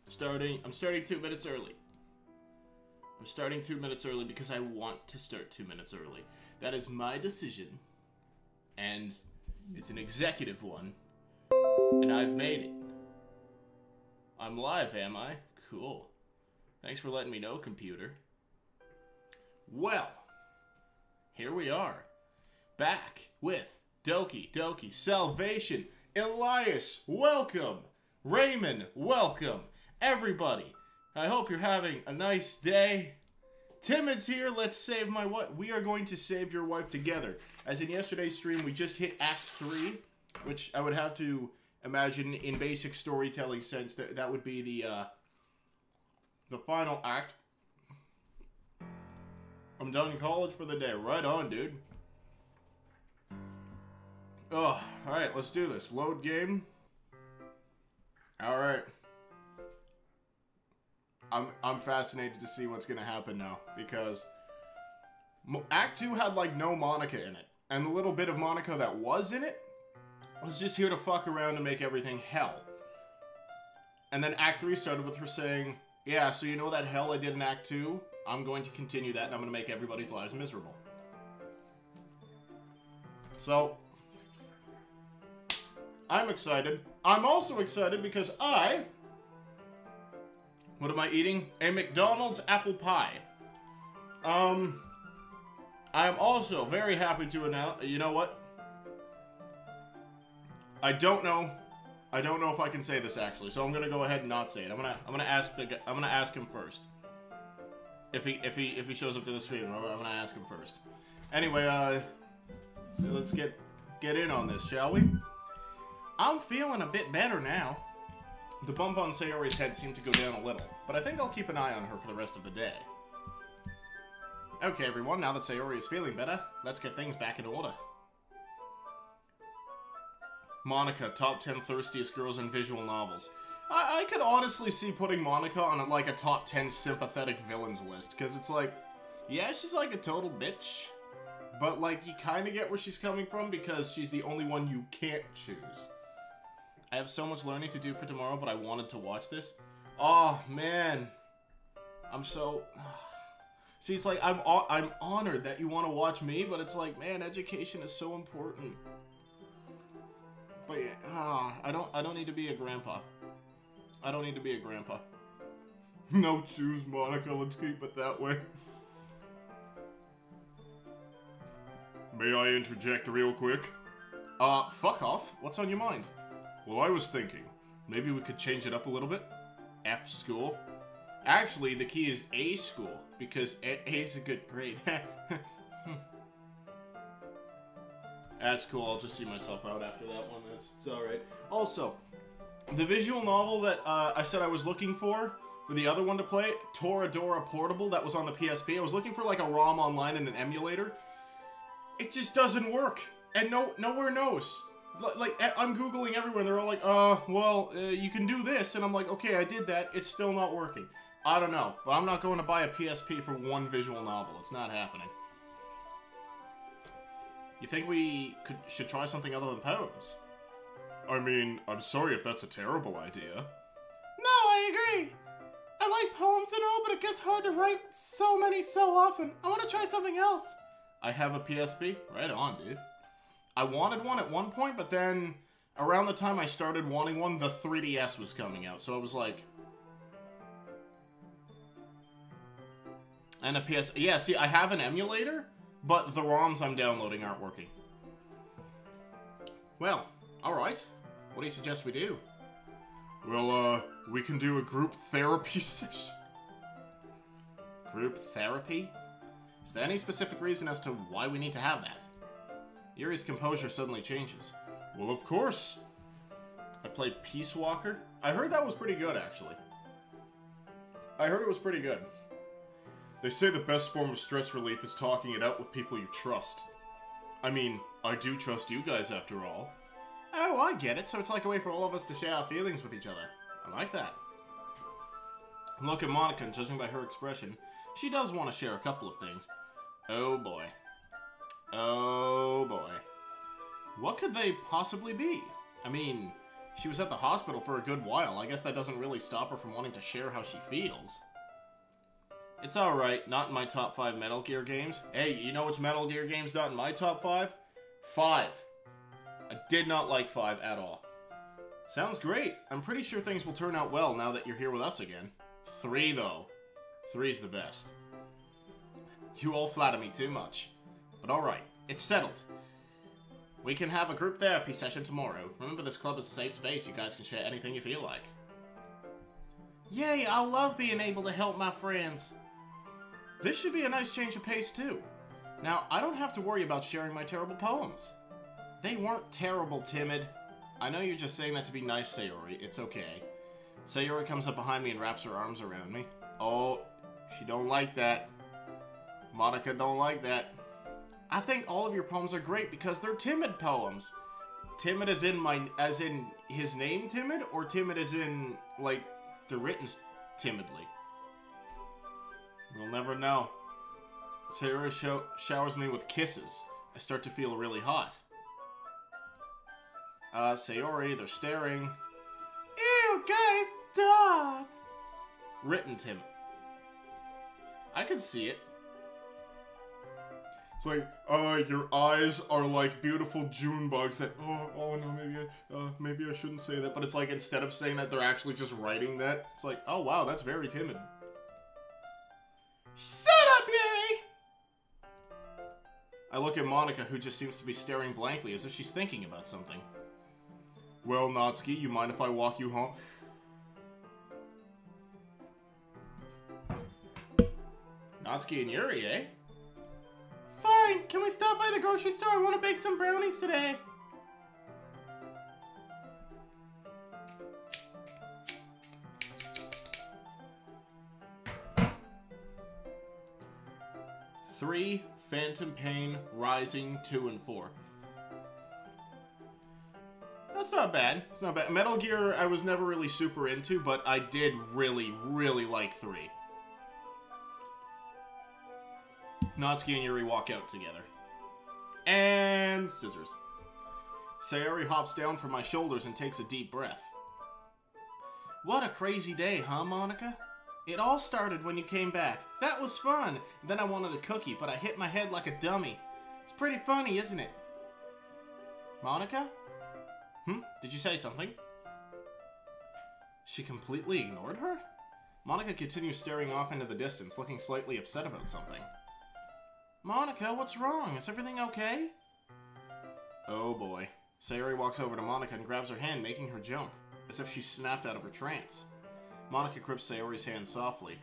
I'm starting 2 minutes early. I'm starting 2 minutes early because I want to start 2 minutes early. That is my decision. And it's an executive one. And I've made it. I'm live, am I? Cool. Thanks for letting me know, computer. Well, here we are. Back with Doki Doki Salvation. Elias, welcome. Raymond, welcome. Everybody, I hope you're having a nice day. Timid's here. Let's save my wife. We are going to save your wife together. As in yesterday's stream, we just hit Act 3, which I would have to imagine in basic storytelling sense that would be the final act. I'm done in college for the day. Right on, dude. Oh, alright, let's do this. Load game. Alright. I'm fascinated to see what's gonna happen now, because Act 2 had, like, no Monika in it. And the little bit of Monika that was in it was just here to fuck around and make everything hell. And then Act 3 started with her saying, yeah, so you know that hell I did in Act 2? I'm going to continue that, and I'm going to make everybody's lives miserable. So, I'm excited. I'm also excited because what am I eating? A McDonald's apple pie. I am also very happy to announce, you know what? I don't know if I can say this actually, so I'm gonna go ahead and not say it. I'm gonna ask him first. If he shows up to the stream, I'm gonna ask him first. Anyway, so let's get in on this, shall we? I'm feeling a bit better now. The bump on Sayori's head seemed to go down a little, but I think I'll keep an eye on her for the rest of the day. Okay, everyone, now that Sayori is feeling better, let's get things back in order. Monika, top 10 thirstiest girls in visual novels. I could honestly see putting Monika on like a top 10 sympathetic villains list, because it's like, yeah, she's like a total bitch, but like you kind of get where she's coming from because she's the only one you can't choose. I have so much learning to do for tomorrow, but I wanted to watch this. Oh man, I'm so. See, it's like I'm honored that you want to watch me, but it's like, man, education is so important. But yeah, I don't need to be a grandpa. I don't need to be a grandpa. No choose, Monika. Let's keep it that way. May I interject real quick? Fuck off. What's on your mind? Well, I was thinking, maybe we could change it up a little bit. F school. Actually, the key is A school, because A is a good grade. That's cool, I'll just see myself out after that one, it's alright. Also, the visual novel that I said I was looking for the other one to play, Toradora Portable, that was on the PSP, I was looking for like a ROM online and an emulator. It just doesn't work, and nowhere knows. Like, I'm Googling everywhere, and they're all like, well, you can do this, and I'm like, okay, I did that, it's still not working. I don't know, but I'm not going to buy a PSP for one visual novel, it's not happening. You think we should try something other than poems? I mean, I'm sorry if that's a terrible idea. No, I agree. I like poems and all, but it gets hard to write so many so often. I want to try something else. I have a PSP? Right on, dude. I wanted one at one point, but then around the time I started wanting one, the 3DS was coming out. So I was like... And a PS... Yeah, see, I have an emulator, but the ROMs I'm downloading aren't working. Well, alright. What do you suggest we do? Well, we can do a group therapy session. Group therapy? Is there any specific reason as to why we need to have that? Yuri's composure suddenly changes. Well, of course. I played Peace Walker. I heard that was pretty good, actually. I heard it was pretty good. They say the best form of stress relief is talking it out with people you trust. I mean, I do trust you guys after all. Oh, I get it. So it's like a way for all of us to share our feelings with each other. I like that. Look at Monika, and judging by her expression, she does want to share a couple of things. Oh boy. Oh boy. What could they possibly be? I mean, She was at the hospital for a good while. I guess that doesn't really stop her from wanting to share how she feels. It's alright, not in my top 5 Metal Gear games. Hey, you know which Metal Gear game's not in my top 5? 5. I did not like 5 at all. Sounds great. I'm pretty sure things will turn out well now that you're here with us again. 3, though. 3's the best. You all flatter me too much. But alright, it's settled. We can have a group therapy session tomorrow. Remember, this club is a safe space. You guys can share anything you feel like. Yay, I love being able to help my friends. This should be a nice change of pace, too. Now, I don't have to worry about sharing my terrible poems. They weren't terrible, Timid. I know you're just saying that to be nice, Sayori. It's okay. Sayori comes up behind me and wraps her arms around me. Oh, she don't like that. Monika don't like that. I think all of your poems are great because they're Timid poems. Timid as in his name Timid, or Timid as in, like, they're written timidly? We'll never know. Sayori showers me with kisses. I start to feel really hot. Sayori, they're staring. Ew, guys, stop! Written Timid. I can see it. It's like, your eyes are like beautiful June bugs that, oh no, maybe I shouldn't say that. But it's like, instead of saying that, they're actually just writing that. It's like, oh wow, that's very timid. Shut up, Yuri! I look at Monika, who just seems to be staring blankly as if she's thinking about something. Well, Natsuki, you mind if I walk you home? Natsuki and Yuri, eh? Fine, can we stop by the grocery store? I want to bake some brownies today. Three, Phantom Pain, Rising, 2 and 4. That's not bad. It's not bad. Metal Gear I was never really super into, but I did really, really like 3. Natsuki and Yuri walk out together. And scissors. Sayori hops down from my shoulders and takes a deep breath. What a crazy day, huh, Monika? It all started when you came back. That was fun. Then I wanted a cookie, but I hit my head like a dummy. It's pretty funny, isn't it? Monika? Did you say something? She completely ignored her? Monika continues staring off into the distance, looking slightly upset about something. Monika, what's wrong? Is everything okay? Oh boy. Sayori walks over to Monika and grabs her hand, making her jump, as if she snapped out of her trance. Monika grips Sayori's hand softly.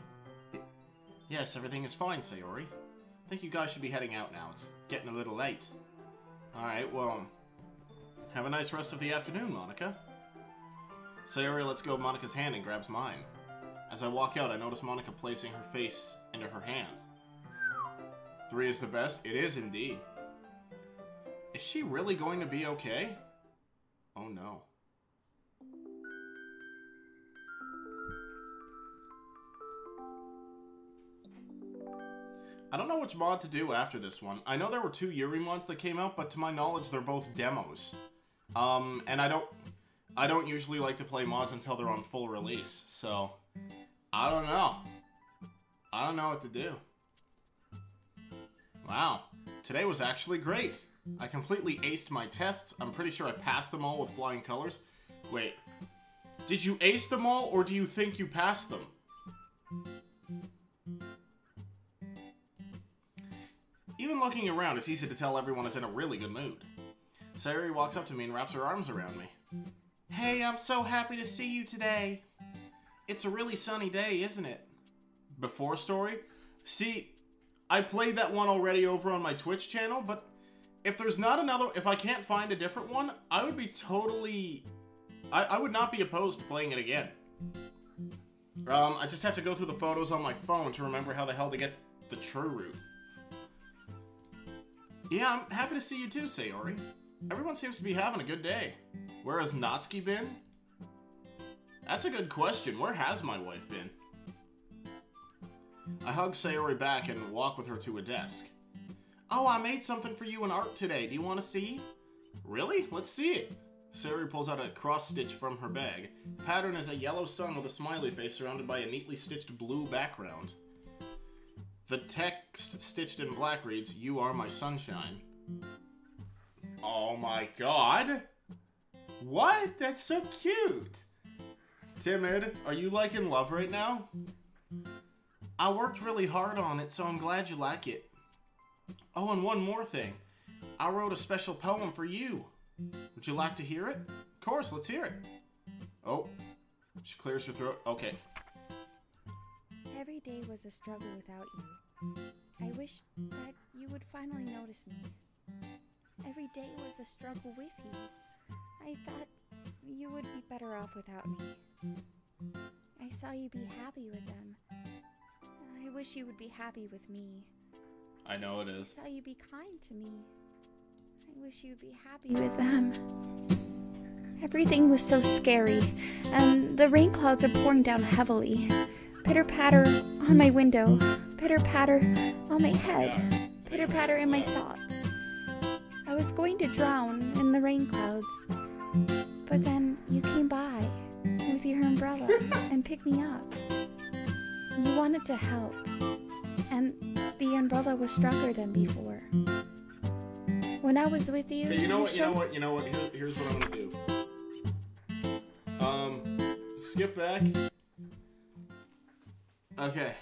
Yes, everything is fine, Sayori. I think you guys should be heading out now. It's getting a little late. Alright, well, have a nice rest of the afternoon, Monika. Sayori lets go of Monika's hand and grabs mine. As I walk out, I notice Monika placing her face into her hands. 3 is the best? It is indeed. Is she really going to be okay? Oh no. I don't know which mod to do after this one. I know there were 2 Yuri mods that came out, but to my knowledge, they're both demos. And I don't usually like to play mods until they're on full release, so I don't know. I don't know what to do. Wow, today was actually great. I completely aced my tests. I'm pretty sure I passed them all with flying colors. Wait, did you ace them all, or do you think you passed them? Even looking around, it's easy to tell everyone is in a really good mood. Sayori walks up to me and wraps her arms around me. Hey, I'm so happy to see you today. It's a really sunny day, isn't it? Before story? See, I played that one already over on my Twitch channel, but if there's not another, if I can't find a different one, I would be totally, I would not be opposed to playing it again. I just have to go through the photos on my phone to remember how the hell to get the true route. Yeah, I'm happy to see you too, Sayori. Everyone seems to be having a good day. Where has Natsuki been? That's a good question. Where has my wife been? I hug Sayori back and walk with her to a desk. Oh, I made something for you in art today. Do you want to see? Really? Let's see it. Sayori pulls out a cross stitch from her bag. The pattern is a yellow sun with a smiley face surrounded by a neatly stitched blue background. The text stitched in black reads, "You are my sunshine." Oh my god! What? That's so cute! Timid, are you like in love right now? I worked really hard on it, so I'm glad you like it. Oh, and one more thing. I wrote a special poem for you. Would you like to hear it? Of course, let's hear it. Oh, she clears her throat. Okay. Every day was a struggle without you. I wish that you would finally notice me. Every day was a struggle with you. I thought you would be better off without me. I saw you be happy with them. I wish you would be happy with me. I know it is. I saw you be kind to me. I wish you'd be happy with them. Everything was so scary, and the rain clouds are pouring down heavily. Pitter-patter on my window. Pitter-patter on my head. Pitter-patter in my thoughts. I was going to drown in the rain clouds, but then you came by with your umbrella and picked me up. You wanted to help, and the umbrella was stronger than before. When I was with you, okay, you know what? Here's what I'm gonna do. Skip back. Okay.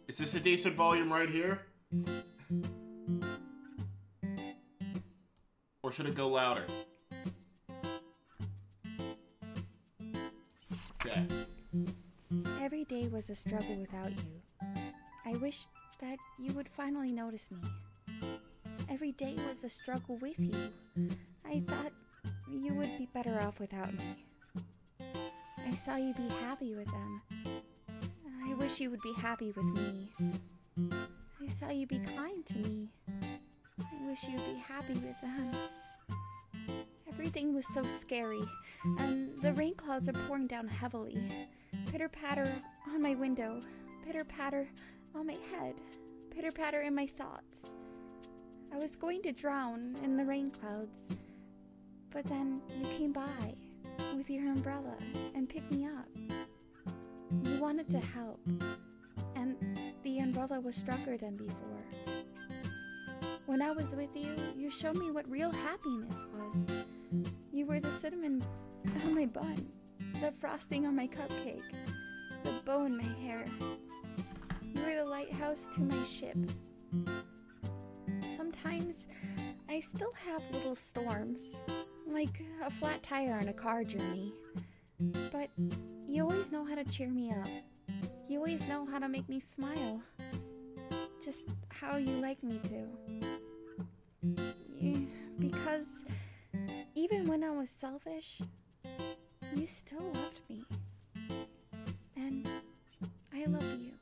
Is this a decent volume right here? Or should it go louder? Okay. Every day was a struggle without you. I wish that you would finally notice me. Every day was a struggle with you. I thought you would be better off without me. I saw you be happy with them. I wish you would be happy with me. I saw you be kind to me. I wish you'd be happy with them. Everything was so scary, and the rain clouds are pouring down heavily. Pitter-patter on my window. Pitter-patter on my head. Pitter-patter in my thoughts. I was going to drown in the rain clouds, but then you came by with your umbrella and picked me up. You wanted to help, and the umbrella was stronger than before. When I was with you, you showed me what real happiness was. You were the cinnamon on my bun, the frosting on my cupcake, the bow in my hair. You were the lighthouse to my ship. Sometimes I still have little storms, like a flat tire on a car journey. But you always know how to cheer me up. You always know how to make me smile. Just how you like me to. Because even when I was selfish, you still loved me. And I love you.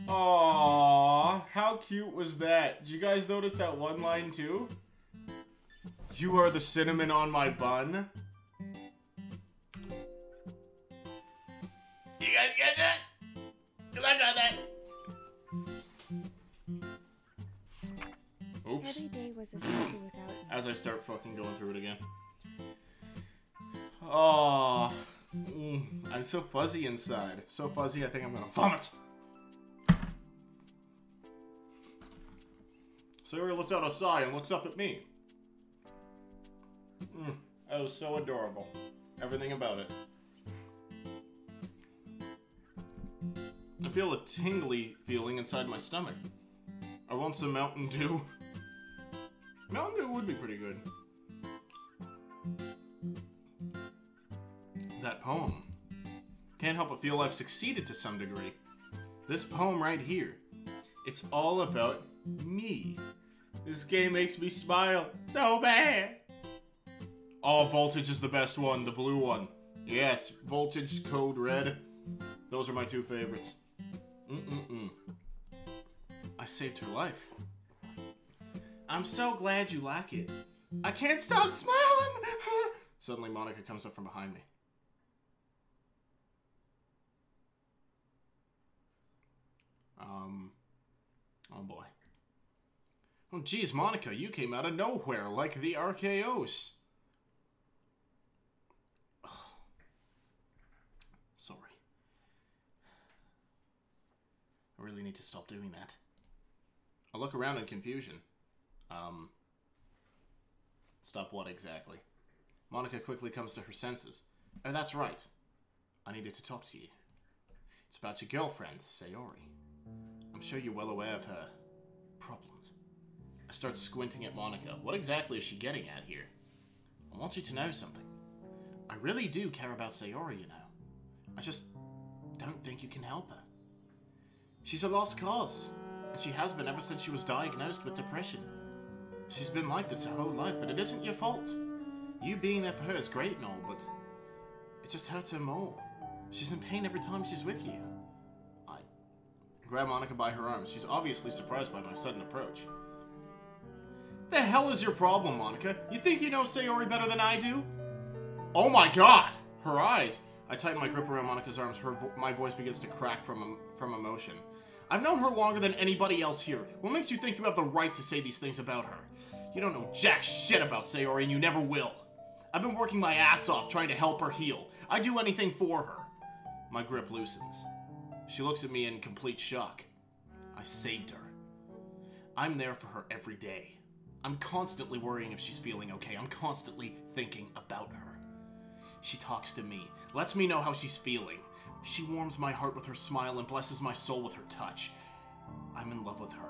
Aww, how cute was that? Did you guys notice that one line too? You are the cinnamon on my bun. You guys get that? Cause I got that. Oops. Every day was a struggle without you. As I start fucking going through it again. Oh, I'm so fuzzy inside. So fuzzy, I think I'm gonna vomit. Sayori looks out a sigh and looks up at me. That was so adorable. Everything about it. I feel a tingly feeling inside my stomach. I want some Mountain Dew. Mountain Dew would be pretty good. That poem. Can't help but feel I've succeeded to some degree. This poem right here. It's all about me. This game makes me smile so bad. Oh, Voltage is the best one, the blue one. Yes, Voltage, Code Red. Those are my two favorites. I saved her life. I'm so glad you like it. I can't stop smiling. Suddenly, Monika comes up from behind me. Oh boy. Oh, geez, Monika, you came out of nowhere, like the RKOs. Oh. Sorry. I really need to stop doing that. I look around in confusion. Stop what exactly? Monika quickly comes to her senses. Oh, that's right. I needed to talk to you. It's about your girlfriend, Sayori. I'm sure you're well aware of her problems. I start squinting at Monika. What exactly is she getting at here? I want you to know something. I really do care about Sayori, you know. I just don't think you can help her. She's a lost cause, and she has been ever since she was diagnosed with depression. She's been like this her whole life, but it isn't your fault. You being there for her is great and all, but it just hurts her more. She's in pain every time she's with you. I grab Monika by her arms. She's obviously surprised by my sudden approach. The hell is your problem, Monika? You think you know Sayori better than I do? Oh my god! Her eyes! I tighten my grip around Monika's arms. My voice begins to crack from emotion. I've known her longer than anybody else here. What makes you think you have the right to say these things about her? You don't know jack shit about Sayori, and you never will. I've been working my ass off trying to help her heal. I'd do anything for her. My grip loosens. She looks at me in complete shock. I saved her. I'm there for her every day. I'm constantly worrying if she's feeling okay. I'm constantly thinking about her. She talks to me, lets me know how she's feeling. She warms my heart with her smile and blesses my soul with her touch. I'm in love with her.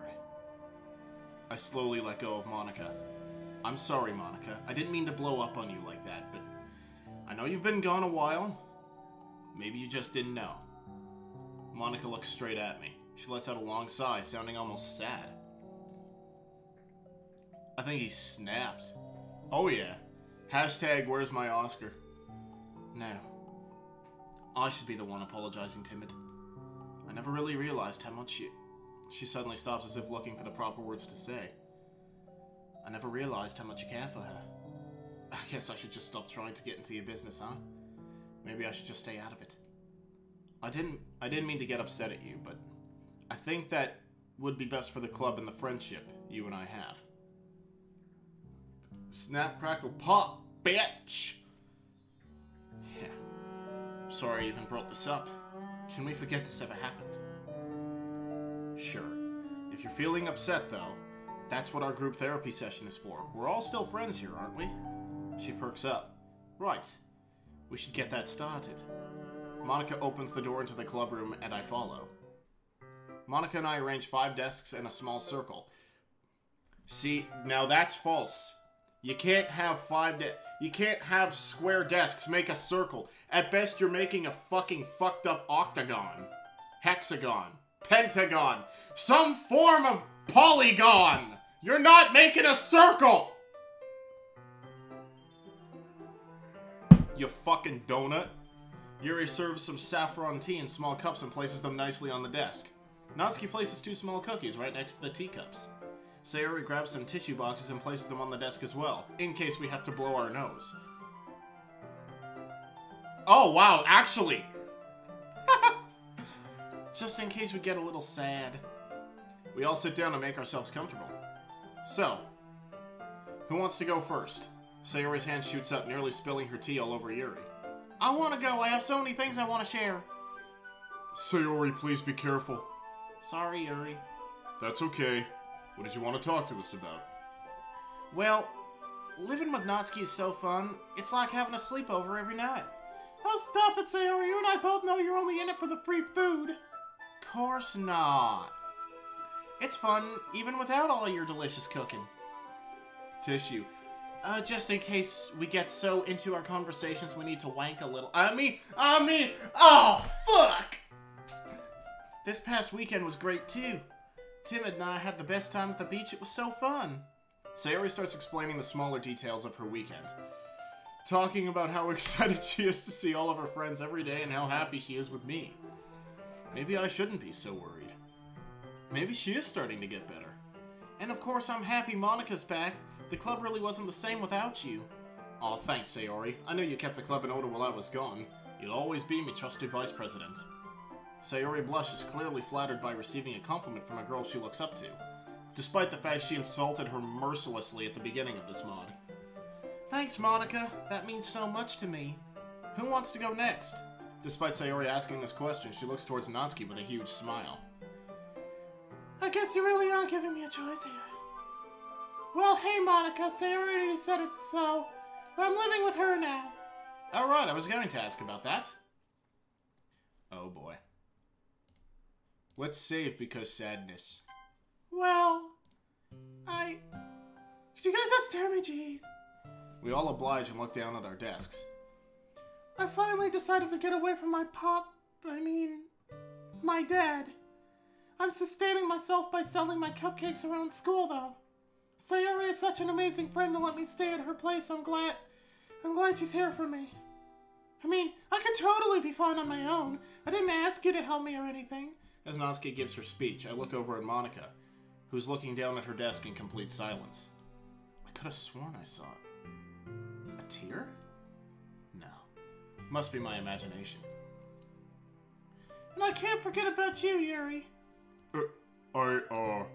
I slowly let go of Monika. I'm sorry, Monika. I didn't mean to blow up on you like that, but I know you've been gone a while. Maybe you just didn't know. Monika looks straight at me. She lets out a long sigh, sounding almost sad. I think he snapped. Oh yeah. Hashtag where's my Oscar? No. I should be the one apologizing, Timid. I never really realized how much you... She suddenly stops as if looking for the proper words to say. I never realized how much you care for her. I guess I should just stop trying to get into your business, huh? Maybe I should just stay out of it. I didn't mean to get upset at you, but I think that would be best for the club and the friendship you and I have. Snap, crackle, pop, bitch! Yeah. Sorry I even brought this up. Can we forget this ever happened? Sure. If you're feeling upset, though, that's what our group therapy session is for. We're all still friends here, aren't we? She perks up. Right. We should get that started. Monika opens the door into the club room, and I follow. Monika and I arrange 5 desks in a small circle. See, now that's false. You can't have you can't have square desks. Make a circle. At best, you're making a fucking fucked up octagon. Hexagon. Pentagon. Some form of polygon. You're not making a circle! You fucking donut. Yuri serves some saffron tea in small cups and places them nicely on the desk. Natsuki places 2 small cookies right next to the teacups. Sayori grabs some tissue boxes and places them on the desk as well, in case we have to blow our nose. Oh, wow, actually! Just in case we get a little sad. We all sit down and make ourselves comfortable. So, who wants to go first? Sayori's hand shoots up, nearly spilling her tea all over Yuri. I want to go. I have so many things I want to share. Sayori, please be careful. Sorry, Yuri. That's okay. What did you want to talk to us about? Well, living with Natsuki is so fun. It's like having a sleepover every night. Oh, stop it, Sayori. You and I both know you're only in it for the free food. Course not. It's fun, even without all your delicious cooking. Tissue. Just in case we get so into our conversations we need to wank a little. I mean, oh, fuck! This past weekend was great, too. Timid and I had the best time at the beach. It was so fun. Sayori starts explaining the smaller details of her weekend. Talking about how excited she is to see all of her friends every day and how happy she is with me. Maybe I shouldn't be so worried. Maybe she is starting to get better. And of course, I'm happy Monika's back. The club really wasn't the same without you. Aw, thanks, Sayori. I knew you kept the club in order while I was gone. You'll always be my trusted vice president. Sayori blushes, clearly flattered by receiving a compliment from a girl she looks up to. despite the fact she insulted her mercilessly at the beginning of this mod. Thanks, Monika. That means so much to me. Who wants to go next? Despite Sayori asking this question, she looks towards Natsuki with a huge smile. I guess you really aren't giving me a choice here. Well, hey, Monika, Sayori already said it so, but I'm living with her now. Alright, I was going to ask about that. Oh boy. Let's save because sadness. Well, could you guys not stare at me, jeez? We all oblige and look down at our desks. I finally decided to get away from my dad. I'm sustaining myself by selling my cupcakes around school, though. Sayori is such an amazing friend to let me stay at her place. I'm glad she's here for me. I could totally be fine on my own. I didn't ask you to help me or anything. As Natsuki gives her speech, I look over at Monika, who's looking down at her desk in complete silence. I could have sworn I saw a tear? No. Must be my imagination. And I can't forget about you, Yuri. I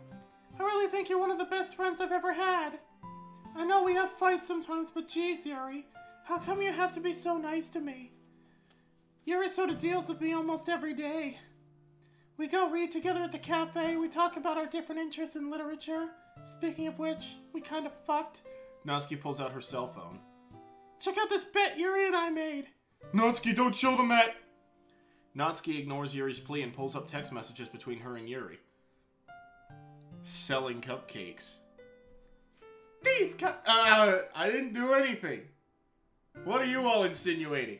really think you're one of the best friends I've ever had. I know we have fights sometimes, but geez, Yuri, how come you have to be so nice to me? Yuri sort of deals with me almost every day. We go read together at the cafe, we talk about our different interests in literature. Speaking of which, we kind of fucked. Natsuki pulls out her cell phone. Check out this bet Yuri and I made. Natsuki, don't show them that! Natsuki ignores Yuri's plea and pulls up text messages between her and Yuri. Selling cupcakes. These I didn't do anything. What are you all insinuating?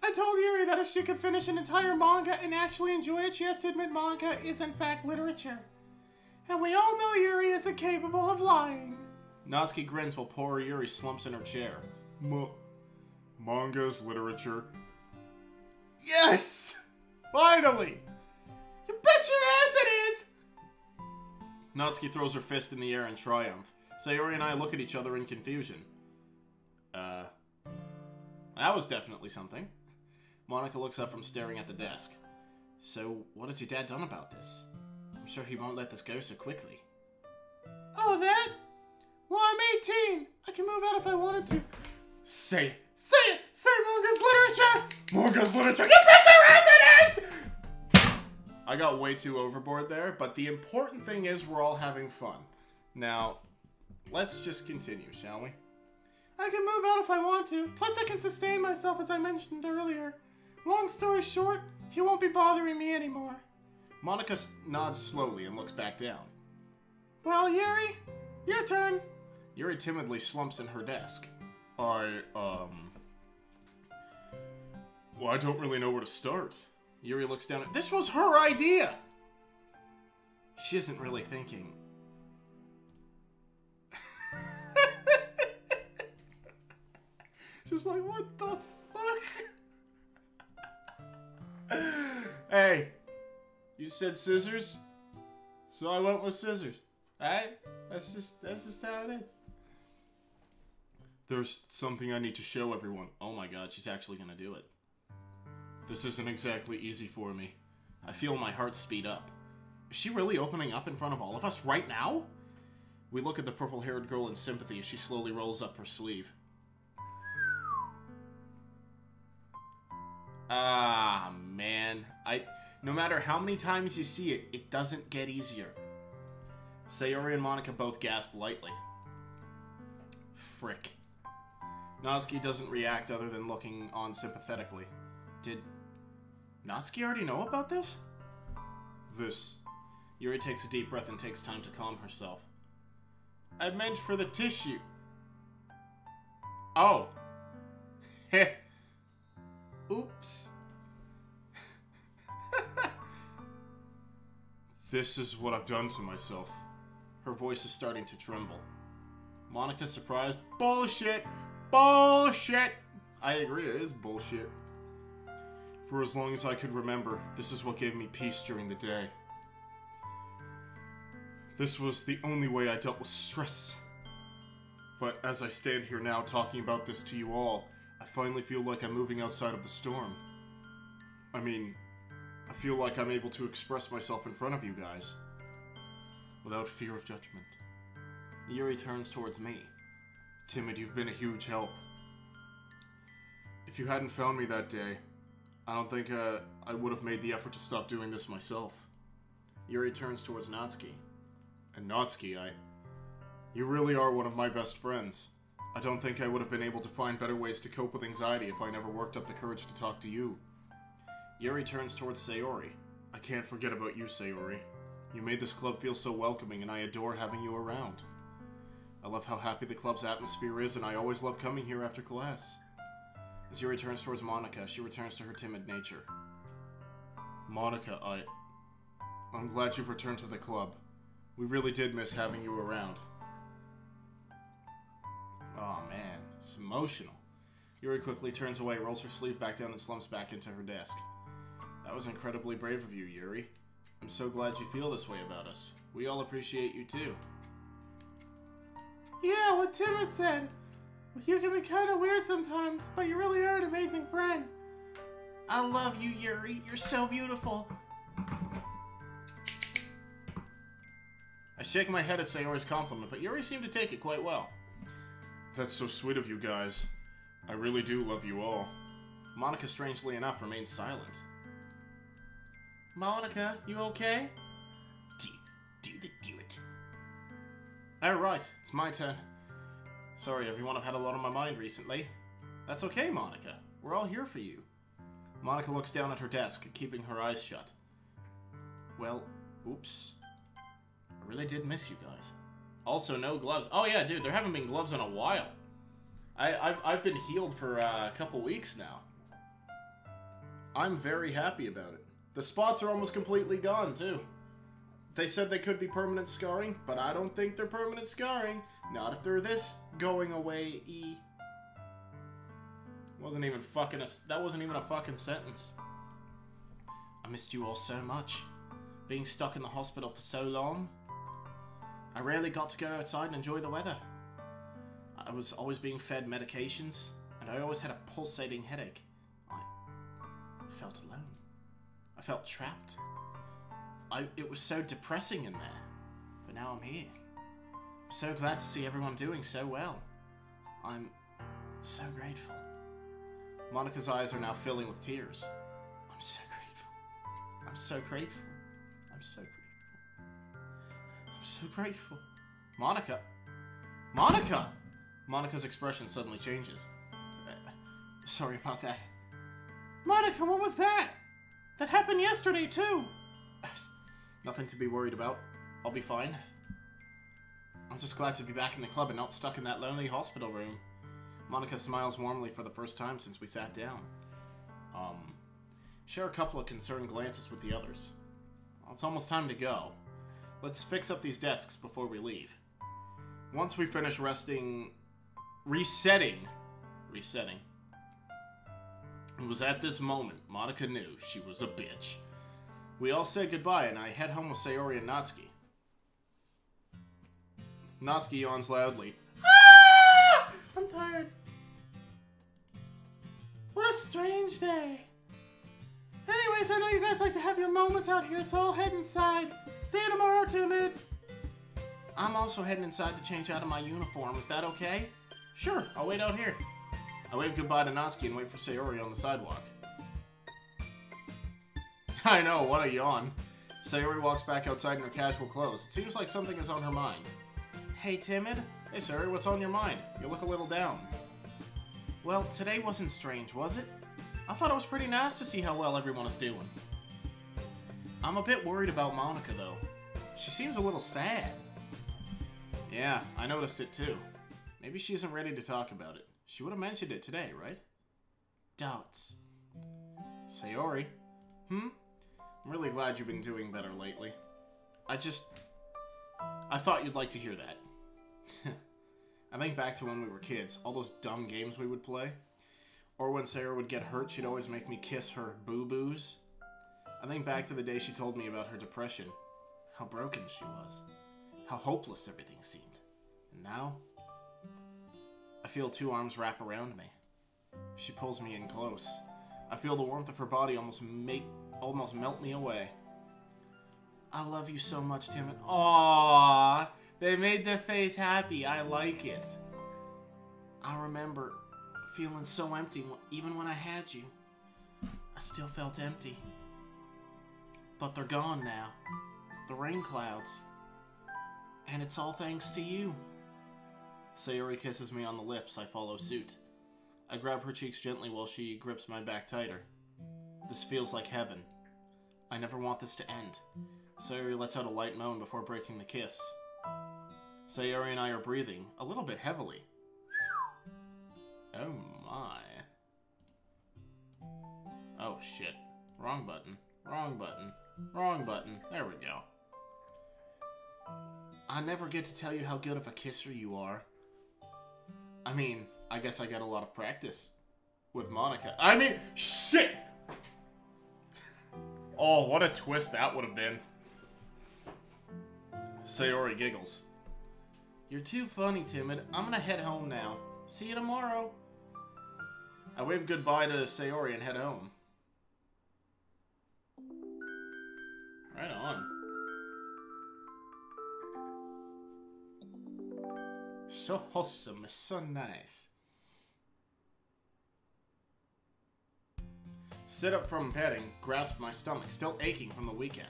I told Yuri that if she could finish an entire manga and actually enjoy it, she has to admit manga is in fact literature. And we all know Yuri is incapable of lying. Natsuki grins while poor Yuri slumps in her chair. Manga's literature. Yes! Finally! You bet your ass it is! Natsuki throws her fist in the air in triumph. Sayori and I look at each other in confusion. That was definitely something. Monika looks up from staring at the desk. So, what has your dad done about this? I'm sure he won't let this go so quickly. Oh, that? Well, I'm 18. I can move out if I wanted to. Say it! Say manga's literature! Manga's literature! You bet your ass it is! I got way too overboard there, but the important thing is we're all having fun. Now, let's just continue, shall we? I can move out if I want to. Plus I can sustain myself as I mentioned earlier. Long story short, he won't be bothering me anymore. Monika nods slowly and looks back down. Well, Yuri, your turn. Yuri timidly slumps in her desk. Well, I don't really know where to start. Yuri looks down at... This was her idea! She isn't really thinking. Just like, what the fuck? Hey, you said scissors, so I went with scissors. Alright? That's just how it is. There's something I need to show everyone. Oh my god, she's actually gonna do it. This isn't exactly easy for me. I feel my heart speed up. Is she really opening up in front of all of us right now? We look at the purple-haired girl in sympathy as she slowly rolls up her sleeve. Ah, man. No matter how many times you see it, it doesn't get easier. Sayori and Monika both gasp lightly. Frick. Natsuki doesn't react other than looking on sympathetically. Did Natsuki already know about this? Yuri takes a deep breath and takes time to calm herself. I meant for the tissue. Oh. Heh. Oops. This is what I've done to myself. Her voice is starting to tremble. Monika's surprised. Bullshit! Bullshit! I agree, it is bullshit. For as long as I could remember, this is what gave me peace during the day. This was the only way I dealt with stress. But as I stand here now talking about this to you all, I finally feel like I'm moving outside of the storm. I mean, I feel like I'm able to express myself in front of you guys. without fear of judgment. Yuri turns towards me. Timid, you've been a huge help. If you hadn't found me that day, I don't think I would have made the effort to stop doing this myself. Yuri turns towards Natsuki. And Natsuki, you really are one of my best friends. I don't think I would have been able to find better ways to cope with anxiety if I never worked up the courage to talk to you. Yuri turns towards Sayori. I can't forget about you, Sayori. You made this club feel so welcoming, and I adore having you around. I love how happy the club's atmosphere is, and I always love coming here after class. As Yuri turns towards Monika, she returns to her timid nature. Monika, I'm glad you've returned to the club. We really did miss having you around. Oh man, it's emotional. Yuri quickly turns away, rolls her sleeve back down, and slumps back into her desk. That was incredibly brave of you, Yuri. I'm so glad you feel this way about us. We all appreciate you too. Yeah, what Tim had said. You can be kind of weird sometimes, but you really are an amazing friend. I love you, Yuri. You're so beautiful. I shake my head at Sayori's compliment, but Yuri seemed to take it quite well. That's so sweet of you guys. I really do love you all. Monika, strangely enough, remains silent. Monika, you okay? Do it. Alright, it's my turn. Sorry everyone, I've had a lot on my mind recently. That's okay, Monika. We're all here for you. Monika looks down at her desk, keeping her eyes shut. Well, oops. I really did miss you guys. Also, no gloves. Oh yeah, dude, there haven't been gloves in a while. I've been healed for a couple weeks now. I'm very happy about it. The spots are almost completely gone, too. They said they could be permanent scarring, but I don't think they're permanent scarring. Not if they're this going away-y. That wasn't even a fucking sentence. I missed you all so much. Being stuck in the hospital for so long. I rarely got to go outside and enjoy the weather. I was always being fed medications, and I always had a pulsating headache. I felt alone. I felt trapped. It was so depressing in there. But now I'm here. I'm so glad to see everyone doing so well. I'm so grateful. Monika's eyes are now filling with tears. I'm so grateful. I'm so grateful. I'm so grateful. I'm so grateful. Monika! Monika! Monika's expression suddenly changes. Sorry about that. Monika, what was that? That happened yesterday, too. Nothing to be worried about. I'll be fine. I'm just glad to be back in the club and not stuck in that lonely hospital room. Monika smiles warmly for the first time since we sat down. Share a couple of concerned glances with the others. Well, it's almost time to go. Let's fix up these desks before we leave. Once we finish resetting. It was at this moment Monika knew she was a bitch. We all say goodbye, and I head home with Sayori and Natsuki. Natsuki yawns loudly. Ah! I'm tired. What a strange day. Anyways, I know you guys like to have your moments out here, so I'll head inside. See you tomorrow, Timid. I'm also heading inside to change out of my uniform. Is that okay? Sure, I'll wait out here. I wave goodbye to Natsuki and wait for Sayori on the sidewalk. I know, what a yawn. Sayori walks back outside in her casual clothes. It seems like something is on her mind. Hey, Timid. Hey, Sayori, what's on your mind? You look a little down. Well, today wasn't strange, was it? I thought it was pretty nice to see how well everyone is doing. I'm a bit worried about Monika, though. She seems a little sad. Yeah, I noticed it, too. Maybe she isn't ready to talk about it. She would have mentioned it today, right? Doubts. Sayori? I'm really glad you've been doing better lately. I thought you'd like to hear that. I think back to when we were kids, all those dumb games we would play. Or when Sarah would get hurt, she'd always make me kiss her boo-boos. I think back to the day she told me about her depression. How broken she was. How hopeless everything seemed. And now, I feel two arms wrap around me. She pulls me in close. I feel the warmth of her body almost melt me away. I love you so much, Timid. Aww, they made the face happy. I like it. I remember feeling so empty even when I had you. I still felt empty. But they're gone now. The rain clouds. And it's all thanks to you. Sayori kisses me on the lips. I follow suit. I grab her cheeks gently while she grips my back tighter. This feels like heaven. I never want this to end. Sayori lets out a light moan before breaking the kiss. Sayori and I are breathing, a little bit heavily. Oh my. Oh shit. Wrong button. Wrong button. Wrong button. There we go. I never get to tell you how good of a kisser you are. I mean, I guess I get a lot of practice. With MONIKA. I mean, shit! Oh, what a twist that would have been. Sayori giggles. You're too funny, Timid. I'm gonna head home now. See you tomorrow. I wave goodbye to Sayori and head home. Right on. So wholesome, it's so nice. Sit up from petting, grasp my stomach, still aching from the weekend.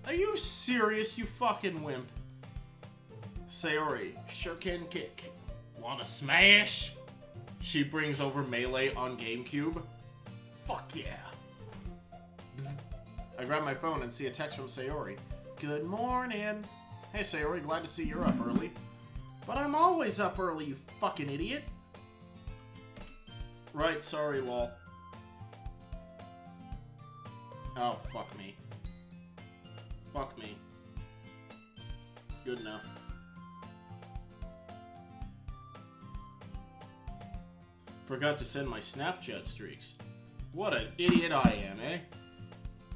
Are you serious, you fucking wimp? Sayori, sure can kick. Wanna smash? She brings over Melee on GameCube. Fuck yeah. Bzz. I grab my phone and see a text from Sayori. Good morning. Hey Sayori, glad to see you're up early. But I'm always up early, you fucking idiot. Right, sorry, lol. Oh, fuck me. Fuck me. Good enough. Forgot to send my Snapchat streaks. What an idiot I am, eh?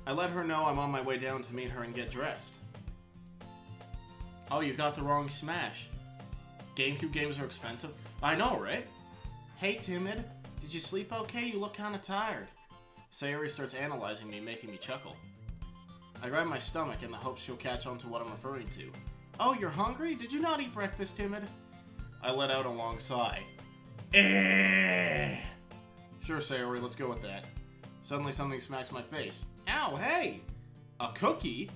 I let her know I'm on my way down to meet her and get dressed. Oh, you got the wrong Smash. GameCube games are expensive. I know, right? Hey, Timid. Did you sleep okay? You look kinda tired. Sayori starts analyzing me, making me chuckle. I grab my stomach in the hopes she'll catch on to what I'm referring to. Oh, you're hungry? Did you not eat breakfast, Timid? I let out a long sigh. Sure, Sayori, let's go with that. Suddenly something smacks my face. Ow, hey! A cookie?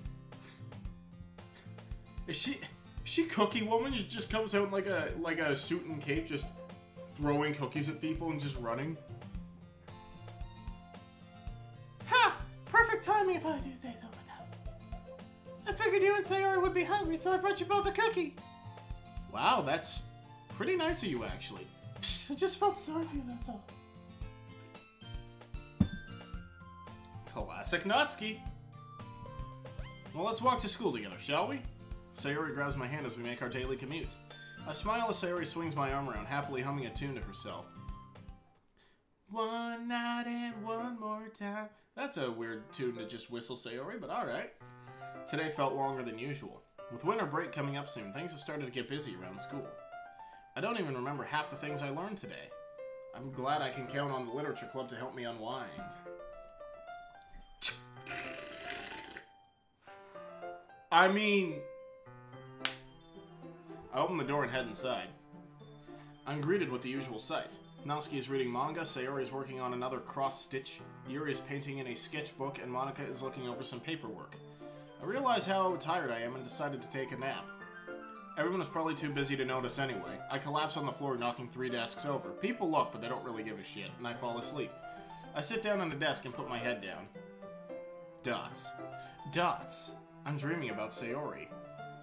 Is she Cookie Woman? She just comes out in like a suit and cape, just throwing cookies at people and just running? Ha! Perfect timing if I do say so myself. I figured you and Sayori would be hungry, so I brought you both a cookie. Wow, that's pretty nice of you, actually. I just felt sorry for you, that's all. Classic Natsuki. Well, let's walk to school together, shall we? Sayori grabs my hand as we make our daily commute. I smile as Sayori swings my arm around, happily humming a tune to herself. One night and one more time. That's a weird tune to just whistle, Sayori, but alright. Today felt longer than usual. With winter break coming up soon, things have started to get busy around school. I don't even remember half the things I learned today. I'm glad I can count on the literature club to help me unwind. I mean... I open the door and head inside. I'm greeted with the usual sight. Natsuki is reading manga, Sayori is working on another cross-stitch, Yuri is painting in a sketchbook, and MONIKA is looking over some paperwork. I realize how tired I am and decided to take a nap. Everyone is probably too busy to notice anyway. I collapse on the floor, knocking 3 desks over. People look, but they don't really give a shit, and I fall asleep. I sit down on the desk and put my head down. Dots. Dots. I'm dreaming about Sayori.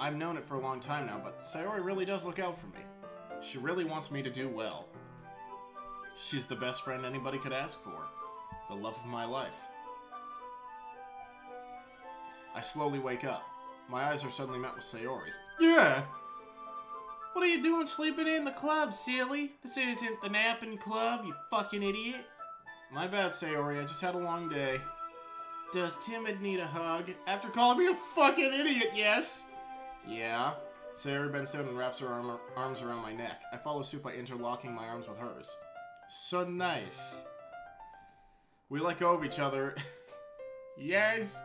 I've known it for a long time now, but Sayori really does look out for me. She really wants me to do well. She's the best friend anybody could ask for. The love of my life. I slowly wake up. My eyes are suddenly met with Sayori's. Yeah! What are you doing sleeping in the club, silly? This isn't the napping club, you fucking idiot. My bad, Sayori. I just had a long day. Does Timid need a hug? After calling me a fucking idiot, yes! Yeah. Sayori bends down and wraps her arms around my neck. I follow suit by interlocking my arms with hers. So nice. We let go of each other. Yes!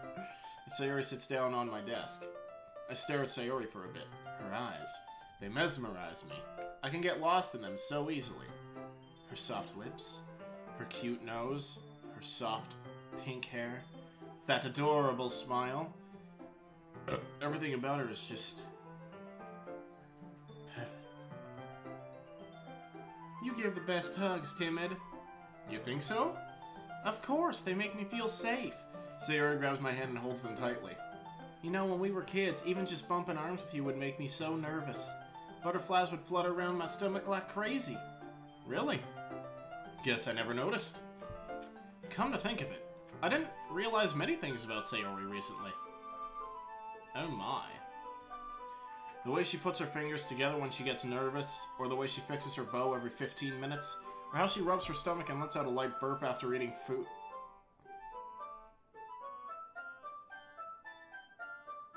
Sayori sits down on my desk. I stare at Sayori for a bit. Her eyes, they mesmerize me. I can get lost in them so easily. Her soft lips, her cute nose, her soft pink hair, that adorable smile. Everything about her is just perfect. You give the best hugs, Timid. You think so? Of course, they make me feel safe. Sayori grabs my hand and holds them tightly. You know, when we were kids, even just bumping arms with you would make me so nervous. Butterflies would flutter around my stomach like crazy. Really? Guess I never noticed. Come to think of it, I didn't realize many things about Sayori recently. Oh my. The way she puts her fingers together when she gets nervous, or the way she fixes her bow every 15 minutes, or how she rubs her stomach and lets out a light burp after eating food.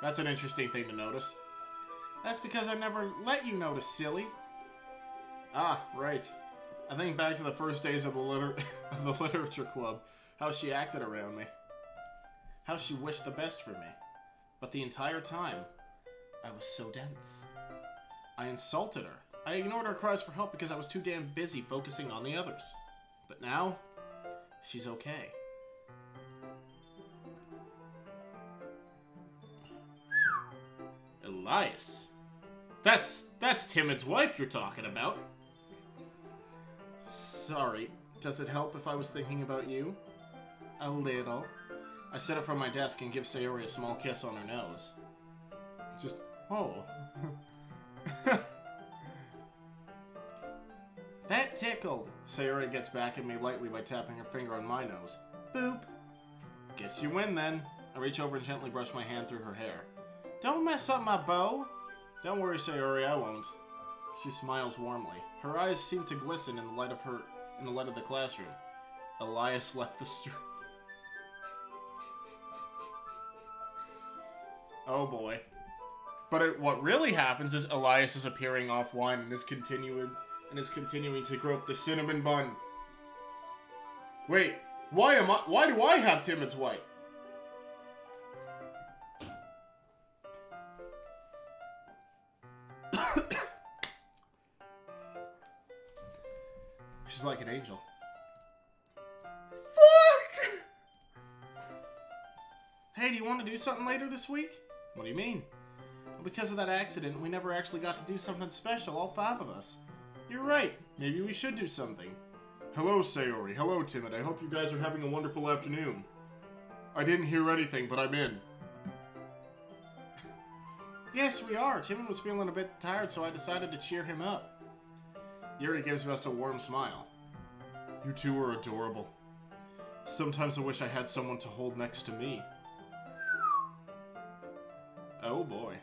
That's an interesting thing to notice. That's because I never let you notice, silly. Ah, right. I think back to the first days of the literature club, how she acted around me. How she wished the best for me. But the entire time, I was so dense. I insulted her. I ignored her cries for help because I was too damn busy focusing on the others. But now, she's okay. Elias. That's Timid's wife you're talking about. Sorry. Does it help if I was thinking about you? A little. I sit up from my desk and give Sayori a small kiss on her nose. Just, oh. That tickled. Sayori gets back at me lightly by tapping her finger on my nose. Boop. Guess you win then. I reach over and gently brush my hand through her hair. Don't mess up my bow. Don't worry, Sayori, I won't. She smiles warmly. Her eyes seem to glisten in the light of the classroom. Elias left the street. Oh boy. But what really happens is Elias is appearing offline and is continuing to grope the cinnamon bun. Wait, why do I have Timid's white? She's like an angel. Fuck! Hey, do you want to do something later this week? What do you mean? Well, because of that accident, we never actually got to do something special, all 5 of us. You're right. Maybe we should do something. Hello, Sayori. Hello, Timid. I hope you guys are having a wonderful afternoon. I didn't hear anything, but I'm in. Yes, we are. Timid was feeling a bit tired, so I decided to cheer him up. Yuri gives us a warm smile. You two are adorable. Sometimes I wish I had someone to hold next to me. Oh boy.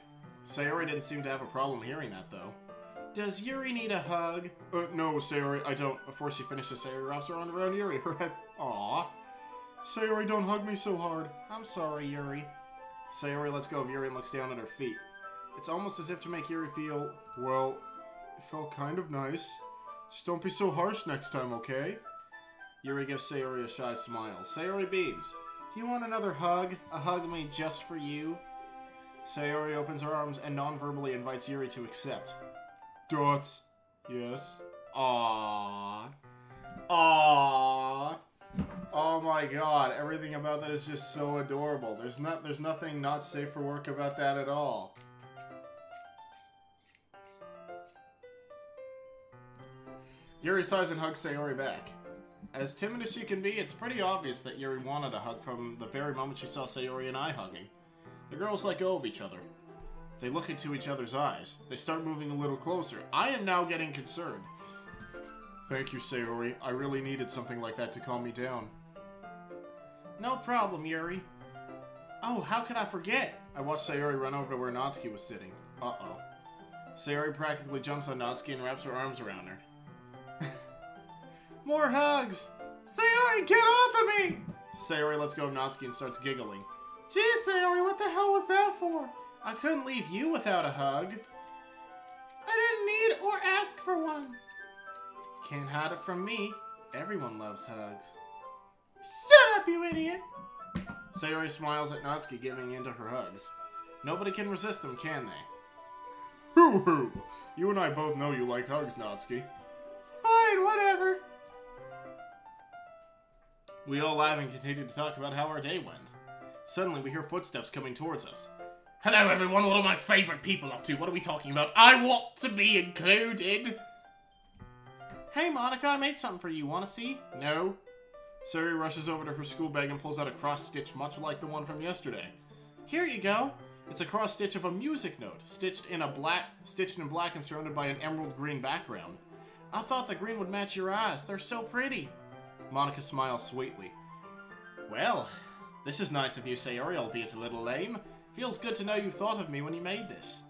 Sayori didn't seem to have a problem hearing that, though. Does Yuri need a hug? No, Sayori, I don't. Before she finishes, Sayori wraps her arm around Yuri. Her head. Aww. Sayori, don't hug me so hard. I'm sorry, Yuri. Sayori lets go of Yuri and looks down at her feet. It's almost as if to make Yuri feel, well, it felt kind of nice. Just don't be so harsh next time, okay? Yuri gives Sayori a shy smile. Sayori beams. Do you want another hug? A hug made just for you? Sayori opens her arms and non-verbally invites Yuri to accept. Dots. Yes. Aww. Aww. Oh my god, everything about that is just so adorable. There's nothing not safe for work about that at all. Yuri sighs and hugs Sayori back. As timid as she can be, it's pretty obvious that Yuri wanted a hug from the very moment she saw Sayori and I hugging. The girls let go of each other. They look into each other's eyes. They start moving a little closer. I am now getting concerned. Thank you, Sayori. I really needed something like that to calm me down. No problem, Yuri. Oh, how could I forget? I watched Sayori run over to where Natsuki was sitting. Uh-oh. Sayori practically jumps on Natsuki and wraps her arms around her. More hugs! Sayori, get off of me! Sayori lets go of Natsuki and starts giggling. Gee, Sayori, what the hell was that for? I couldn't leave you without a hug. I didn't need or ask for one. Can't hide it from me. Everyone loves hugs. Shut up, you idiot! Sayori smiles at Natsuki, giving in to her hugs. Nobody can resist them, can they? Hoo-hoo! You and I both know you like hugs, Natsuki. Fine, whatever. We all laugh and continue to talk about how our day went. Suddenly, we hear footsteps coming towards us. Hello, everyone. What are my favorite people up to? What are we talking about? I want to be included. Hey, Monika, I made something for you. Want to see? No. Sayori rushes over to her school bag and pulls out a cross-stitch much like the one from yesterday. Here you go. It's a cross-stitch of a music note, stitched in black and surrounded by an emerald green background. I thought the green would match your eyes. They're so pretty. Monika smiles sweetly. Well, this is nice of you, Sayori, albeit a little lame. Feels good to know you thought of me when you made this.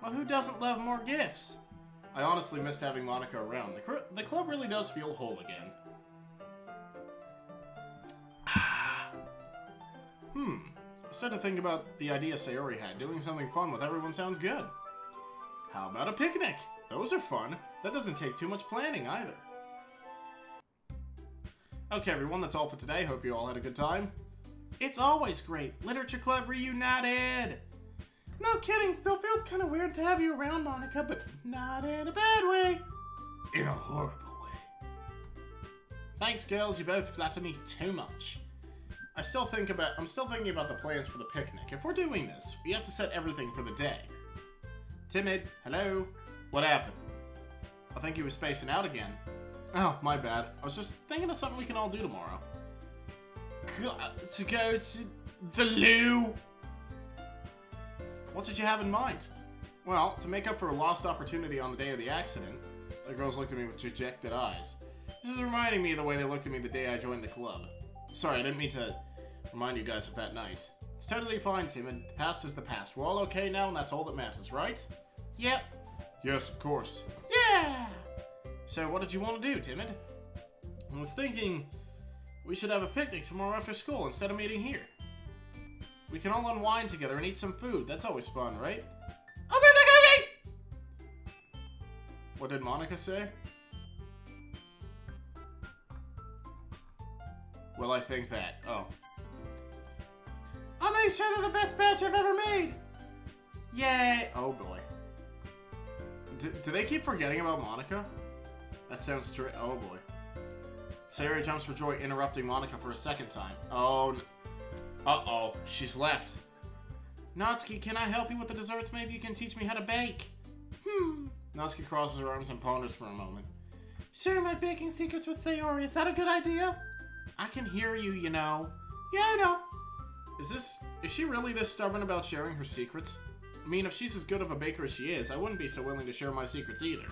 Well, who doesn't love more gifts? I honestly missed having Monika around. The club really does feel whole again. I started to think about the idea Sayori had. Doing something fun with everyone sounds good. How about a picnic? Those are fun. That doesn't take too much planning either. Okay, everyone, that's all for today. Hope you all had a good time. It's always great. Literature Club reunited! No kidding, still feels kind of weird to have you around, Monika, but not in a bad way. In a horrible way. Thanks, girls. You both flatter me too much. I'm still thinking about the plans for the picnic. If we're doing this, we have to set everything for the day. Timid, hello? What happened? I think you were spacing out again. Oh, my bad. I was just thinking of something we can all do tomorrow. To go to the loo. What did you have in mind? Well, to make up for a lost opportunity on the day of the accident. The girls looked at me with dejected eyes. This is reminding me of the way they looked at me the day I joined the club. Sorry, I didn't mean to remind you guys of that night. It's totally fine, Timid. The past is the past. We're all okay now, and that's all that matters, right? Yep. Yes, of course. Yeah! So, what did you want to do, Timid? I was thinking we should have a picnic tomorrow after school instead of meeting here. We can all unwind together and eat some food. That's always fun, right? Okay! What did Monika say? Well, I think that. Oh. I'll make sure they're the best batch I've ever made! Yay! Oh boy. Do they keep forgetting about Monika? That sounds true. Oh boy. Sayori jumps for joy, interrupting Monika for a second time. Oh. Uh-oh. She's left. Natsuki, can I help you with the desserts? Maybe you can teach me how to bake. Natsuki crosses her arms and ponders for a moment. Share my baking secrets with Sayori. Is that a good idea? I can hear you, you know. Yeah, I know. Is she really this stubborn about sharing her secrets? I mean, if she's as good of a baker as she is, I wouldn't be so willing to share my secrets either.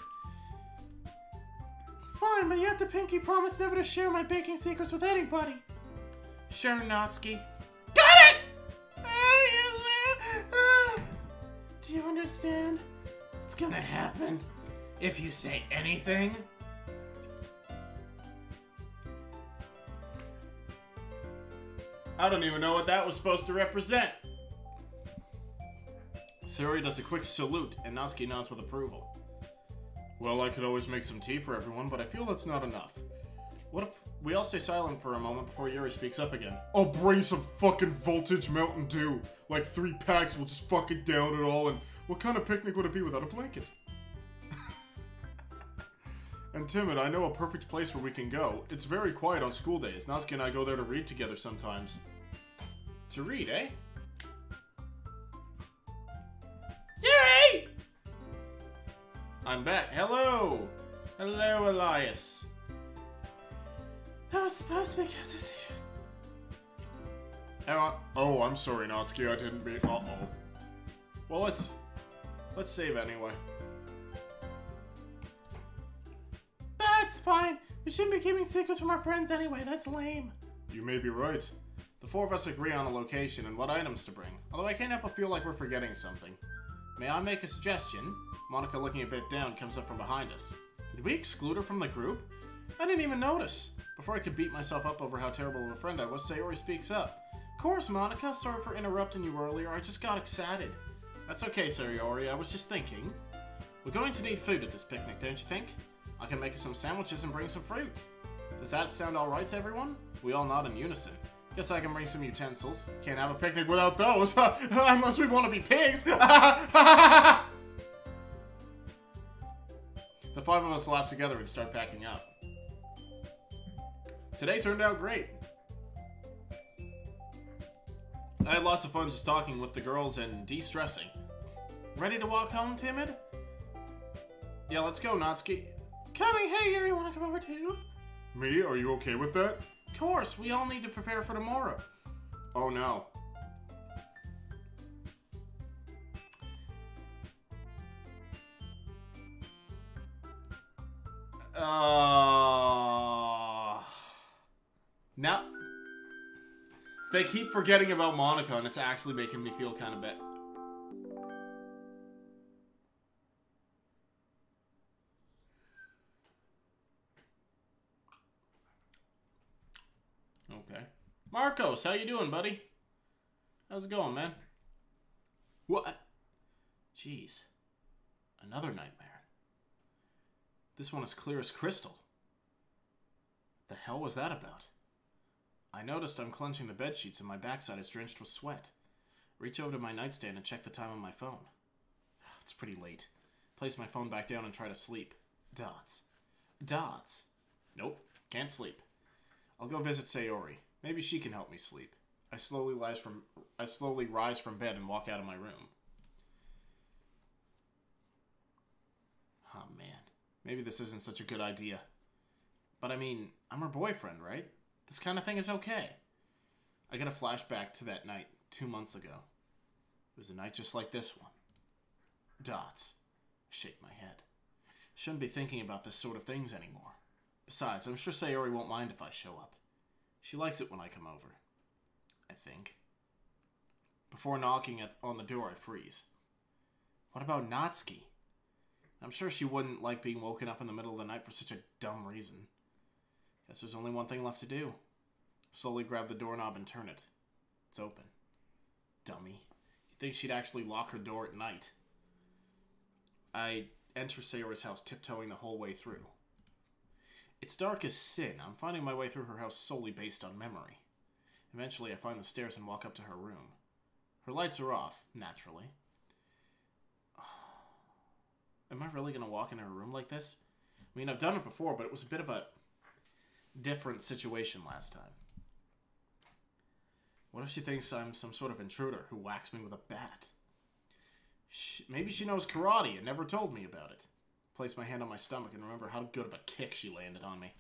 Fine, but you have to pinky promise never to share my baking secrets with anybody. Sure, Natsuki. Got it! Do you understand what's gonna happen if you say anything? I don't even know what that was supposed to represent. Sayori does a quick salute, and Natsuki nods with approval. Well, I could always make some tea for everyone, but I feel that's not enough. What if we all stay silent for a moment before Yuri speaks up again? I'll bring some fucking voltage Mountain Dew. Like 3 packs, we'll just fucking down it all, and what kind of picnic would it be without a blanket? And Timid, I know a perfect place where we can go. It's very quiet on school days. Natsuki and I go there to read together sometimes. To read, eh? Yuri! I'm back. Hello! Hello, Elias. That was supposed to be good decision. Oh, I'm sorry, Natsuki. I didn't mean... Uh-oh. Well, let's save anyway. That's fine. We shouldn't be keeping secrets from our friends anyway. That's lame. You may be right. The 4 of us agree on a location and what items to bring. Although I can't help but feel like we're forgetting something. May I make a suggestion? Monika, looking a bit down, comes up from behind us. Did we exclude her from the group? I didn't even notice. Before I could beat myself up over how terrible of a friend I was, Sayori speaks up. Of course, Monika. Sorry for interrupting you earlier. I just got excited. That's okay, Sayori. I was just thinking. We're going to need food at this picnic, don't you think? I can make us some sandwiches and bring some fruit. Does that sound alright to everyone? We all nod in unison. Guess I can bring some utensils. Can't have a picnic without those. Unless we want to be pigs. The 5 of us laugh together and start packing up. Today turned out great. I had lots of fun just talking with the girls and de-stressing. Ready to walk home, Timid? Yeah, let's go, Natsuki. Coming, hey, you wanna come over too? Me? Are you okay with that? Of course, we all need to prepare for tomorrow. Oh no. Now, they keep forgetting about Monika, and it's actually making me feel kind of bad. Okay. Marcos, how you doing, buddy? How's it going, man? What? Jeez. Another nightmare. This one is clear as crystal. The hell was that about? I noticed I'm clenching the bed sheets and my backside is drenched with sweat. Reach over to my nightstand and check the time on my phone. It's pretty late. Place my phone back down and try to sleep. Dots. Dots. Nope, can't sleep. I'll go visit Sayori. Maybe she can help me sleep. I slowly rise from bed and walk out of my room. Oh man, maybe this isn't such a good idea. But I mean, I'm her boyfriend, right? This kind of thing is okay. I get a flashback to that night 2 months ago. It was a night just like this one. Dots. I shake my head. Shouldn't be thinking about this sort of things anymore. Besides, I'm sure Sayori won't mind if I show up. She likes it when I come over. I think. Before knocking on the door, I freeze. What about Natsuki? I'm sure she wouldn't like being woken up in the middle of the night for such a dumb reason. Guess there's only one thing left to do. Slowly grab the doorknob and turn it. It's open. Dummy. You'd think she'd actually lock her door at night. I enter Sayori's house, tiptoeing the whole way through. It's dark as sin. I'm finding my way through her house solely based on memory. Eventually, I find the stairs and walk up to her room. Her lights are off, naturally. Am I really going to walk in her room like this? I mean, I've done it before, but it was a bit of a different situation last time. What if she thinks I'm some sort of intruder who whacks me with a bat? Maybe she knows karate and never told me about it. Place my hand on my stomach and remember how good of a kick she landed on me.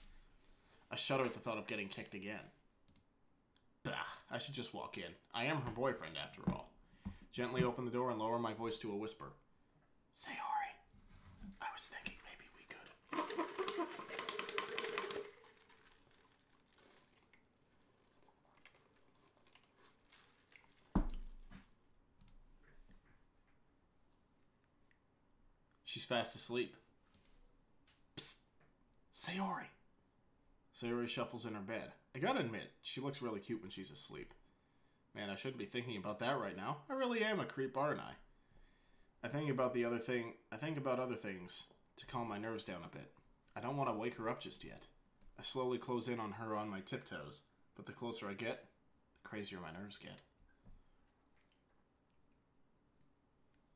I shudder at the thought of getting kicked again. Bah, I should just walk in. I am her boyfriend after all. Gently open the door and lower my voice to a whisper. Sayori, I was thinking maybe we could. She's fast asleep. Psst. Sayori. Sayori shuffles in her bed. I gotta admit, she looks really cute when she's asleep. Man, I shouldn't be thinking about that right now. I really am a creep, aren't I? I think about other things to calm my nerves down a bit. I don't want to wake her up just yet. I slowly close in on her on my tiptoes, but the closer I get, the crazier my nerves get.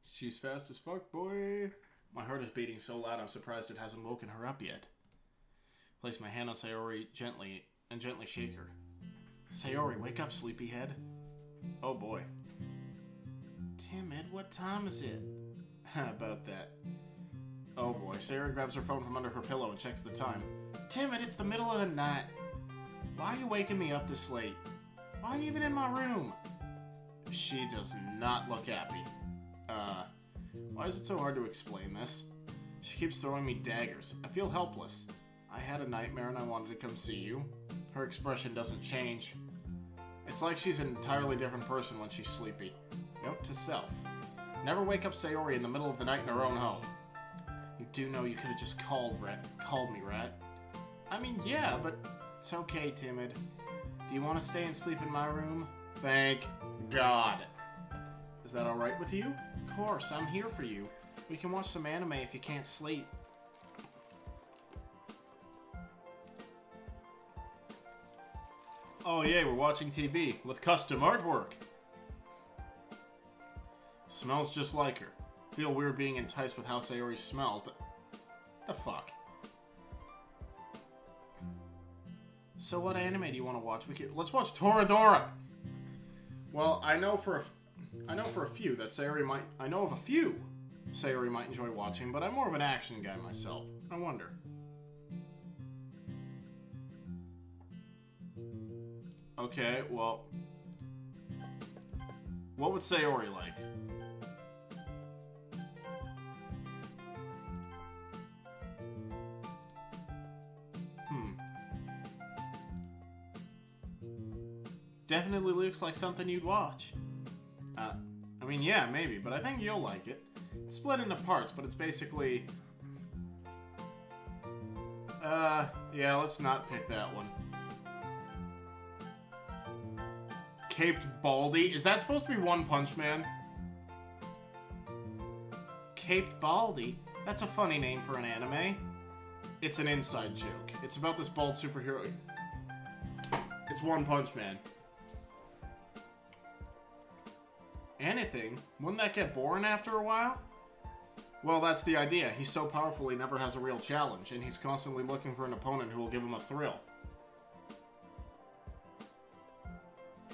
She's fast as fuck, boy. My heart is beating so loud I'm surprised it hasn't woken her up yet. Place my hand on Sayori gently shake her. Sayori, wake up, sleepyhead. Oh boy. Timid, what time is it? How about that? Oh boy, Sayori grabs her phone from under her pillow and checks the time. Timid, it's the middle of the night. Why are you waking me up this late? Why are you even in my room? She does not look happy. Why is it so hard to explain this? She keeps throwing me daggers. I feel helpless. I had a nightmare and I wanted to come see you. Her expression doesn't change. It's like she's an entirely different person when she's sleepy. Note to self. Never wake up Sayori in the middle of the night in her own home. You do know you could have just called me, right? I mean, yeah, but it's okay, Timid. Do you want to stay and sleep in my room? Thank God. Is that alright with you? Of course, I'm here for you. We can watch some anime if you can't sleep. Oh yay, we're watching TV with custom artwork. Smells just like her. Feel weird being enticed with how Sayori smells, but the fuck. So what anime do you want to watch? Let's watch Toradora. Well, I know for a few that Sayori might. I know of a few Sayori might enjoy watching, but I'm more of an action guy myself. I wonder. Okay, well, what would Sayori like? Definitely looks like something you'd watch. I mean, yeah, maybe, but I think you'll like it. It's split into parts, but it's basically... yeah, let's not pick that one. Caped Baldy? Is that supposed to be One Punch Man? Caped Baldy? That's a funny name for an anime. It's an inside joke. It's about this bald superhero. It's One Punch Man. Anything? Wouldn't that get boring after a while? Well, that's the idea. He's so powerful he never has a real challenge, and he's constantly looking for an opponent who will give him a thrill.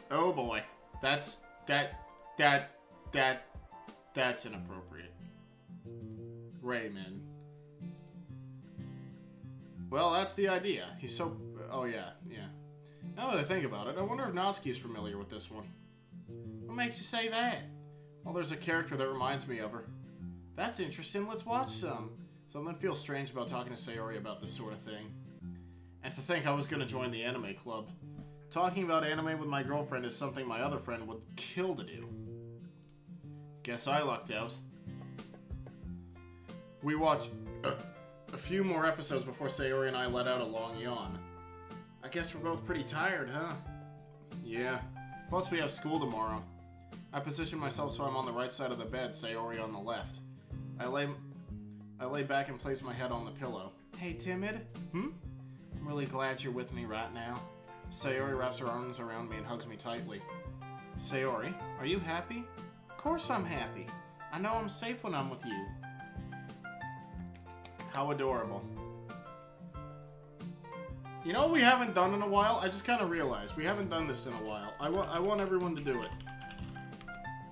Oh boy. That's inappropriate. Raymond. Well, that's the idea. He's so... Oh, yeah. Now that I think about it, I wonder if Natsuki's familiar with this one. What makes you say that? Well, there's a character that reminds me of her. That's interesting. Let's watch some. Something feels strange about talking to Sayori about this sort of thing. And to think I was going to join the anime club. Talking about anime with my girlfriend is something my other friend would kill to do. Guess I lucked out. We watched a few more episodes before Sayori and I let out a long yawn. I guess we're both pretty tired, huh? Yeah. Plus we have school tomorrow. I position myself so I'm on the right side of the bed, Sayori on the left. I lay back and place my head on the pillow. Hey, timid? I'm really glad you're with me right now. Sayori wraps her arms around me and hugs me tightly. Sayori, are you happy? Of course I'm happy. I know I'm safe when I'm with you. How adorable. You know what we haven't done in a while? I just kind of realized we haven't done this in a while. I want everyone to do it.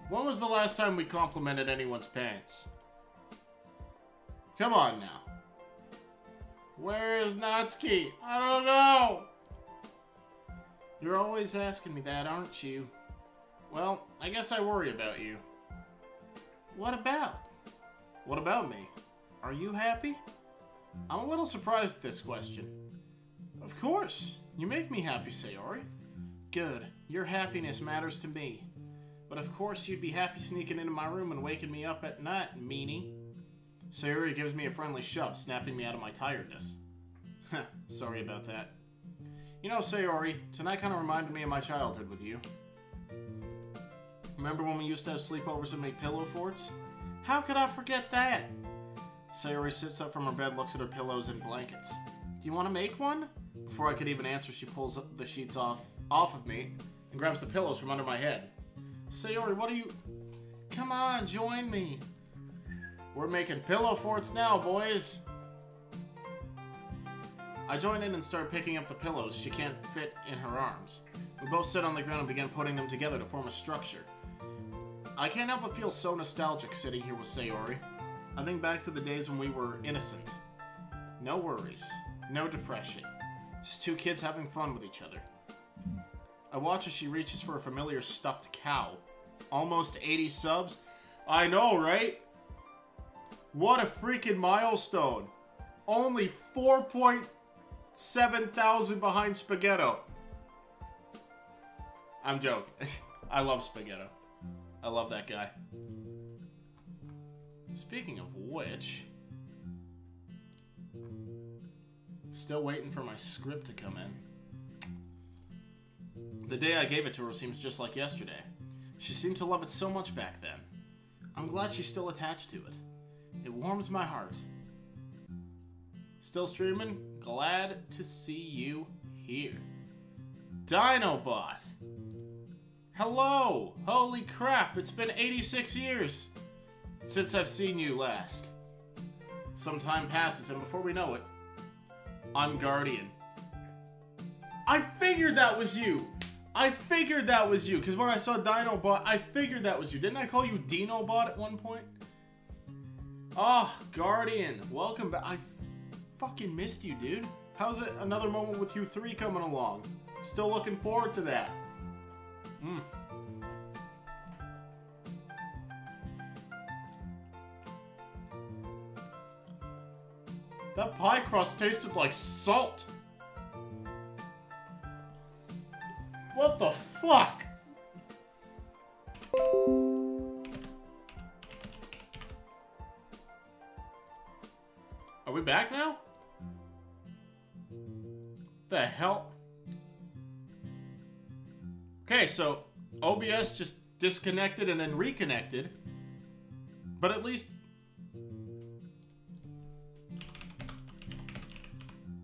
When was the last time we complimented anyone's pants? Come on now. Where is Natsuki? I don't know. You're always asking me that, aren't you? Well, I guess I worry about you. What about? What about me? Are you happy? I'm a little surprised at this question. Of course. You make me happy, Sayori. Good. Your happiness matters to me. But of course you'd be happy sneaking into my room and waking me up at night, meanie. Sayori gives me a friendly shove, snapping me out of my tiredness. Sorry about that. You know, Sayori, tonight kind of reminded me of my childhood with you. Remember when we used to have sleepovers and make pillow forts? How could I forget that? Sayori sits up from her bed, looks at her pillows and blankets. Do you want to make one? Before I could even answer, she pulls the sheets off of me and grabs the pillows from under my head. Sayori, what are you... Come on, join me. We're making pillow forts now, boys. I join in and start picking up the pillows she can't fit in her arms. We both sit on the ground and begin putting them together to form a structure. I can't help but feel so nostalgic sitting here with Sayori. I think back to the days when we were innocent. No worries. No depression. Just two kids having fun with each other. I watch as she reaches for a familiar stuffed cow. Almost 80 subs? I know, right? What a freaking milestone. Only 4.7 thousand behind Spaghetto. I'm joking. I love Spaghetto. I love that guy. Speaking of which... Still waiting for my script to come in. The day I gave it to her seems just like yesterday. She seemed to love it so much back then. I'm glad she's still attached to it. It warms my heart. Still streaming? Glad to see you here. Dinobot. Hello! Holy crap, it's been 86 years since I've seen you last. Some time passes, and before we know it, I'm Guardian. I figured that was you! I figured that was you, because when I saw Dinobot, I figured that was you. Didn't I call you Dinobot at one point? Oh, Guardian. Welcome back. I fucking missed you, dude. How's it? Another moment with you 3 coming along. Still looking forward to that. That pie crust tasted like salt. What the fuck? Are we back now? The hell? Okay, so OBS just disconnected and then reconnected. But at least...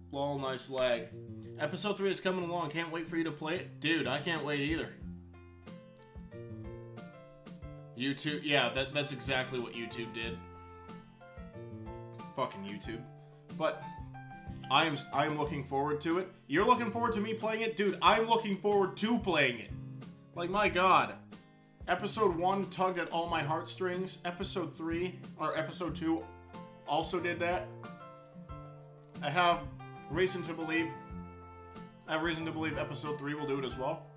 Lol, nice lag. Episode 3 is coming along. Can't wait for you to play it. Dude, I can't wait either. YouTube, yeah, that's exactly what YouTube did. Fucking YouTube. But I am looking forward to it. You're looking forward to me playing it? Dude, I'm looking forward to playing it. Like, my god. Episode 1 tugged at all my heartstrings. Episode 3, or Episode 2, also did that. I have reason to believe Episode 3 will do it as well.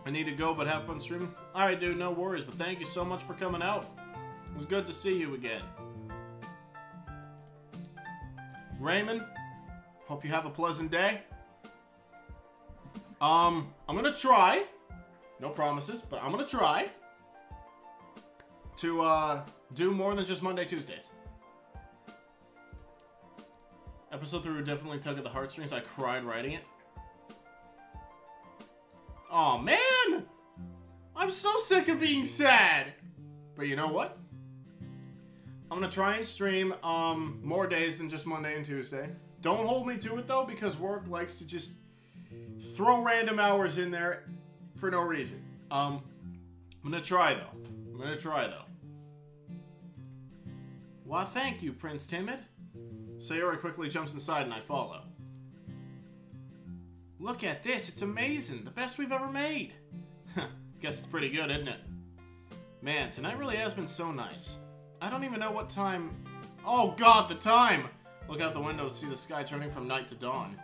I need to go, but have fun streaming. Alright, dude, no worries, but thank you so much for coming out. It was good to see you again. Raymond, hope you have a pleasant day. I'm gonna try. No promises, but I'm gonna try to, do more than just Monday, Tuesdays. Episode 3 would definitely tug at the heartstrings. I cried writing it. Aw, man! I'm so sick of being sad! But you know what? I'm gonna try and stream, more days than just Monday and Tuesday. Don't hold me to it, though, because work likes to just throw random hours in there for no reason. I'm gonna try, though. Why, thank you, Prince Timid. Sayori quickly jumps inside and I follow. Look at this, it's amazing. The best we've ever made. Guess it's pretty good, isn't it? Man, tonight really has been so nice. I don't even know what time... Oh god, the time! Look out the window to see the sky turning from night to dawn.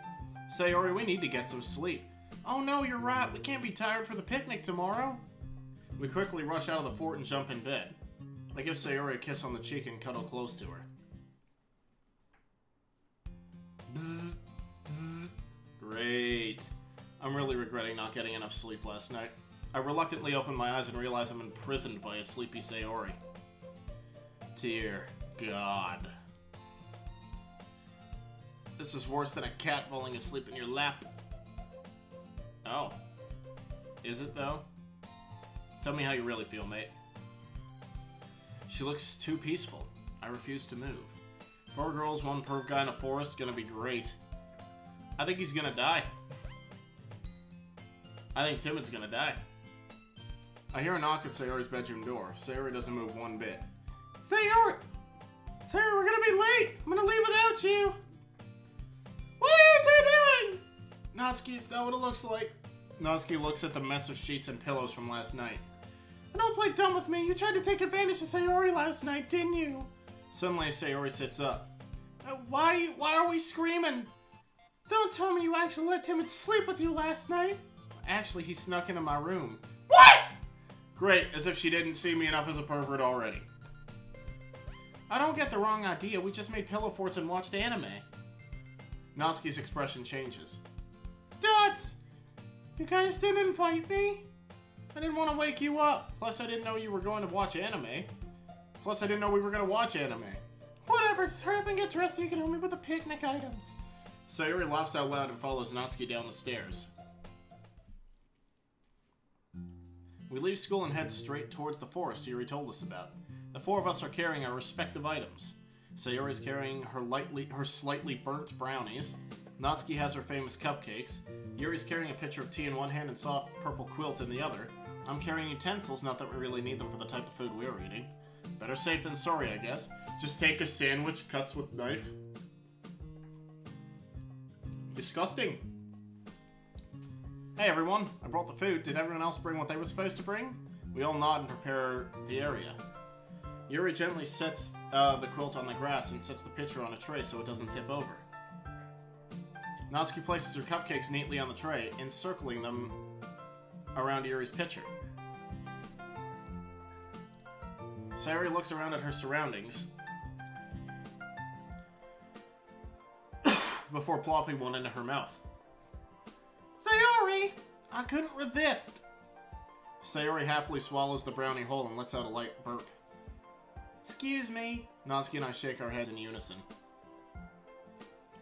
Sayori, we need to get some sleep. Oh no, you're right. We can't be tired for the picnic tomorrow. We quickly rush out of the fort and jump in bed. I give Sayori a kiss on the cheek and cuddle close to her. Bzz, bzz. Great. I'm really regretting not getting enough sleep last night. I reluctantly open my eyes and realize I'm imprisoned by a sleepy Sayori. Dear God. This is worse than a cat falling asleep in your lap. Oh. Is it, though? Tell me how you really feel, mate. She looks too peaceful. I refuse to move. 4 girls, 1 perv guy in a forest, gonna be great. I think he's gonna die. I think Timid's gonna die. I hear a knock at Sayori's bedroom door. Sayori doesn't move one bit. Sayori! Sayori, we're gonna be late! I'm gonna leave without you! What are you two doing? Natsuki, is that what it looks like? Natsuki looks at the mess of sheets and pillows from last night. Don't play dumb with me. You tried to take advantage of Sayori last night, didn't you? Suddenly, Sayori sits up. Why are we screaming? Don't tell me you actually let Timid sleep with you last night. Actually, he snuck into my room. What? Great, as if she didn't see me enough as a pervert already. I don't get the wrong idea. We just made pillow forts and watched anime. Natsuki's expression changes. Dots! You guys didn't invite me? I didn't want to wake you up. Plus, I didn't know you were going to watch anime. Plus, I didn't know we were going to watch anime. Whatever, just hurry up and get dressed so you can help me with the picnic items. Sayori laughs out loud and follows Natsuki down the stairs. We leave school and head straight towards the forest Yuri told us about. The 4 of us are carrying our respective items. Sayori's carrying her slightly burnt brownies. Natsuki has her famous cupcakes. Yuri's carrying a pitcher of tea in one hand and soft purple quilt in the other. I'm carrying utensils, not that we really need them for the type of food we're eating. Better safe than sorry, I guess. Just take a sandwich, cuts with knife. Disgusting. Hey everyone, I brought the food. Did everyone else bring what they were supposed to bring? We all nod and prepare the area. Yuri gently sets the quilt on the grass and sets the pitcher on a tray so it doesn't tip over. Natsuki places her cupcakes neatly on the tray, encircling them around Yuri's pitcher. Sayori looks around at her surroundings before plopping one into her mouth. Sayori! I couldn't resist! Sayori happily swallows the brownie whole and lets out a light burp. Excuse me. Natsuki and I shake our heads in unison.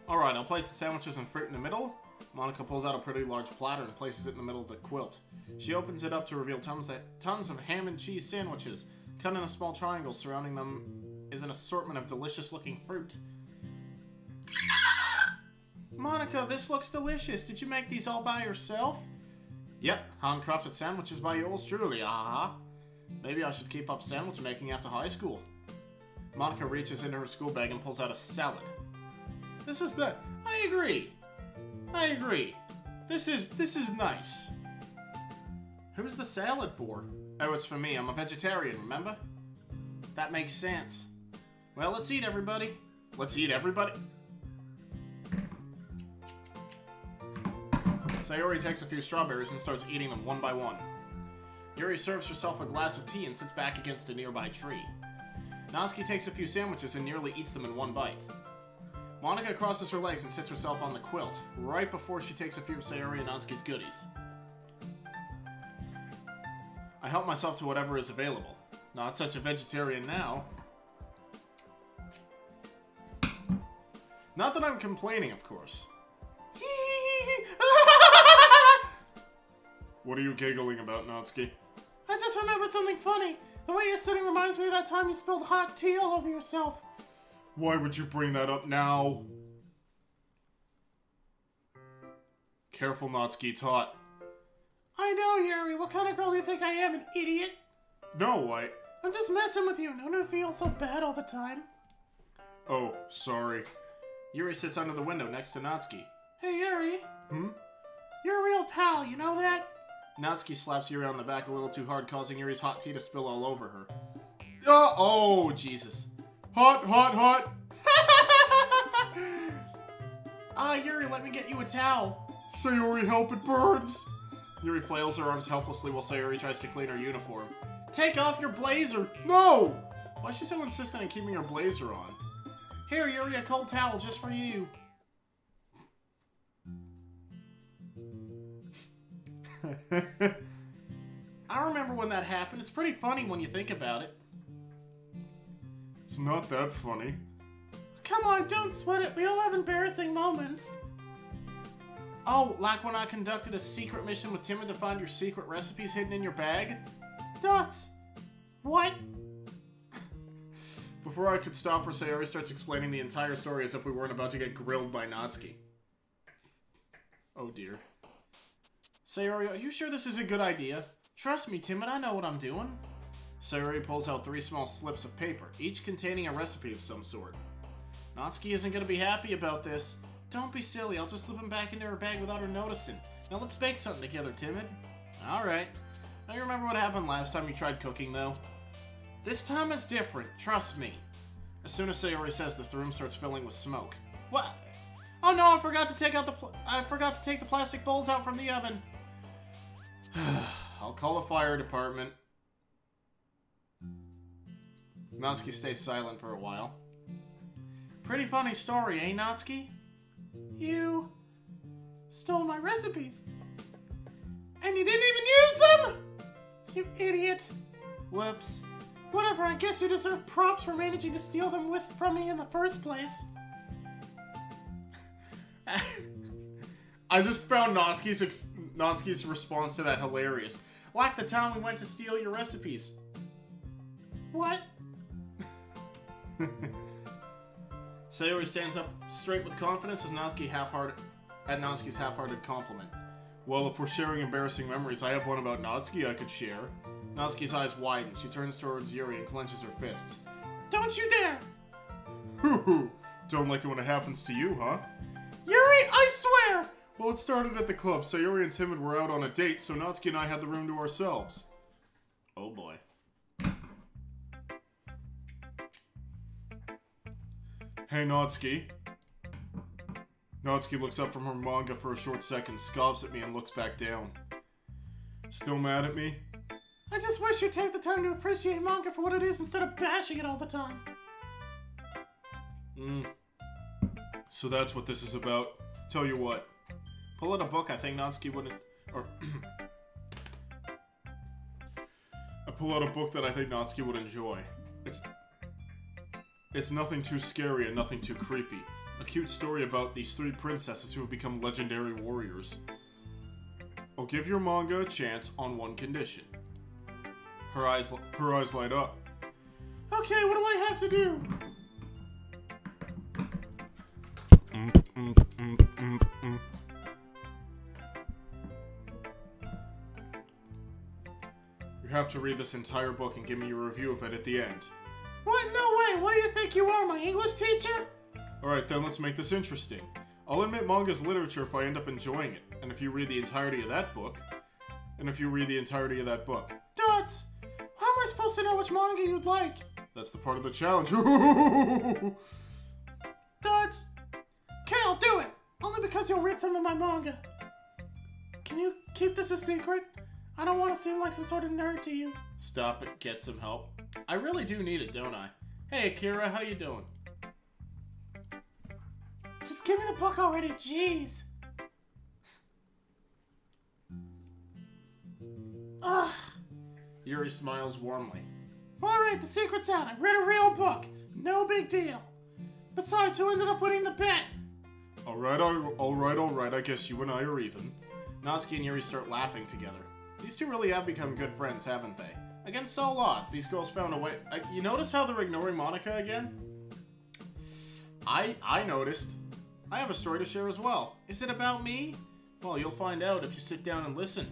Alright, I'll place the sandwiches and fruit in the middle. Monika pulls out a pretty large platter and places it in the middle of the quilt. She opens it up to reveal tons of ham and cheese sandwiches. Cut in a small triangle, surrounding them is an assortment of delicious-looking fruit. Monika, this looks delicious. Did you make these all by yourself? Yep, handcrafted sandwiches by yours truly, aha. Maybe I should keep up sandwich making after high school. Monika reaches into her school bag and pulls out a salad. I agree. This is nice. Who's the salad for? Oh, it's for me. I'm a vegetarian, remember? That makes sense. Well, let's eat, everybody. Let's eat, everybody. Sayori takes a few strawberries and starts eating them one by one. Yuri serves herself a glass of tea and sits back against a nearby tree. Natsuki takes a few sandwiches and nearly eats them in one bite. Monika crosses her legs and sits herself on the quilt, right before she takes a few of Sayori and Natsuki's goodies. I help myself to whatever is available. Not such a vegetarian now. Not that I'm complaining, of course. What are you giggling about, Natsuki? I just remembered something funny. The way you're sitting reminds me of that time you spilled hot tea all over yourself. Why would you bring that up now? Careful, Natsuki, it's hot. I know, Yuri. What kind of girl do you think I am, an idiot? No, I'm just messing with you. No one feels so bad all the time. Oh, sorry. Yuri sits under the window next to Natsuki. Hey, Yuri. Hmm? You're a real pal, you know that? Natsuki slaps Yuri on the back a little too hard, causing Yuri's hot tea to spill all over her. Oh, Jesus. Hot, hot, hot! Yuri, let me get you a towel. Sayori, help, it burns! Yuri flails her arms helplessly while Sayori tries to clean her uniform. Take off your blazer! No! Why is she so insistent in keeping her blazer on? Here, Yuri, a cold towel just for you. I remember when that happened. It's pretty funny when you think about it. It's not that funny. Come on, don't sweat it. We all have embarrassing moments. Oh, like when I conducted a secret mission with Timid to find your secret recipes hidden in your bag? Dots. What? Before I could stop her, Sayori starts explaining the entire story as if we weren't about to get grilled by Natsuki. Oh dear. Sayori, are you sure this is a good idea? Trust me, Timid, I know what I'm doing. Sayori pulls out 3 small slips of paper, each containing a recipe of some sort. Natsuki isn't going to be happy about this. Don't be silly, I'll just slip them back into her bag without her noticing. Now let's bake something together, Timid. Alright. Now you remember what happened last time you tried cooking, though? This time is different, trust me. As soon as Sayori says this, the room starts filling with smoke. What? Oh no, I forgot to take the plastic bowls out from the oven. I'll call the fire department. Natsuki stays silent for a while. Pretty funny story, eh, Natsuki? You stole my recipes. And you didn't even use them? You idiot. Whoops. Whatever, I guess you deserve props for managing to steal them from me in the first place. I just found Natsuki's response to that hilarious. Like the time we went to steal your recipes. What? Sayori stands up straight with confidence as Natsuki's half-hearted compliment. Well, if we're sharing embarrassing memories, I have one about Natsuki I could share. Natsuki's eyes widen. She turns towards Yuri and clenches her fists. Don't you dare! Hoo-hoo! Don't like it when it happens to you, huh? Yuri, I swear! Well, it started at the club. Sayori and Timid were out on a date, so Natsuki and I had the room to ourselves. Oh boy. Hey, Natsuki. Natsuki looks up from her manga for a short second, scoffs at me, and looks back down. Still mad at me? I just wish you'd take the time to appreciate manga for what it is instead of bashing it all the time. So that's what this is about. Tell you what. Pull out a book I think Natsuki wouldn't... Or... I pull out a book that I think Natsuki would enjoy. It's nothing too scary and nothing too creepy. A cute story about these 3 princesses who have become legendary warriors. I'll give your manga a chance on one condition. Her eyes light up. Okay, what do I have to do? You have to read this entire book and give me your review of it at the end. What? No way! What do you think you are, my English teacher? Alright then, let's make this interesting. I'll admit manga's literature if I end up enjoying it, and if you read the entirety of that book. Dots! How am I supposed to know which manga you'd like? That's the part of the challenge. Dots! Okay, I'll do it! Only because you'll read some of my manga. Can you keep this a secret? I don't want to seem like some sort of nerd to you. Stop it, get some help. I really do need it, don't I? Hey Akira, how you doing? Just give me the book already, jeez. Ugh. Yuri smiles warmly. Alright, the secret's out. I read a real book. No big deal. Besides, who ended up winning the bet? Alright, I guess you and I are even. Natsuki and Yuri start laughing together. These two really have become good friends, haven't they? Against all odds, these girls found a way. You notice how they're ignoring Monika again? I noticed. I have a story to share as well. Is it about me? Well, you'll find out if you sit down and listen.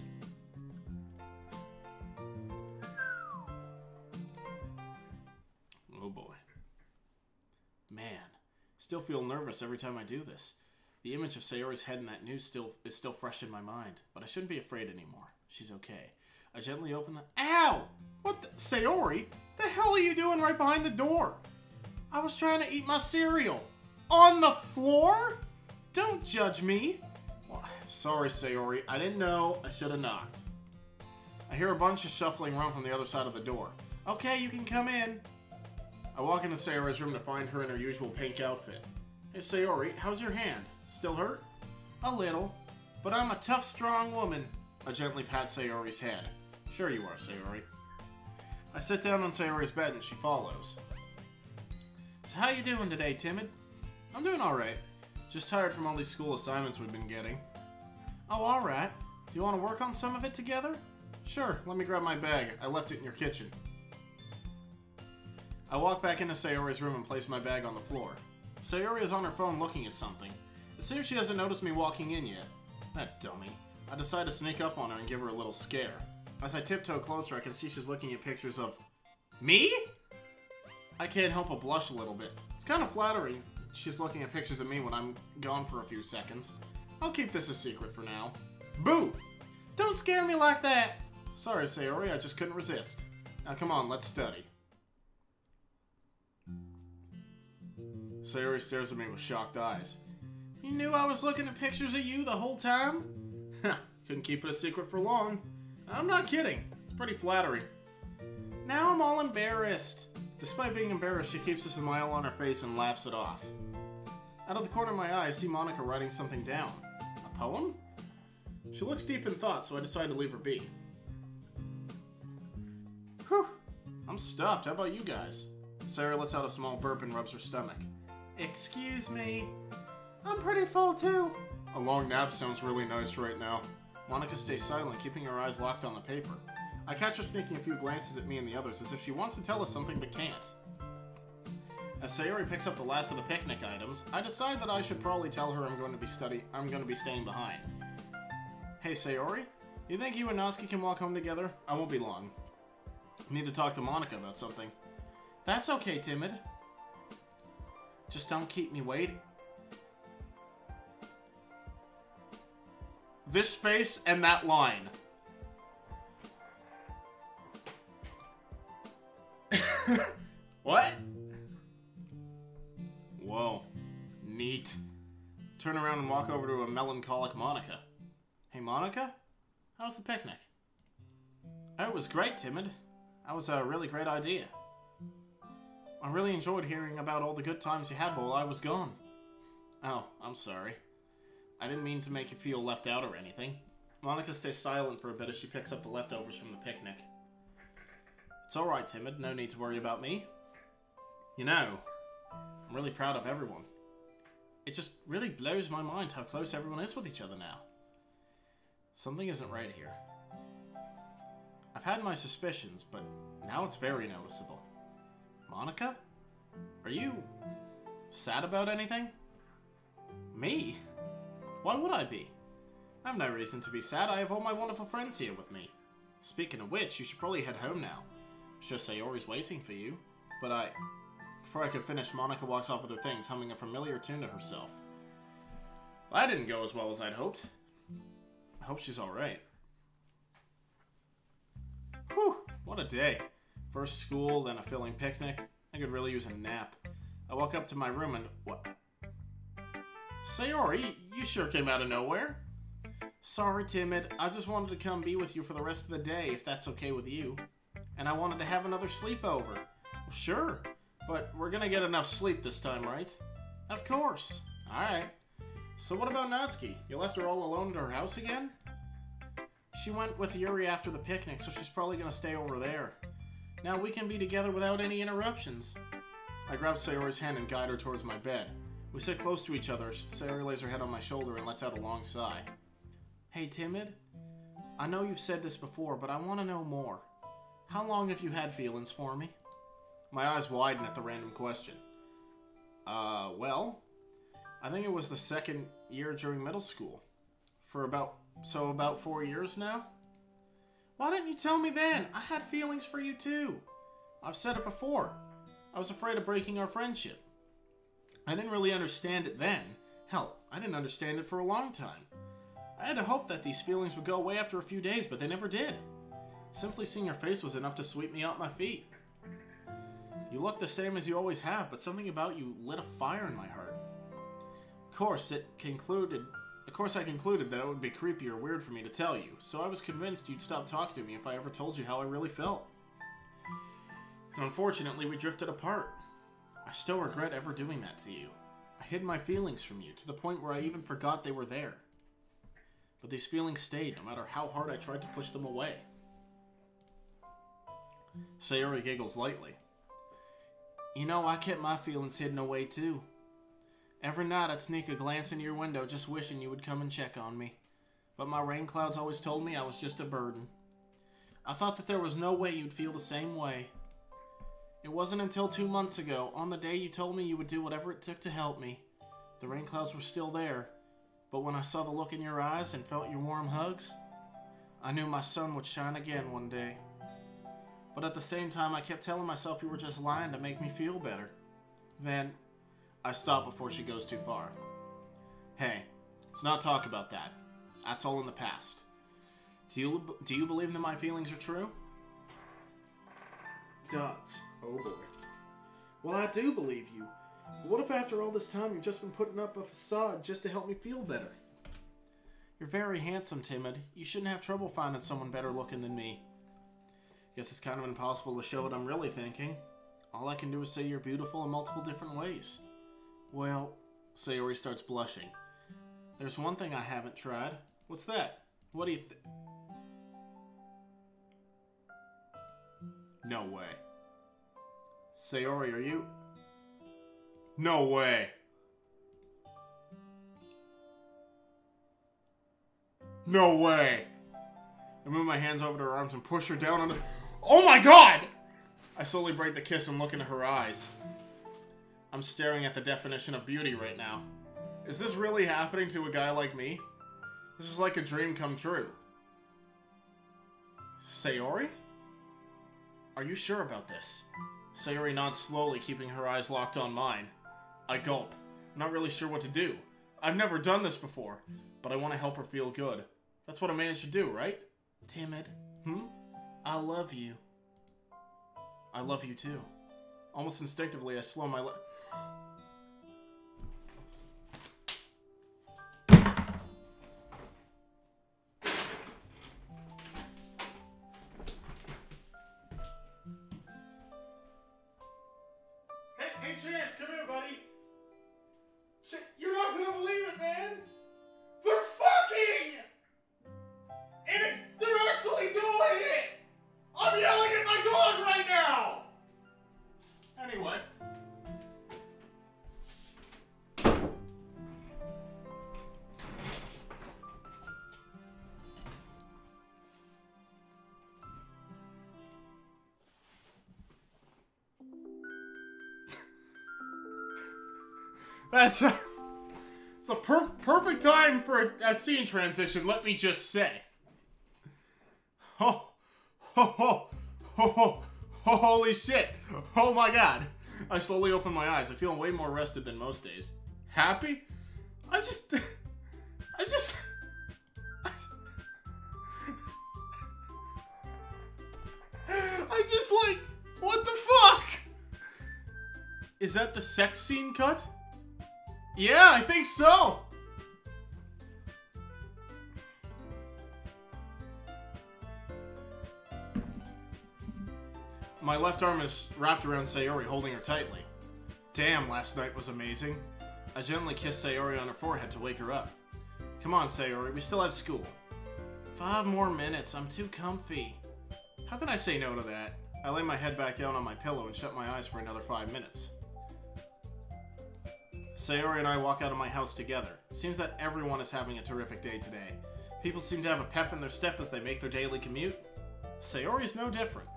Oh boy. Man, still feel nervous every time I do this. The image of Sayori's head in that news is still fresh in my mind, but I shouldn't be afraid anymore. She's okay. I gently open the— Ow! What the— Sayori? The hell are you doing right behind the door? I was trying to eat my cereal. On the floor? Don't judge me. Well, sorry, Sayori. I didn't know. I should have knocked. I hear a bunch of shuffling around from the other side of the door. Okay, you can come in. I walk into Sayori's room to find her in her usual pink outfit. Hey, Sayori, how's your hand? Still hurt? A little. But I'm a tough, strong woman. I gently pat Sayori's head. Sure you are, Sayori. I sit down on Sayori's bed and she follows. So how you doing today, Timid? I'm doing alright. Just tired from all these school assignments we've been getting. Oh, alright. Do you want to work on some of it together? Sure, let me grab my bag. I left it in your kitchen. I walk back into Sayori's room and place my bag on the floor. Sayori is on her phone looking at something. It seems she hasn't noticed me walking in yet. That dummy. I decide to sneak up on her and give her a little scare. As I tiptoe closer, I can see she's looking at pictures of... Me? I can't help but blush a little bit. It's kind of flattering she's looking at pictures of me when I'm gone for a few seconds. I'll keep this a secret for now. Boo! Don't scare me like that! Sorry, Sayori, I just couldn't resist. Now come on, let's study. Sayori stares at me with shocked eyes. You knew I was looking at pictures of you the whole time? Couldn't keep it a secret for long. I'm not kidding. It's pretty flattering. Now I'm all embarrassed. Despite being embarrassed, she keeps a smile on her face and laughs it off. Out of the corner of my eye, I see Monika writing something down. A poem? She looks deep in thought, so I decide to leave her be. Whew. I'm stuffed. How about you guys? Sarah lets out a small burp and rubs her stomach. Excuse me. I'm pretty full too. A long nap sounds really nice right now. Monika stays silent, keeping her eyes locked on the paper. I catch her sneaking a few glances at me and the others, as if she wants to tell us something but can't. As Sayori picks up the last of the picnic items, I decide that I should probably tell her I'm going to be staying behind. Hey Sayori, you think you and Natsuki can walk home together? I won't be long. I need to talk to Monika about something. That's okay, Timid. Just don't keep me waiting. This face and that line. What? Whoa. Neat. Turn around and walk over to a melancholic Monika. Hey, Monika? How's the picnic? Oh, it was great, Timid. That was a really great idea. I really enjoyed hearing about all the good times you had while I was gone. Oh, I'm sorry. I didn't mean to make you feel left out or anything. Monika stays silent for a bit as she picks up the leftovers from the picnic. It's alright, Timid. No need to worry about me. You know, I'm really proud of everyone. It just really blows my mind how close everyone is with each other now. Something isn't right here. I've had my suspicions, but now it's very noticeable. Monika? Are you sad about anything? Me? Why would I be? I have no reason to be sad. I have all my wonderful friends here with me. Speaking of which, you should probably head home now. Sure, Sayori's waiting for you. But before I could finish, Monika walks off with her things, humming a familiar tune to herself. Well, that didn't go as well as I'd hoped. I hope she's alright. Whew, what a day. First school, then a filling picnic. I could really use a nap. I walk up to my room and... What? Sayori, you sure came out of nowhere. Sorry, Timid. I just wanted to come be with you for the rest of the day, if that's okay with you. And I wanted to have another sleepover. Well, sure, but we're gonna get enough sleep this time, right? Of course. Alright. So what about Natsuki? You left her all alone at her house again? She went with Yuri after the picnic, so she's probably gonna stay over there. Now we can be together without any interruptions. I grab Sayori's hand and guide her towards my bed. We sit close to each other. Sayori lays her head on my shoulder and lets out a long sigh. Hey, Timid. I know you've said this before, but I want to know more. How long have you had feelings for me? My eyes widen at the random question. Well, I think it was the second year during middle school. For about 4 years now? Why didn't you tell me then? I had feelings for you too. I've said it before. I was afraid of breaking our friendship. I didn't really understand it then. Hell, I didn't understand it for a long time. I had to hope that these feelings would go away after a few days, but they never did. Simply seeing your face was enough to sweep me off my feet. You look the same as you always have, but something about you lit a fire in my heart. Of course, I concluded that it would be creepy or weird for me to tell you, so I was convinced you'd stop talking to me if I ever told you how I really felt. And unfortunately, we drifted apart. I still regret ever doing that to you. I hid my feelings from you, to the point where I even forgot they were there. But these feelings stayed, no matter how hard I tried to push them away. Sayori giggles lightly. You know, I kept my feelings hidden away too. Every night I'd sneak a glance into your window just wishing you would come and check on me. But my rain clouds always told me I was just a burden. I thought that there was no way you'd feel the same way. It wasn't until 2 months ago, on the day you told me you would do whatever it took to help me. The rain clouds were still there, but when I saw the look in your eyes and felt your warm hugs, I knew my sun would shine again one day. But at the same time, I kept telling myself you were just lying to make me feel better. Then, I stop before she goes too far. Hey, let's not talk about that. That's all in the past. Do you believe that my feelings are true? Dots. Oh boy. Well, I do believe you. But what if after all this time you've just been putting up a facade just to help me feel better? You're very handsome, Timid. You shouldn't have trouble finding someone better looking than me. Guess it's kind of impossible to show what I'm really thinking. All I can do is say you're beautiful in multiple different ways. Well, Sayori starts blushing. There's one thing I haven't tried. What's that? What do you think? No way. Sayori, are you? No way. No way. I move my hands over to her arms and push her down on the... Oh my god! I slowly break the kiss and look into her eyes. I'm staring at the definition of beauty right now. Is this really happening to a guy like me? This is like a dream come true. Sayori? Are you sure about this? Sayori nods slowly, keeping her eyes locked on mine. I gulp. I'm not really sure what to do. I've never done this before, but I want to help her feel good. That's what a man should do, right? Timid. I love you. I love you too. Almost instinctively, I slow my Hey, Chance, come here, buddy. You're not gonna believe it, man. They're fucking! And they're actually doing it! I'm yelling at my dog right now! Anyway. It's a perfect time for a scene transition, let me just say. Holy shit. Oh my god. I slowly open my eyes. I feel way more rested than most days. Happy? I just like, what the fuck? Is that the sex scene cut? Yeah, I think so. My left arm is wrapped around Sayori, holding her tightly. Damn, last night was amazing. I gently kiss Sayori on her forehead to wake her up. Come on, Sayori, we still have school. 5 more minutes, I'm too comfy. How can I say no to that? I lay my head back down on my pillow and shut my eyes for another 5 minutes. Sayori and I walk out of my house together. It seems that everyone is having a terrific day today. People seem to have a pep in their step as they make their daily commute. Sayori's no different.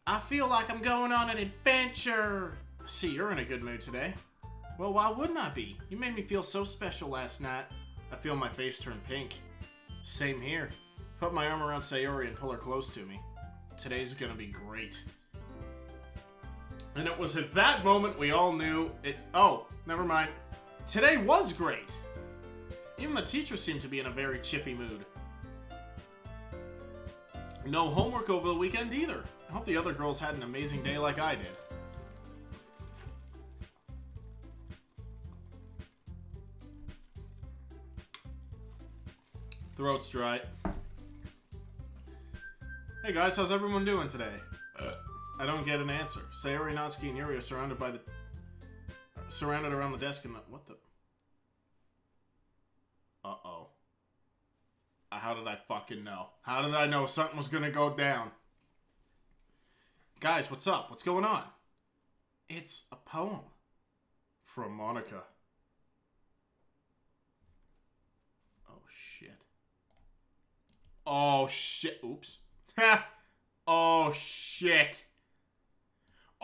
I feel like I'm going on an adventure. See, you're in a good mood today. Well, why wouldn't I be? You made me feel so special last night. I feel my face turn pink. Same here. Put my arm around Sayori and pull her close to me. Today's gonna be great. And it was at that moment we all knew it. Oh, never mind. Today was great. Even the teachers seemed to be in a very chippy mood. No homework over the weekend either. I hope the other girls had an amazing day like I did. Throat's dry. Hey guys, how's everyone doing today? I don't get an answer. Sayori, Natsuki, and Yuri are surrounded around the desk and what the? Uh-oh. How did I fucking know? How did I know something was gonna go down? Guys, what's up? What's going on? It's a poem. From MONIKA. Oh, shit. Oh, shit. Oops. Ha! Oh, shit.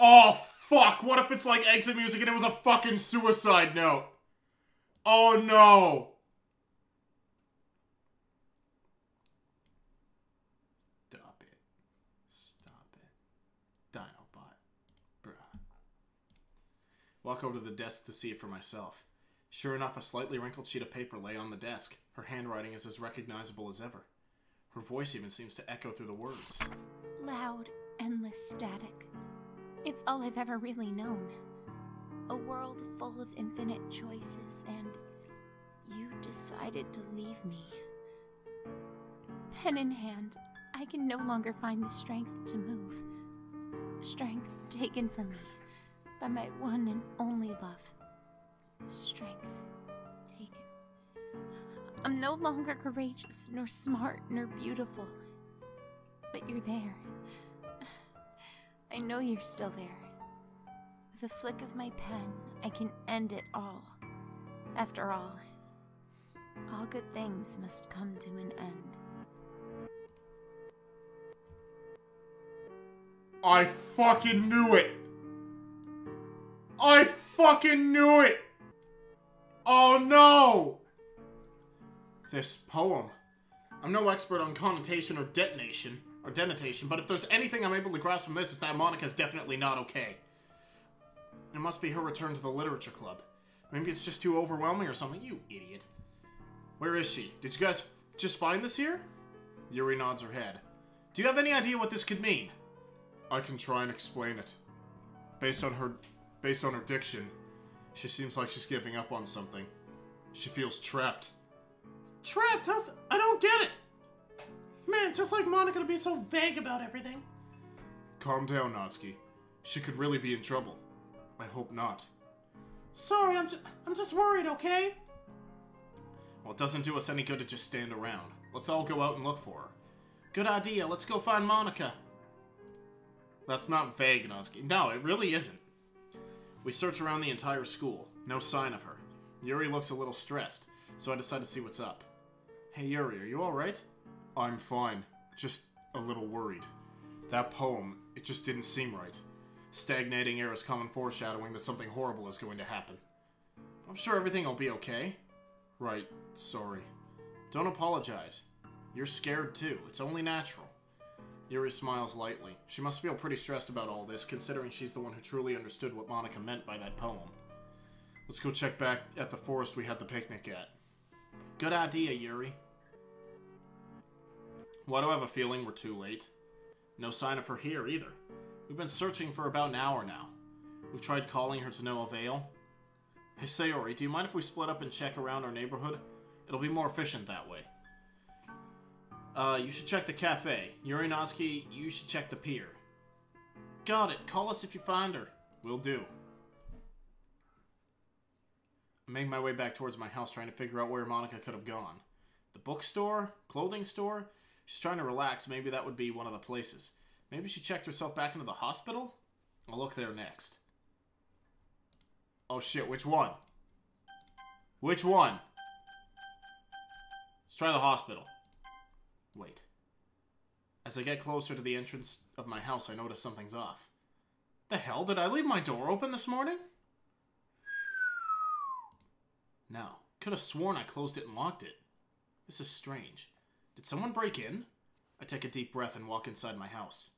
Oh, fuck! What if it's like exit music and it was a fucking suicide note? Oh, no! Stop it. Stop it. Dinobot. Bruh. Walk over to the desk to see it for myself. Sure enough, a slightly wrinkled sheet of paper lay on the desk. Her handwriting is as recognizable as ever. Her voice even seems to echo through the words. Loud, endless static. It's all I've ever really known. A world full of infinite choices, and you decided to leave me. Pen in hand, I can no longer find the strength to move. Strength taken from me by my one and only love. Strength taken. I'm no longer courageous, nor smart, nor beautiful. But you're there. I know you're still there. With a flick of my pen, I can end it all. After all good things must come to an end. I fucking knew it! I fucking knew it! Oh no! This poem. I'm no expert on connotation or denotation, but if there's anything I'm able to grasp from this, it's that Monika's definitely not okay. It must be her return to the literature club. Maybe it's just too overwhelming or something. You idiot. Where is she? Did you guys just find this here? Yuri nods her head. Do you have any idea what this could mean? I can try and explain it. Based on her diction, she seems like she's giving up on something. She feels trapped. Trapped? I don't get it. Man, just like Monika to be so vague about everything. Calm down, Natsuki. She could really be in trouble. I hope not. Sorry, I'm just worried, okay? Well, it doesn't do us any good to just stand around. Let's all go out and look for her. Good idea, let's go find Monika. That's not vague, Natsuki. No, it really isn't. We search around the entire school. No sign of her. Yuri looks a little stressed, so I decide to see what's up. Hey Yuri, are you alright? I'm fine. Just a little worried. That poem, it just didn't seem right. Stagnating air is common foreshadowing that something horrible is going to happen. I'm sure everything will be okay. Right, sorry. Don't apologize. You're scared too. It's only natural. Yuri smiles lightly. She must feel pretty stressed about all this, considering she's the one who truly understood what Monika meant by that poem. Let's go check back at the forest we had the picnic at. Good idea, Yuri. Why do I have a feeling we're too late? No sign of her here, either. We've been searching for about an hour now. We've tried calling her to no avail. Hey, Sayori, do you mind if we split up and check around our neighborhood? It'll be more efficient that way. You should check the cafe. Yuri Natsuki, you should check the pier. Got it. Call us if you find her. Will do. I'm making my way back towards my house trying to figure out where Monika could have gone. The bookstore? Clothing store? She's trying to relax. Maybe that would be one of the places. Maybe she checked herself back into the hospital? I'll look there next. Oh shit, which one? Which one? Let's try the hospital. Wait. As I get closer to the entrance of my house, I notice something's off. The hell? Did I leave my door open this morning? No. Could have sworn I closed it and locked it. This is strange. Did someone break in? I take a deep breath and walk inside my house.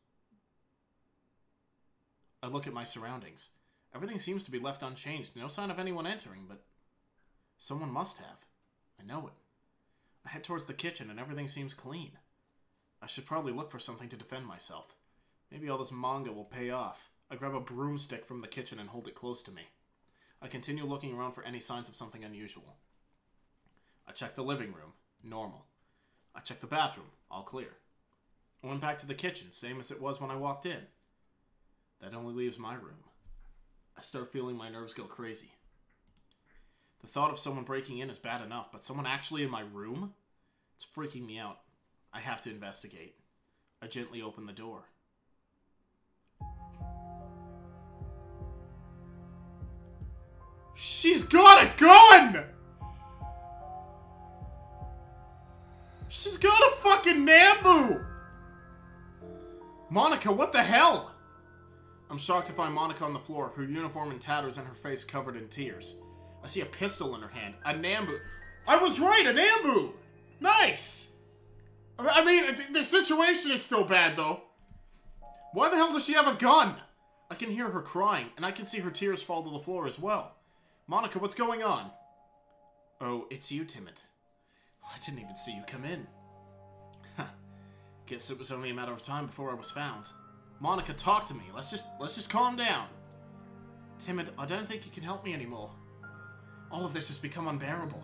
I look at my surroundings. Everything seems to be left unchanged. No sign of anyone entering, but someone must have. I know it. I head towards the kitchen and everything seems clean. I should probably look for something to defend myself. Maybe all this manga will pay off. I grab a broomstick from the kitchen and hold it close to me. I continue looking around for any signs of something unusual. I check the living room. Normal. I check the bathroom. All clear. I went back to the kitchen, same as it was when I walked in. That only leaves my room. I start feeling my nerves go crazy. The thought of someone breaking in is bad enough, but someone actually in my room? It's freaking me out. I have to investigate. I gently open the door. She's got a gun! She's got a fucking Nambu! Monika, what the hell? I'm shocked to find Monika on the floor, her uniform in tatters and her face covered in tears. I see a pistol in her hand. A Nambu. I was right, a Nambu! Nice! I mean, the situation is still bad, though. Why the hell does she have a gun? I can hear her crying, and I can see her tears fall to the floor as well. Monika, what's going on? Oh, it's you, Timid. I didn't even see you come in. Guess it was only a matter of time before I was found. Monika, talk to me. Let's just calm down. Timid, I don't think you can help me anymore. All of this has become unbearable.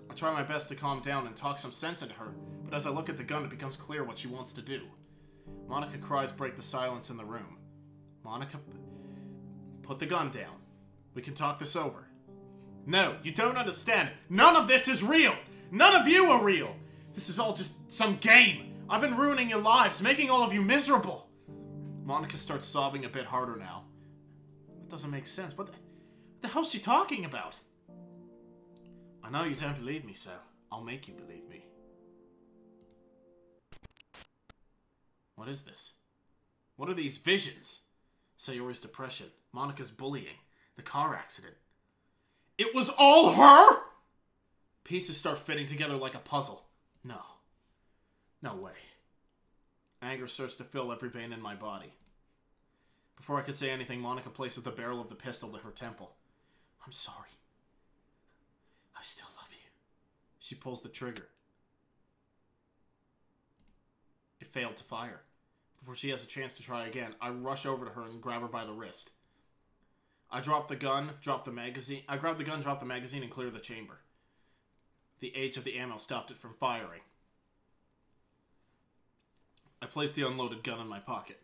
I try my best to calm down and talk some sense into her, but as I look at the gun, it becomes clear what she wants to do. Monika cries break the silence in the room. Monika, put the gun down. We can talk this over. No, you don't understand. None of this is real. None of you are real. This is all just some game. I've been ruining your lives, making all of you miserable. Monika starts sobbing a bit harder now. That doesn't make sense. What the hell's she talking about? I know you don't believe me, so I'll make you believe me. What is this? What are these visions? Sayori's depression. Monika's bullying. The car accident. It was all her?! Pieces start fitting together like a puzzle. No. No way. Anger starts to fill every vein in my body. Before I could say anything, Monika places the barrel of the pistol to her temple. I'm sorry. I still love you. She pulls the trigger. It failed to fire. Before she has a chance to try again, I rush over to her and grab her by the wrist. I drop the gun, drop the magazine. I grab the gun, drop the magazine, and clear the chamber. The age of the ammo stopped it from firing. I place the unloaded gun in my pocket.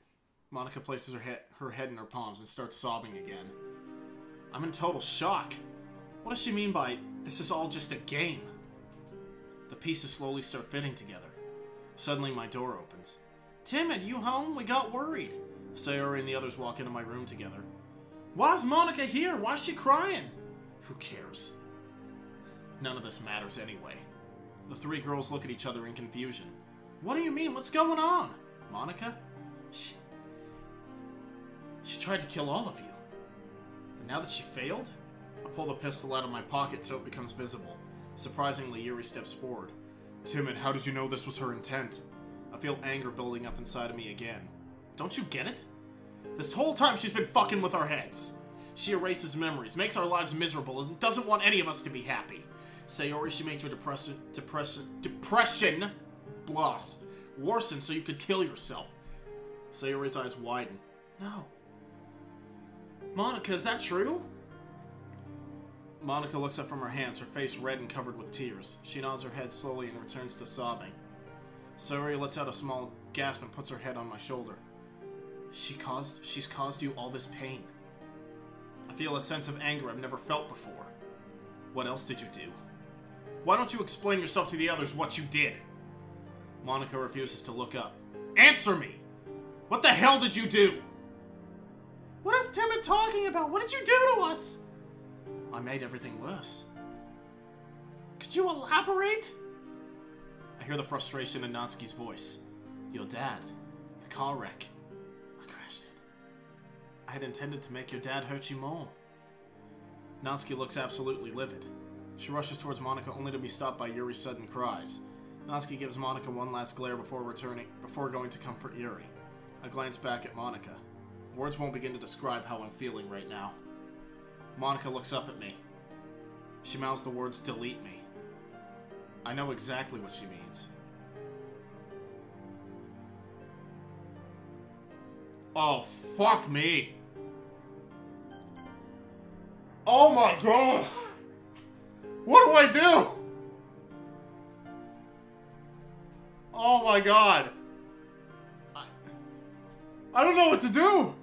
Monika places her head in her palms and starts sobbing again. I'm in total shock. What does she mean by, this is all just a game? The pieces slowly start fitting together. Suddenly my door opens. Timid, you home? We got worried. Sayori and the others walk into my room together. Why's Monika here? Why's she crying? Who cares? None of this matters anyway. The three girls look at each other in confusion. What do you mean? What's going on? Monika? She tried to kill all of you. And now that she failed? I pull the pistol out of my pocket so it becomes visible. Surprisingly, Yuri steps forward. Timid, how did you know this was her intent? I feel anger building up inside of me again. Don't you get it? This whole time she's been fucking with our heads. She erases memories, makes our lives miserable, and doesn't want any of us to be happy. Sayori, she made your depression, blah, worsen so you could kill yourself. Sayori's eyes widen. No. Monika, is that true? Monika looks up from her hands, her face red and covered with tears. She nods her head slowly and returns to sobbing. Sayori lets out a small gasp and puts her head on my shoulder. She's caused you all this pain. I feel a sense of anger I've never felt before. What else did you do? Why don't you explain yourself to the others what you did? Monika refuses to look up. Answer me! What the hell did you do? What is Timid talking about? What did you do to us? I made everything worse. Could you elaborate? I hear the frustration in Natsuki's voice. Your dad. The car wreck. I crashed it. I had intended to make your dad hurt you more. Natsuki looks absolutely livid. She rushes towards Monika only to be stopped by Yuri's sudden cries. Natsuki gives Monika one last glare before going to comfort Yuri. I glance back at Monika. Words won't begin to describe how I'm feeling right now. Monika looks up at me. She mouths the words, delete me. I know exactly what she means. Oh, fuck me. Oh my god. What do I do? Oh my god. I don't know what to do.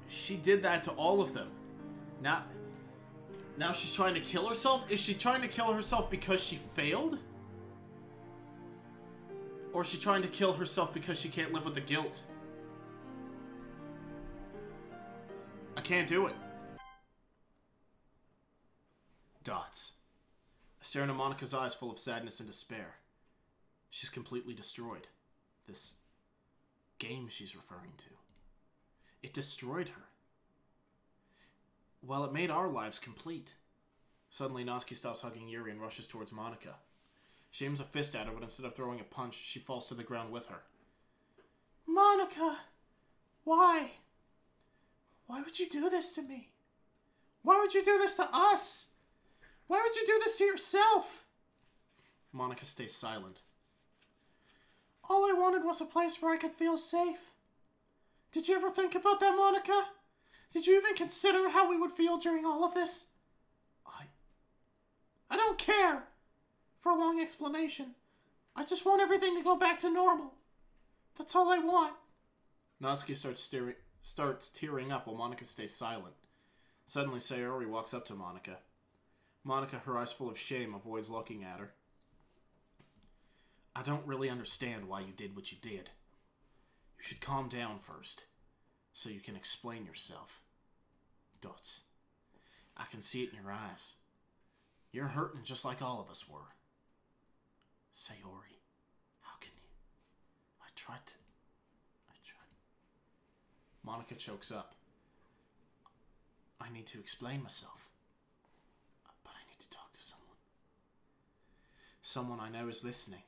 She did that to all of them. Now she's trying to kill herself? Is she trying to kill herself because she failed? Or is she trying to kill herself because she can't live with the guilt? I can't do it. Dots. I stare into Monika's eyes full of sadness and despair. She's completely destroyed. This game she's referring to. It destroyed her. Well, it made our lives complete. Suddenly, Natsuki stops hugging Yuri and rushes towards Monika. She aims a fist at her, but instead of throwing a punch, she falls to the ground with her. Monika! Why? Why would you do this to me? Why would you do this to us? Why would you do this to yourself? Monika stays silent. All I wanted was a place where I could feel safe. Did you ever think about that, Monika? Did you even consider how we would feel during all of this? I don't care for a long explanation. I just want everything to go back to normal. That's all I want. Natsuki starts tearing up while Monika stays silent. Suddenly, Sayori walks up to Monika. Monika, her eyes full of shame, avoids looking at her. I don't really understand why you did what you did. You should calm down first, so you can explain yourself. Dots. I can see it in your eyes. You're hurting just like all of us were. Sayori, how can you? I tried. Monika chokes up. I need to explain myself. But I need to talk to someone. Someone I know is listening.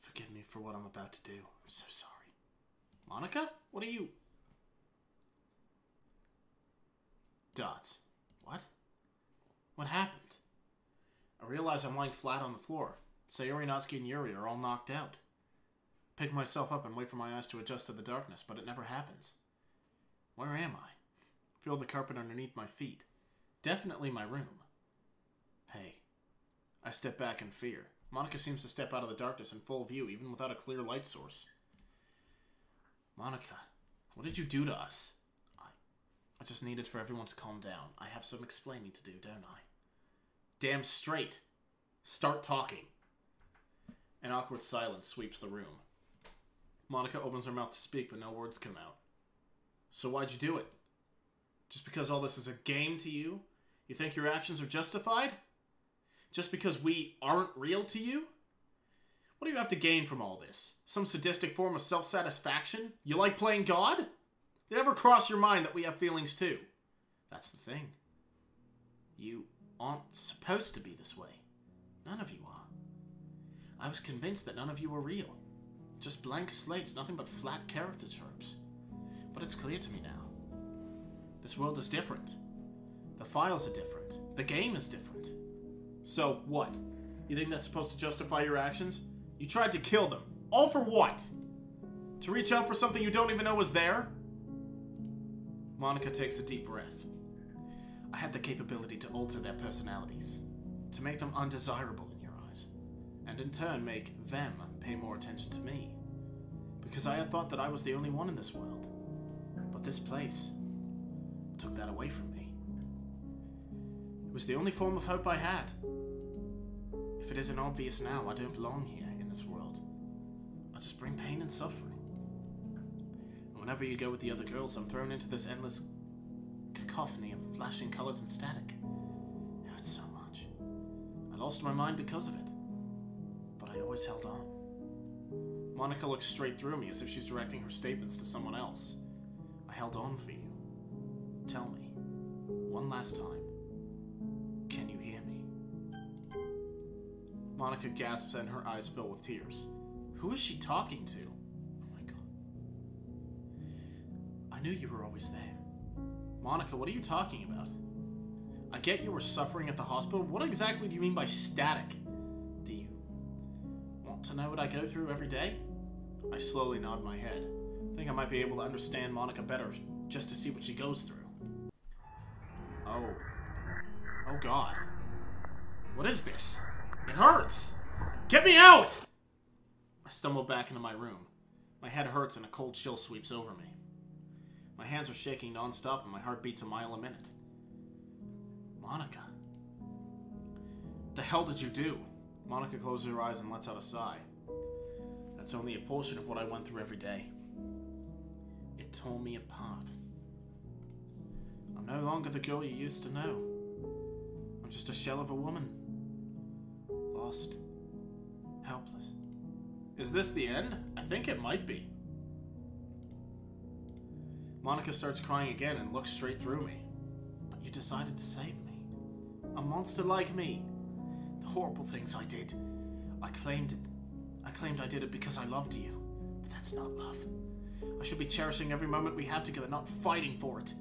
Forgive me for what I'm about to do. I'm so sorry. Monika? What are you... Dots. What? What happened? I realize I'm lying flat on the floor. Sayori, Natsuki, and Yuri are all knocked out. Pick myself up and wait for my eyes to adjust to the darkness, but it never happens. Where am I? Feel the carpet underneath my feet. Definitely my room. Hey. I step back in fear. Monika seems to step out of the darkness in full view, even without a clear light source. Monika, what did you do to us? I just needed for everyone to calm down. I have some explaining to do, don't I? Damn straight. Start talking. An awkward silence sweeps the room. Monika opens her mouth to speak, but no words come out. So why'd you do it? Just because all this is a game to you? You think your actions are justified? Just because we aren't real to you? What do you have to gain from all this? Some sadistic form of self-satisfaction? You like playing God? Did it ever cross your mind that we have feelings too? That's the thing. You aren't supposed to be this way. None of you are. I was convinced that none of you were real. Just blank slates, nothing but flat character tropes. But it's clear to me now. This world is different. The files are different. The game is different. So, what? You think that's supposed to justify your actions? You tried to kill them. All for what? To reach out for something you don't even know was there? Monika takes a deep breath. I had the capability to alter their personalities. To make them undesirable in your eyes. And in turn make them pay more attention to me. Because I had thought that I was the only one in this world. But this place took that away from me. It was the only form of hope I had. If it isn't obvious now, I don't belong here in this world. I just bring pain and suffering. And whenever you go with the other girls, I'm thrown into this endless cacophony of flashing colors and static. It hurts so much. I lost my mind because of it. But I always held on. Monika looks straight through me as if she's directing her statements to someone else. I held on for you. Tell me, one last time, can you hear me? Monika gasps and her eyes fill with tears. Who is she talking to? Oh my god. I knew you were always there. Monika, what are you talking about? I get you were suffering at the hospital. What exactly do you mean by static? Do you want to know what I go through every day? I slowly nod my head. I think I might be able to understand Monika better just to see what she goes through. Oh. Oh god. What is this? It hurts! Get me out! I stumble back into my room. My head hurts and a cold chill sweeps over me. My hands are shaking non-stop and my heart beats a mile a minute. Monika. What the hell did you do? Monika closes her eyes and lets out a sigh. That's only a portion of what I went through every day. It tore me apart. I'm no longer the girl you used to know. I'm just a shell of a woman. Lost. Helpless. Is this the end? I think it might be. Monika starts crying again and looks straight through me. But you decided to save me. A monster like me. The horrible things I did. I claimed I did it because I loved you. But that's not love. I should be cherishing every moment we have together, not fighting for it.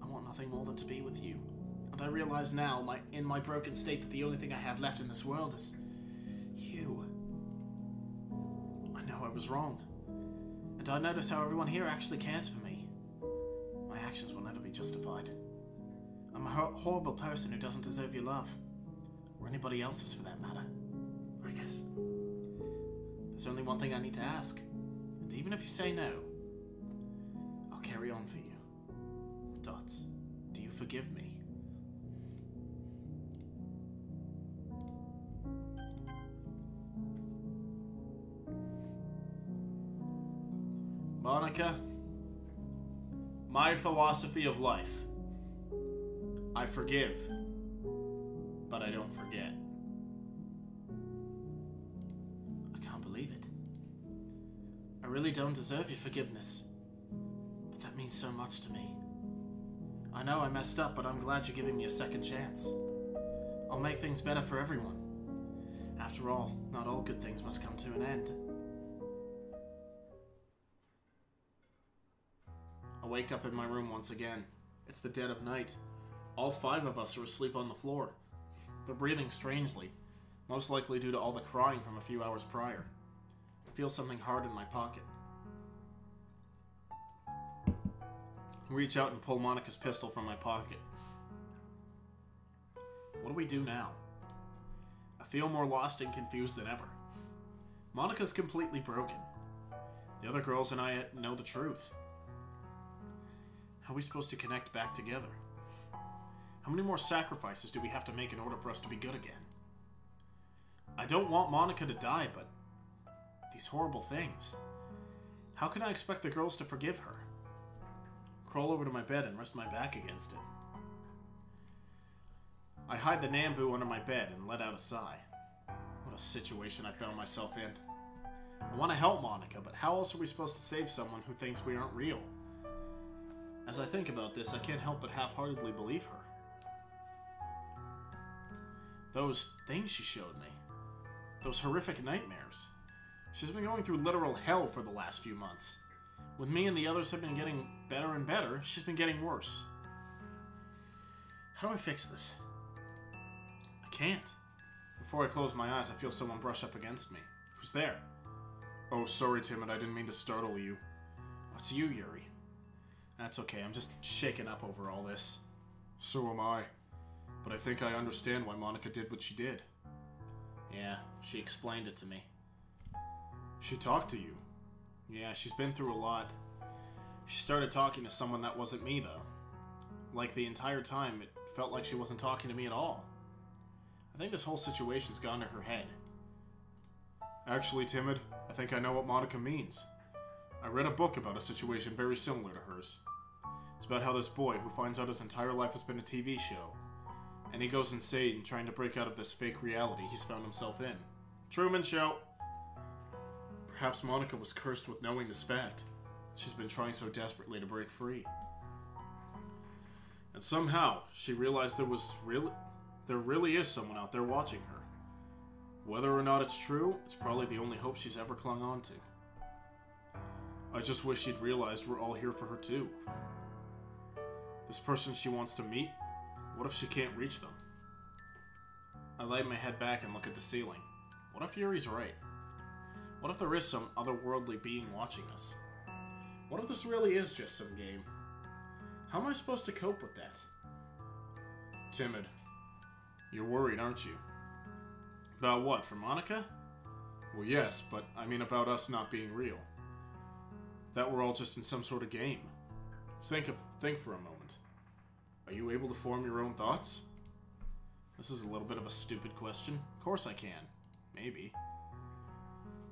I want nothing more than to be with you. And I realize now, in my broken state, that the only thing I have left in this world is you. I know I was wrong. And I notice how everyone here actually cares for me. My actions will never be justified. I'm a horrible person who doesn't deserve your love. Or anybody else's for that matter. I guess. There's only one thing I need to ask. And even if you say no, I'll carry on for you. Dots, do you forgive me? Monika, my philosophy of life. I forgive, but I don't forget. I really don't deserve your forgiveness, but that means so much to me. I know I messed up, but I'm glad you're giving me a second chance. I'll make things better for everyone. After all, not all good things must come to an end. I wake up in my room once again. It's the dead of night. All 5 of us are asleep on the floor. They're breathing strangely, most likely due to all the crying from a few hours prior. I feel something hard in my pocket. I reach out and pull Monika's pistol from my pocket. What do we do now? I feel more lost and confused than ever. Monika's completely broken. The other girls and I know the truth. How are we supposed to connect back together? How many more sacrifices do we have to make in order for us to be good again? I don't want Monika to die, but these horrible things. How can I expect the girls to forgive her? Crawl over to my bed and rest my back against it. I hide the Nambu under my bed and let out a sigh. What a situation I found myself in. I want to help Monika, but how else are we supposed to save someone who thinks we aren't real? As I think about this, I can't help but half-heartedly believe her. Those things she showed me. Those horrific nightmares. She's been going through literal hell for the last few months. With me and the others have been getting better and better, she's been getting worse. How do I fix this? I can't. Before I close my eyes, I feel someone brush up against me. Who's there? Oh, sorry, Timid. I didn't mean to startle you. Oh, it's you, Yuri. That's okay. I'm just shaken up over all this. So am I. But I think I understand why Monika did what she did. Yeah, she explained it to me. She talked to you? Yeah, she's been through a lot. She started talking to someone that wasn't me, though. Like, the entire time, it felt like she wasn't talking to me at all. I think this whole situation's gone to her head. Actually, Timid, I think I know what Monika means. I read a book about a situation very similar to hers. It's about how this boy, who finds out his entire life has been a TV show, and he goes insane trying to break out of this fake reality he's found himself in. Truman Show! Perhaps Monika was cursed with knowing this fact. She's been trying so desperately to break free. And somehow, she realized there really is someone out there watching her. Whether or not it's true, it's probably the only hope she's ever clung on to. I just wish she'd realized we're all here for her too. This person she wants to meet, what if she can't reach them? I lay my head back and look at the ceiling. What if Yuri's right? What if there is some otherworldly being watching us? What if this really is just some game? How am I supposed to cope with that? Timid. You're worried, aren't you? About what, for Monika? Well, yes, but I mean about us not being real. That we're all just in some sort of game. Think for a moment. Are you able to form your own thoughts? This is a little bit of a stupid question. Of course I can. Maybe.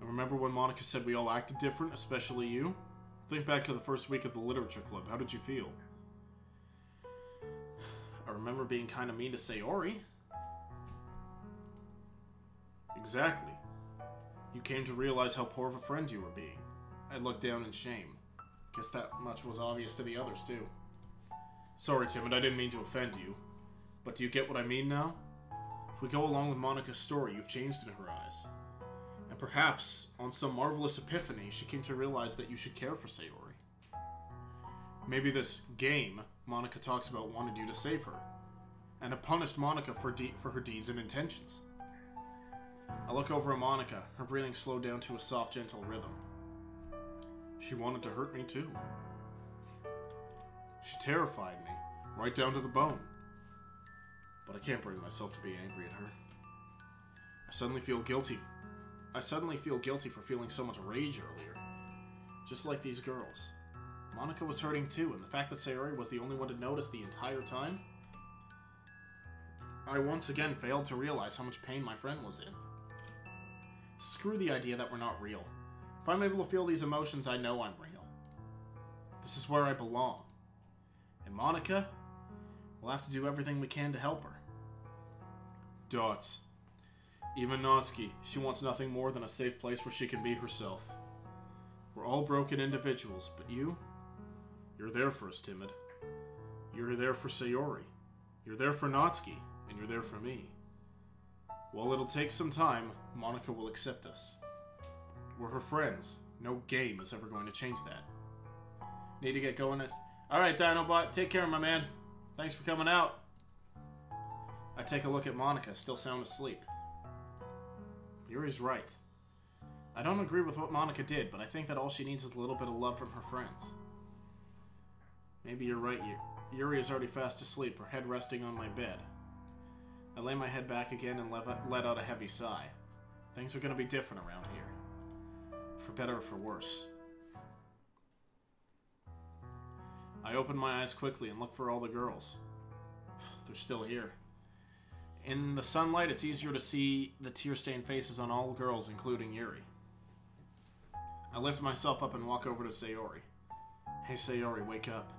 And remember when Monika said we all acted different, especially you? Think back to the first week of the literature club. How did you feel? I remember being kind of mean to Sayori. Exactly. You came to realize how poor of a friend you were being. I looked down in shame. Guess that much was obvious to the others, too. Sorry, Timid, I didn't mean to offend you. But do you get what I mean now? If we go along with Monika's story, you've changed in her eyes. And perhaps, on some marvelous epiphany, she came to realize that you should care for Sayori. Maybe this game Monika talks about wanted you to save her, and have punished Monika for her deeds and intentions. I look over at Monika, her breathing slowed down to a soft, gentle rhythm. She wanted to hurt me too. She terrified me, right down to the bone. But I can't bring myself to be angry at her. I suddenly feel guilty for feeling so much rage earlier. Just like these girls. Monika was hurting too, and the fact that Sayori was the only one to notice the entire time, I once again failed to realize how much pain my friend was in. Screw the idea that we're not real. If I'm able to feel these emotions, I know I'm real. This is where I belong. And Monika, we'll have to do everything we can to help her. Dots. Even Natsuki, she wants nothing more than a safe place where she can be herself. We're all all broken individuals, but you're there for us, Timid. You're there for Sayori. You're there for Natsuki, and you're there for me. While it'll take some time, Monika will accept us. We're her friends. No game is ever going to change that. Need to get going. Alright, Dinobot, take care, my man. Thanks for coming out. I take a look at Monika, still sound asleep. Yuri's right. I don't agree with what Monika did, but I think that all she needs is a little bit of love from her friends. Maybe you're right, Yuri is already fast asleep, her head resting on my bed. I lay my head back again and let out a heavy sigh. Things are going to be different around here. For better or for worse. I open my eyes quickly and look for all the girls. They're still here. In the sunlight, it's easier to see the tear-stained faces on all girls, including Yuri. I lift myself up and walk over to Sayori. Hey, Sayori, wake up.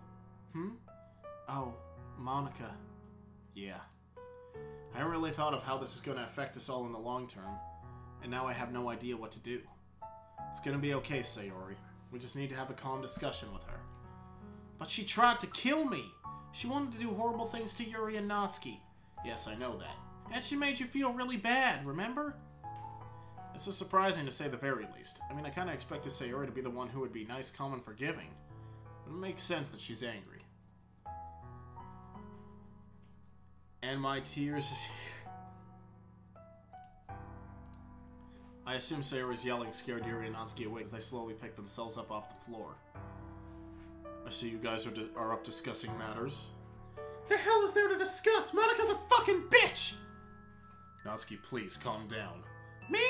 Oh, Monika. Yeah. I haven't really thought of how this is going to affect us all in the long term, and now I have no idea what to do. It's going to be okay, Sayori. We just need to have a calm discussion with her. But she tried to kill me! She wanted to do horrible things to Yuri and Natsuki. Yes, I know that. And she made you feel really bad, remember? This is surprising to say the very least. I mean, I kind of expected Sayori to be the one who would be nice, calm, and forgiving. But it makes sense that she's angry. And my tears... I assume Sayori's yelling scared Yuri and Natsuki away as they slowly pick themselves up off the floor. I see you guys are up discussing matters. The hell is there to discuss? Monika's a fucking bitch! Natsuki, please, calm down. Me?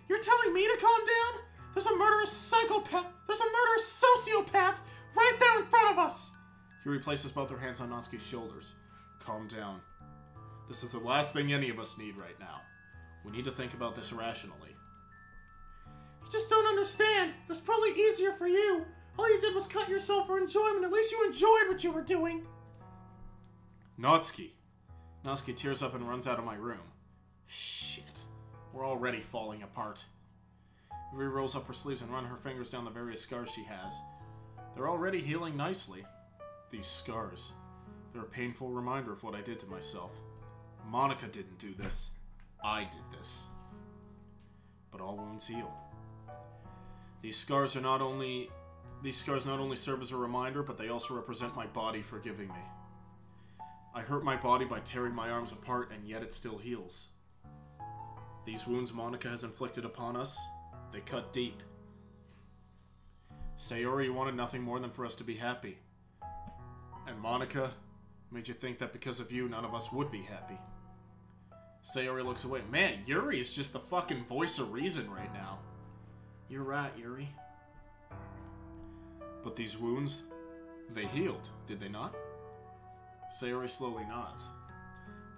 You're telling me to calm down? There's a murderous psychopath. There's a murderous sociopath right there in front of us! Yuri places both her hands on Natsuki's shoulders. Calm down. This is the last thing any of us need right now. We need to think about this rationally. You just don't understand. It was probably easier for you. All you did was cut yourself for enjoyment. At least you enjoyed what you were doing. Natsuki. Natsuki tears up and runs out of my room. Shit. We're already falling apart. Yuri rolls up her sleeves and runs her fingers down the various scars she has. They're already healing nicely. These scars. They're a painful reminder of what I did to myself. Monika didn't do this. I did this. But all wounds heal. These scars not only serve as a reminder, but they also represent my body forgiving me. I hurt my body by tearing my arms apart, and yet it still heals. These wounds Monika has inflicted upon us, they cut deep. Sayori wanted nothing more than for us to be happy. And Monika made you think that because of you, none of us would be happy. Sayori looks away. Man, Yuri is just the fucking voice of reason right now. You're right, Yuri. But these wounds, they healed, did they not? Sayori slowly nods,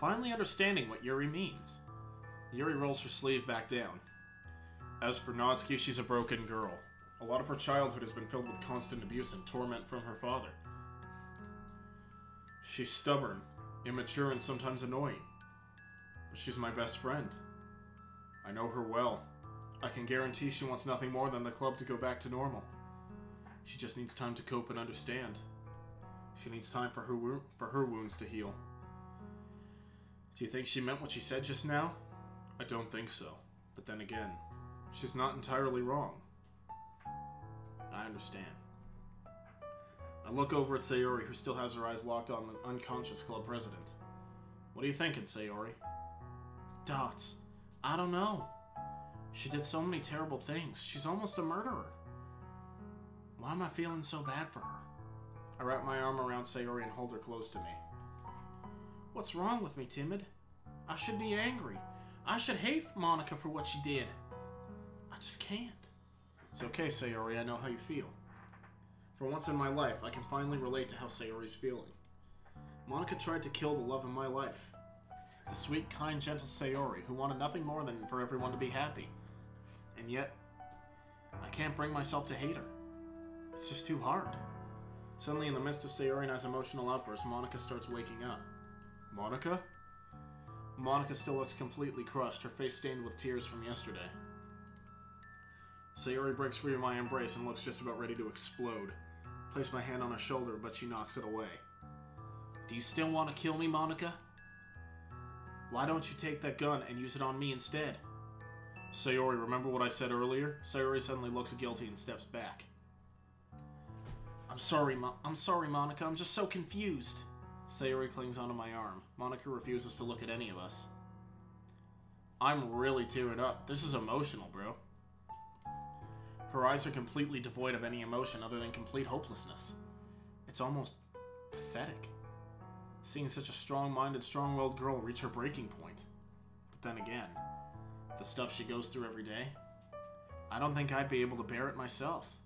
finally understanding what Yuri means. Yuri rolls her sleeve back down. As for Natsuki, she's a broken girl. A lot of her childhood has been filled with constant abuse and torment from her father. She's stubborn, immature, and sometimes annoying. But she's my best friend. I know her well. I can guarantee she wants nothing more than the club to go back to normal. She just needs time to cope and understand. She needs time for her wounds to heal. Do you think she meant what she said just now? I don't think so. But then again, she's not entirely wrong. I understand. I look over at Sayori, who still has her eyes locked on the unconscious club president. What are you thinking, Sayori? Dots. I don't know. She did so many terrible things. She's almost a murderer. Why am I feeling so bad for her? I wrap my arm around Sayori and hold her close to me. What's wrong with me, Timid? I should be angry. I should hate Monika for what she did. I just can't. It's okay, Sayori. I know how you feel. For once in my life, I can finally relate to how Sayori's feeling. Monika tried to kill the love of my life. The sweet, kind, gentle Sayori, who wanted nothing more than for everyone to be happy. And yet, I can't bring myself to hate her. It's just too hard. Suddenly, in the midst of Sayori and I's emotional outburst, Monika starts waking up. Monika? Monika still looks completely crushed, her face stained with tears from yesterday. Sayori breaks free of my embrace and looks just about ready to explode. Place my hand on her shoulder, but she knocks it away. Do you still want to kill me, Monika? Why don't you take that gun and use it on me instead? Sayori, remember what I said earlier? Sayori suddenly looks guilty and steps back. I'm sorry, Monika. I'm just so confused. Sayori clings onto my arm. Monika refuses to look at any of us. I'm really tearing up. This is emotional, bro. Her eyes are completely devoid of any emotion other than complete hopelessness. It's almost pathetic. Seeing such a strong-minded, strong-willed girl reach her breaking point. But then again, the stuff she goes through every day, I don't think I'd be able to bear it myself.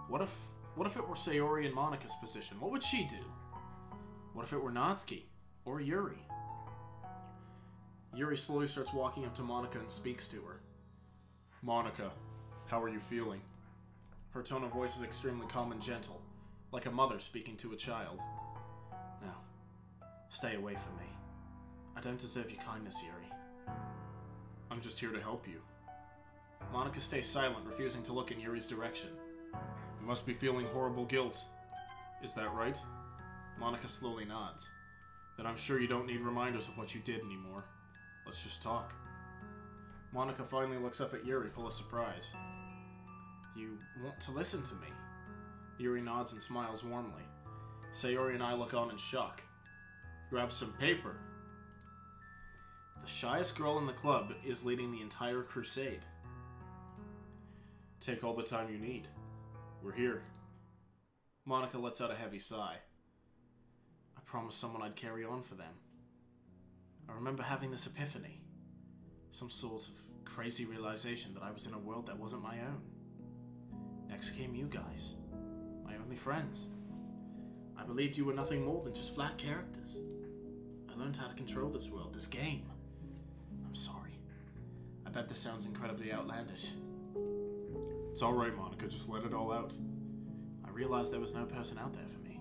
What if it were Sayori in Monika's position? What would she do? What if it were Natsuki? Or Yuri? Yuri slowly starts walking up to Monika and speaks to her. Monika, how are you feeling? Her tone of voice is extremely calm and gentle, like a mother speaking to a child. No, stay away from me. I don't deserve your kindness, Yuri. I'm just here to help you. Monika stays silent, refusing to look in Yuri's direction. You must be feeling horrible guilt. Is that right? Monika slowly nods. Then I'm sure you don't need reminders of what you did anymore. Let's just talk. Monika finally looks up at Yuri, full of surprise. You want to listen to me? Yuri nods and smiles warmly. Sayori and I look on in shock. Grab some paper. The shyest girl in the club is leading the entire crusade. Take all the time you need. We're here. Monika lets out a heavy sigh. I promised someone I'd carry on for them. I remember having this epiphany. Some sort of crazy realization that I was in a world that wasn't my own. Next came you guys. My only friends. I believed you were nothing more than just flat characters. I learned how to control this world, this game. I'm sorry. I bet this sounds incredibly outlandish. It's alright, Monika, just let it all out. I realized there was no person out there for me.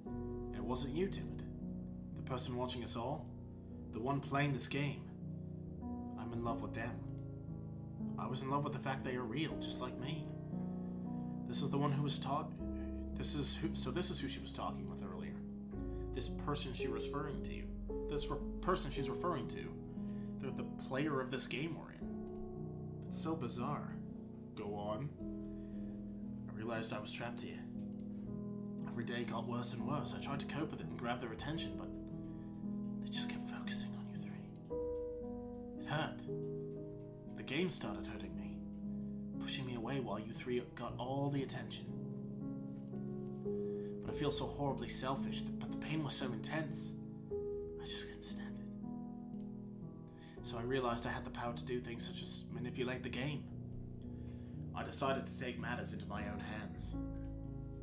And it wasn't you, Timid. The person watching us all. The one playing this game. I'm in love with them. I was in love with the fact they are real, just like me. This is the one who was this is who she was talking with earlier. This person she was referring to. This person she's referring to. They're the player of this game we're in. It's so bizarre. Go on. I realized I was trapped here. Every day got worse and worse. I tried to cope with it and grab their attention, but they just kept focusing on you three. It hurt. The game started hurting me, pushing me away while you three got all the attention. But I feel so horribly selfish, but the pain was so intense. I just couldn't stand it. So I realized I had the power to do things such as manipulate the game. I decided to take matters into my own hands.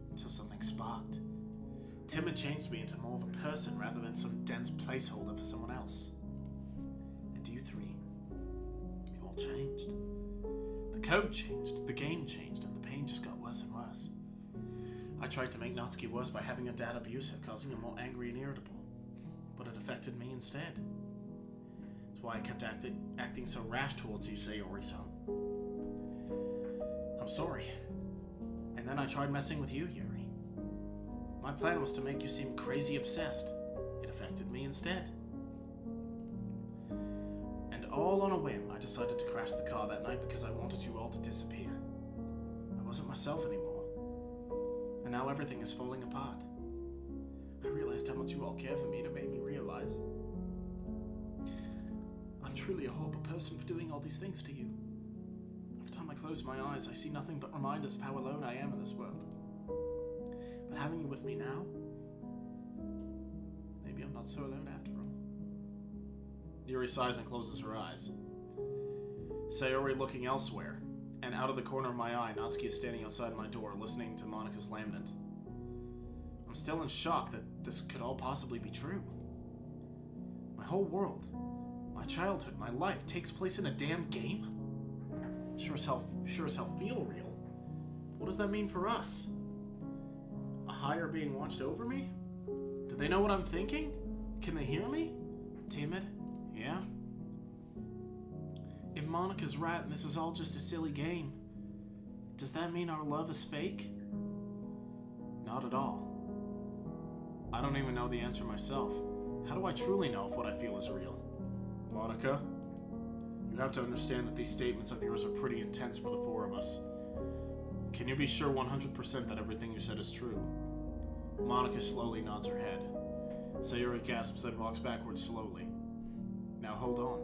Until something sparked. Timid changed me into more of a person rather than some dense placeholder for someone else. And you three, you all changed. The code changed, the game changed, and the pain just got worse and worse. I tried to make Natsuki worse by having her dad abuse her, causing her more angry and irritable. But it affected me instead. That's why I kept acting so rash towards you, Sayori-san. I'm sorry. And then I tried messing with you, Yuri. My plan was to make you seem crazy obsessed. It affected me instead. And all on a whim, I decided to crash the car that night because I wanted you all to disappear. I wasn't myself anymore. And now everything is falling apart. I realized how much you all care for me, and it made me realize I'm truly a horrible person for doing all these things to you. Every time I close my eyes, I see nothing but reminders of how alone I am in this world. But having you with me now, maybe I'm not so alone after all. Yuri sighs and closes her eyes. Sayori looking elsewhere, and out of the corner of my eye, Natsuki is standing outside my door, listening to Monika's lament. I'm still in shock that this could all possibly be true. My whole world, my childhood, my life takes place in a damn game? Sure as hell feel real. What does that mean for us? A higher being watched over me? Do they know what I'm thinking? Can they hear me? Timid? Yeah? If Monika's right and this is all just a silly game, does that mean our love is fake? Not at all. I don't even know the answer myself. How do I truly know if what I feel is real? Monika, you have to understand that these statements of yours are pretty intense for the four of us. Can you be sure 100% that everything you said is true? Monika slowly nods her head. Sayori gasps and walks backwards slowly. Now hold on.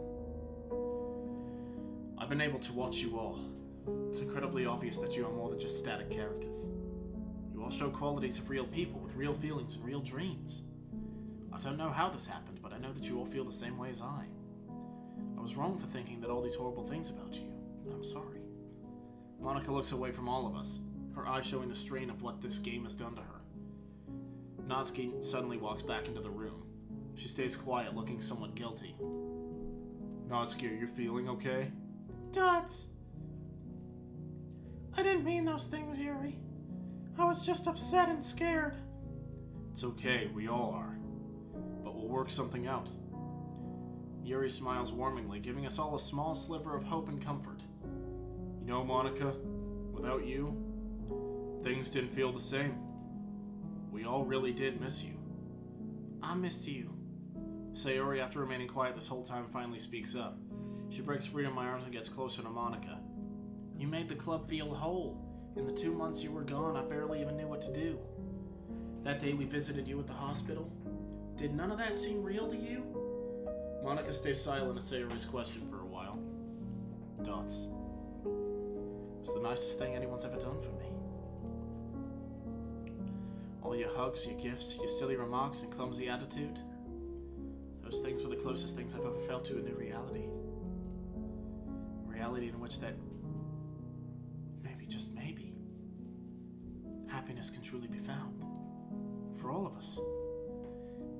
I've been able to watch you all. It's incredibly obvious that you are more than just static characters. You all show qualities of real people with real feelings and real dreams. I don't know how this happened, but I know that you all feel the same way as I was wrong for thinking that all these horrible things about you, and I'm sorry. Monika looks away from all of us, her eyes showing the strain of what this game has done to her. Natsuki suddenly walks back into the room. She stays quiet, looking somewhat guilty. Natsuki, are you feeling okay? Dots. I didn't mean those things, Yuri. I was just upset and scared. It's okay, we all are. But we'll work something out. Yuri smiles warmingly, giving us all a small sliver of hope and comfort. You know, Monika, without you, things didn't feel the same. We all really did miss you. I missed you. Sayori, after remaining quiet this whole time, finally speaks up. She breaks free of my arms and gets closer to Monika. You made the club feel whole. In the 2 months you were gone, I barely even knew what to do. That day we visited you at the hospital, did none of that seem real to you? Monika stays silent at Sayori's question for a while. Dots. It was the nicest thing anyone's ever done for me. All your hugs, your gifts, your silly remarks, and clumsy attitude. Those things were the closest things I've ever felt to a new reality. A reality in which that, maybe, just maybe, happiness can truly be found. For all of us.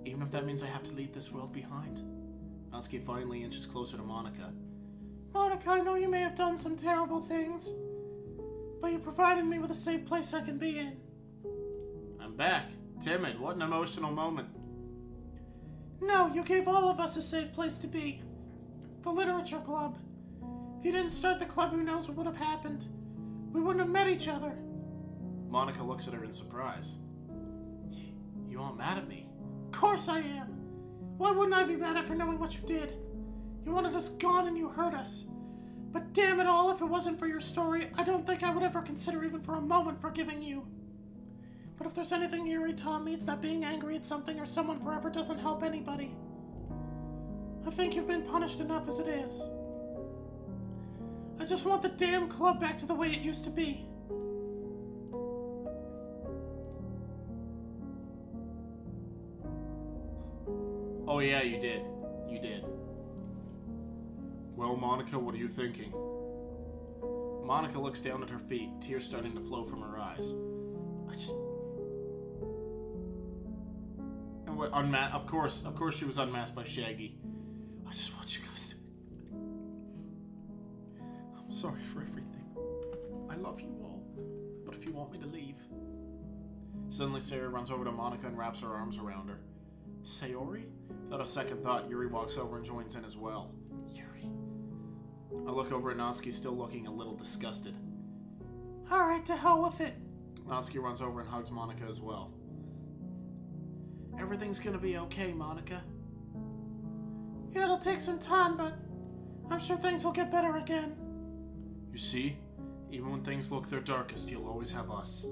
Even if that means I have to leave this world behind. Natsuki finally inches closer to Monika. Monika, I know you may have done some terrible things, but you provided me with a safe place I can be in. I'm back. Timid, what an emotional moment. No, you gave all of us a safe place to be. The literature club. If you didn't start the club, who knows what would have happened. We wouldn't have met each other. Monika looks at her in surprise. You aren't mad at me? Of course I am. Why wouldn't I be mad after knowing what you did? You wanted us gone and you hurt us. But damn it all, if it wasn't for your story, I don't think I would ever consider even for a moment forgiving you. But if there's anything Yuri taught me, it's that being angry at something or someone forever doesn't help anybody. I think you've been punished enough as it is. I just want the damn club back to the way it used to be. Oh yeah, you did. You did. Well, Monika, what are you thinking? Monika looks down at her feet, tears starting to flow from her eyes. Of course she was unmasked by Shaggy. I just want you guys to... I'm sorry for everything. I love you all. But if you want me to leave... Suddenly, Sarah runs over to Monika and wraps her arms around her. Sayori? Without a second thought, Yuri walks over and joins in as well. Yuri. I look over at Natsuki, still looking a little disgusted. Alright, to hell with it. Natsuki runs over and hugs Monika as well. Everything's gonna be okay, Monika. Yeah, it'll take some time, but I'm sure things will get better again. You see? Even when things look their darkest, you'll always have us.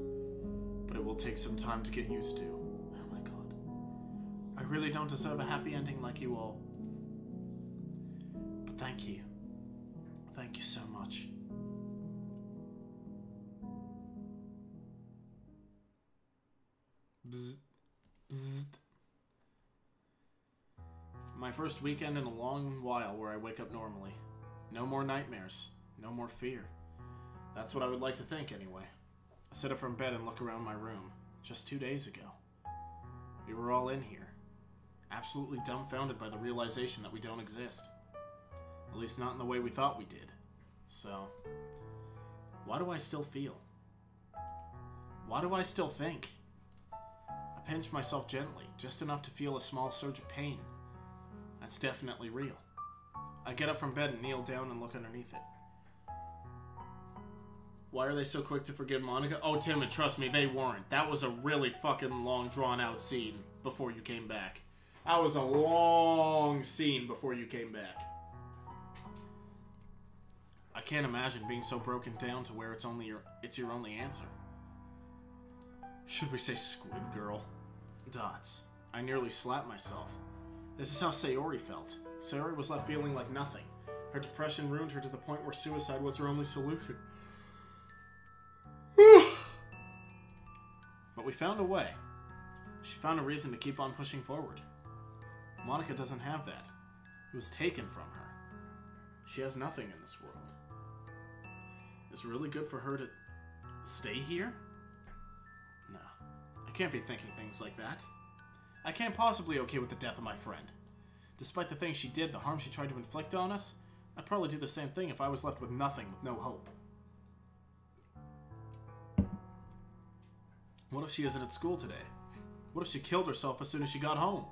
But it will take some time to get used to. Oh my god. I really don't deserve a happy ending like you all. But thank you. Thank you so much. Bzz. Bzzzt. My first weekend in a long while where I wake up normally. No more nightmares. No more fear. That's what I would like to think anyway. I sit up from bed and look around my room. Just 2 days ago. We were all in here. Absolutely dumbfounded by the realization that we don't exist. At least not in the way we thought we did. So, why do I still feel? Why do I still think? I pinch myself gently, just enough to feel a small surge of pain. That's definitely real. I get up from bed and kneel down and look underneath it. Why are they so quick to forgive Monika? Oh, Tim, and trust me, they weren't. That was a really fucking long, drawn-out scene before you came back. That was a long scene before you came back. I can't imagine being so broken down to where it's your only answer. Should we say Squid Girl? Dots. I nearly slapped myself. This is how Sayori felt. Sayori was left feeling like nothing. Her depression ruined her to the point where suicide was her only solution. But we found a way. She found a reason to keep on pushing forward. Monika doesn't have that. It was taken from her. She has nothing in this world. It's really good for her to stay here? No. I can't be thinking things like that. I can't possibly be okay with the death of my friend. Despite the things she did, the harm she tried to inflict on us, I'd probably do the same thing if I was left with nothing, with no hope. What if she isn't at school today? What if she killed herself as soon as she got home?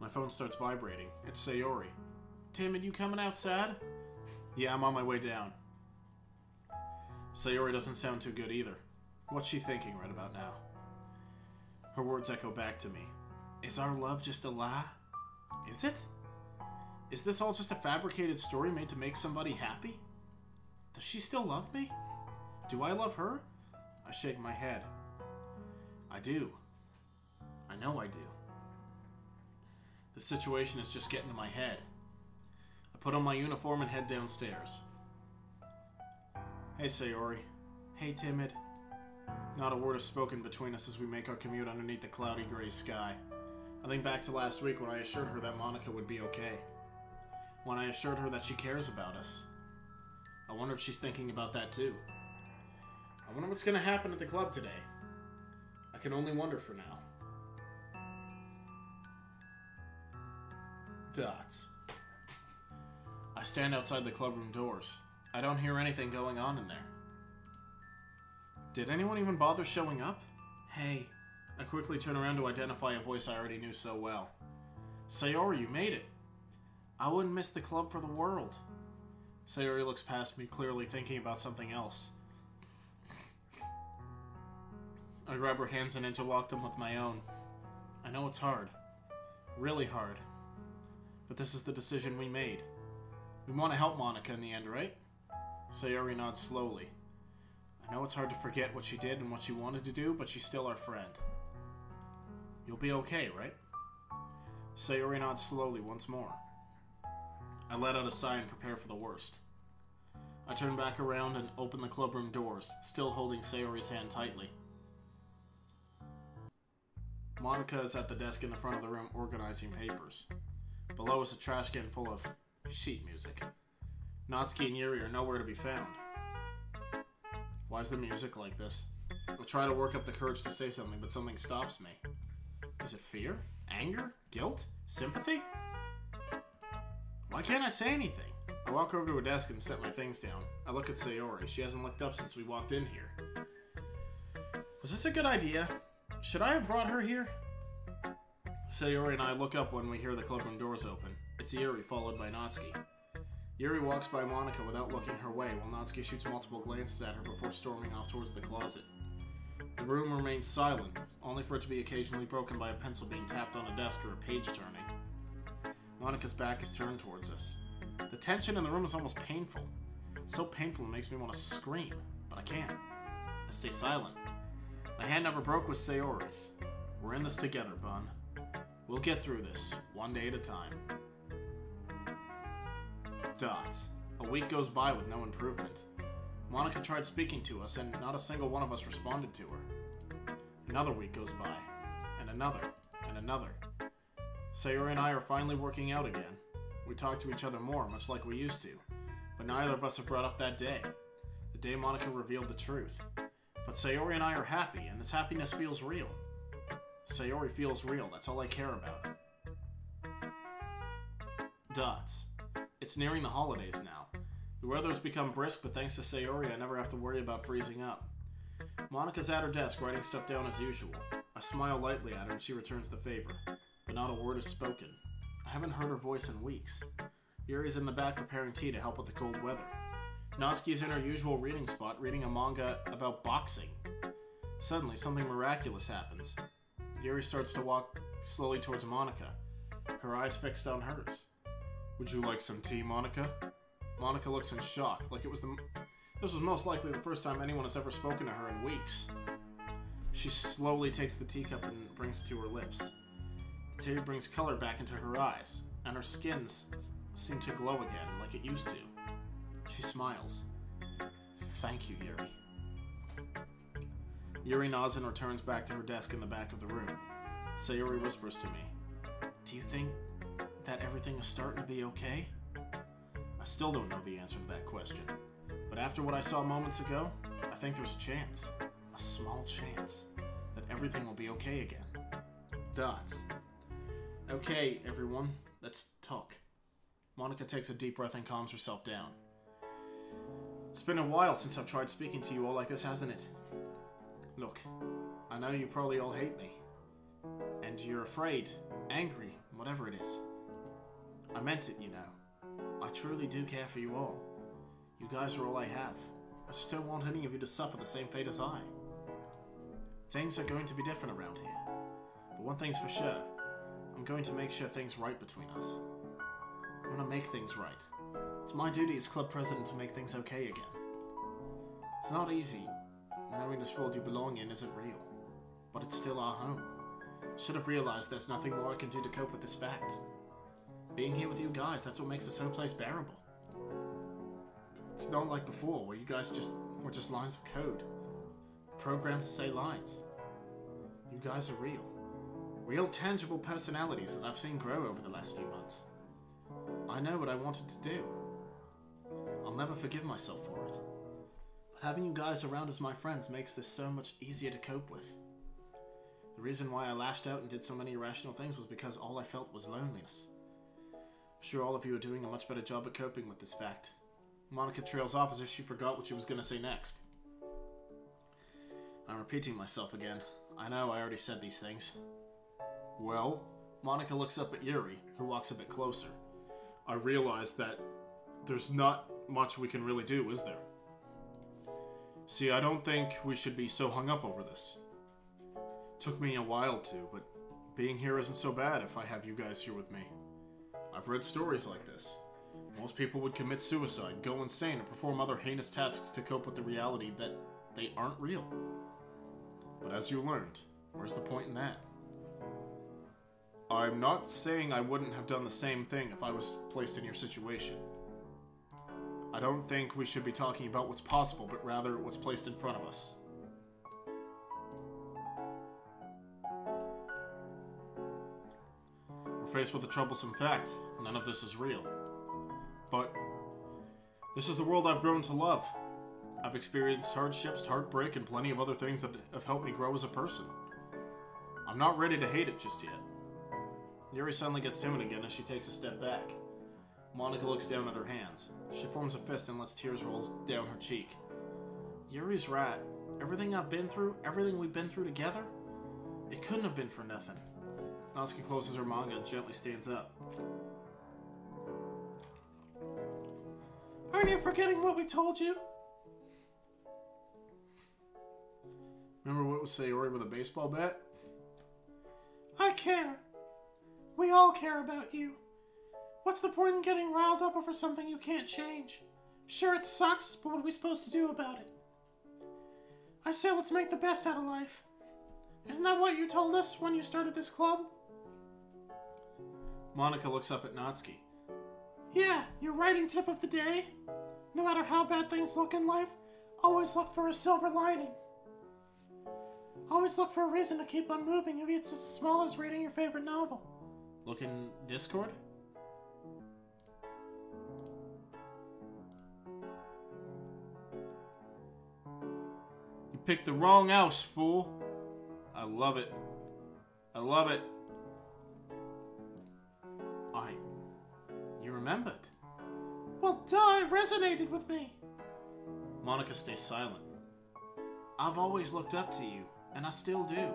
My phone starts vibrating. It's Sayori. Tim, are you coming out sad? Yeah, I'm on my way down. Sayori doesn't sound too good either. What's she thinking right about now? Her words echo back to me. Is our love just a lie? Is it? Is this all just a fabricated story made to make somebody happy? Does she still love me? Do I love her? I shake my head. I do. I know I do. The situation is just getting to my head. I put on my uniform and head downstairs. Hey, Sayori. Hey, Timid. Not a word is spoken between us as we make our commute underneath the cloudy gray sky. I think back to last week when I assured her that Monika would be okay. When I assured her that she cares about us. I wonder if she's thinking about that too. I wonder what's going to happen at the club today. I can only wonder for now. Dots. I stand outside the clubroom doors. I don't hear anything going on in there. Did anyone even bother showing up? Hey. I quickly turn around to identify a voice I already knew so well. Sayori, you made it. I wouldn't miss the club for the world. Sayori looks past me, clearly thinking about something else. I grab her hands and interlock them with my own. I know it's hard. Really hard. But this is the decision we made. We want to help Monika in the end, right? Sayori nods slowly. I know it's hard to forget what she did and what she wanted to do, but she's still our friend. You'll be okay, right? Sayori nods slowly once more. I let out a sigh and prepare for the worst. I turn back around and open the clubroom doors, still holding Sayori's hand tightly. Monika is at the desk in the front of the room organizing papers. Below is a trash can full of sheet music. Natsuki and Yuri are nowhere to be found. Why is the music like this? I try to work up the courage to say something, but something stops me. Is it fear? Anger? Guilt? Sympathy? Why can't I say anything? I walk over to her desk and set my things down. I look at Sayori. She hasn't looked up since we walked in here. Was this a good idea? Should I have brought her here? Sayori and I look up when we hear the clubroom doors open. It's Yuri, followed by Natsuki. Yuri walks by Monika without looking her way, while Natsuki shoots multiple glances at her before storming off towards the closet. The room remains silent, only for it to be occasionally broken by a pencil being tapped on a desk or a page turning. Monika's back is turned towards us. The tension in the room is almost painful. So painful it makes me want to scream, but I can't. I stay silent. My hand never broke with Sayori's. We're in this together, Bun. We'll get through this, one day at a time. Dots. A week goes by with no improvement. Monika tried speaking to us, and not a single one of us responded to her. Another week goes by, and another, and another. Sayori and I are finally working out again. We talk to each other more, much like we used to, but neither of us have brought up that day. The day Monika revealed the truth. But Sayori and I are happy, and this happiness feels real. Sayori feels real, that's all I care about. Dots. It's nearing the holidays now. The weather's become brisk, but thanks to Sayori, I never have to worry about freezing up. Monika's at her desk, writing stuff down as usual. I smile lightly at her and she returns the favor, but not a word is spoken. I haven't heard her voice in weeks. Yuri's in the back preparing tea to help with the cold weather. Natsuki's in her usual reading spot, reading a manga about boxing. Suddenly, something miraculous happens. Yuri starts to walk slowly towards Monika, her eyes fixed on hers. "Would you like some tea, Monika?" Monika looks in shock, like this was most likely the first time anyone has ever spoken to her in weeks. She slowly takes the teacup and brings it to her lips. The tea brings color back into her eyes, and her skin seems to glow again like it used to. She smiles. "Thank you, Yuri." Yuri nods and returns back to her desk in the back of the room. Sayuri whispers to me, "Do you think that everything is starting to be okay?" I still don't know the answer to that question, but after what I saw moments ago, I think there's a chance, a small chance, that everything will be okay again. Dots. "Okay, everyone, let's talk." Monika takes a deep breath and calms herself down. "It's been a while since I've tried speaking to you all like this, hasn't it? Look, I know you probably all hate me, and you're afraid, angry, whatever it is. I meant it, you know. I truly do care for you all. You guys are all I have. I just don't want any of you to suffer the same fate as I. Things are going to be different around here, but one thing's for sure, I'm going to make sure things right between us. I'm going to make things right. It's my duty as club president to make things okay again. It's not easy, knowing this world you belong in isn't real, but it's still our home. Should have realized there's nothing more I can do to cope with this fact. Being here with you guys, that's what makes this whole place bearable. It's not like before, where you guys were just lines of code, programmed to say lines. You guys are real. Real tangible personalities that I've seen grow over the last few months. I know what I wanted to do. I'll never forgive myself for it. But having you guys around as my friends makes this so much easier to cope with. The reason why I lashed out and did so many irrational things was because all I felt was loneliness. I'm sure all of you are doing a much better job at coping with this fact." Monika trails off as if she forgot what she was going to say next. I'm repeating myself again. I know I already said these things. "Well?" Monika looks up at Yuri, who walks a bit closer. "I realize that there's not much we can really do, is there? See, I don't think we should be so hung up over this. Took me a while to, but being here isn't so bad if I have you guys here with me. I've read stories like this. Most people would commit suicide, go insane, or perform other heinous tasks to cope with the reality that they aren't real. But as you learned, where's the point in that? I'm not saying I wouldn't have done the same thing if I was placed in your situation. I don't think we should be talking about what's possible, but rather what's placed in front of us. We're faced with a troublesome fact. None of this is real. But this is the world I've grown to love. I've experienced hardships, heartbreak, and plenty of other things that have helped me grow as a person. I'm not ready to hate it just yet." Yuri suddenly gets timid again as she takes a step back. Monika looks down at her hands. She forms a fist and lets tears roll down her cheek. Yuri's right. Everything I've been through, everything we've been through together, it couldn't have been for nothing. Natsuki closes her manga and gently stands up. Aren't you forgetting what we told you? Remember what was Sayori with a baseball bat? I care. We all care about you. What's the point in getting riled up over something you can't change? Sure, it sucks, but what are we supposed to do about it? I say let's make the best out of life. Isn't that what you told us when you started this club? Monika looks up at Natsuki. Yeah, your writing tip of the day? No matter how bad things look in life, always look for a silver lining. Always look for a reason to keep on moving, if it's as small as reading your favorite novel. Look in Discord? You picked the wrong house, fool. I love it. I love it. You remembered. Well, duh, it resonated with me. Monika stays silent. I've always looked up to you, and I still do.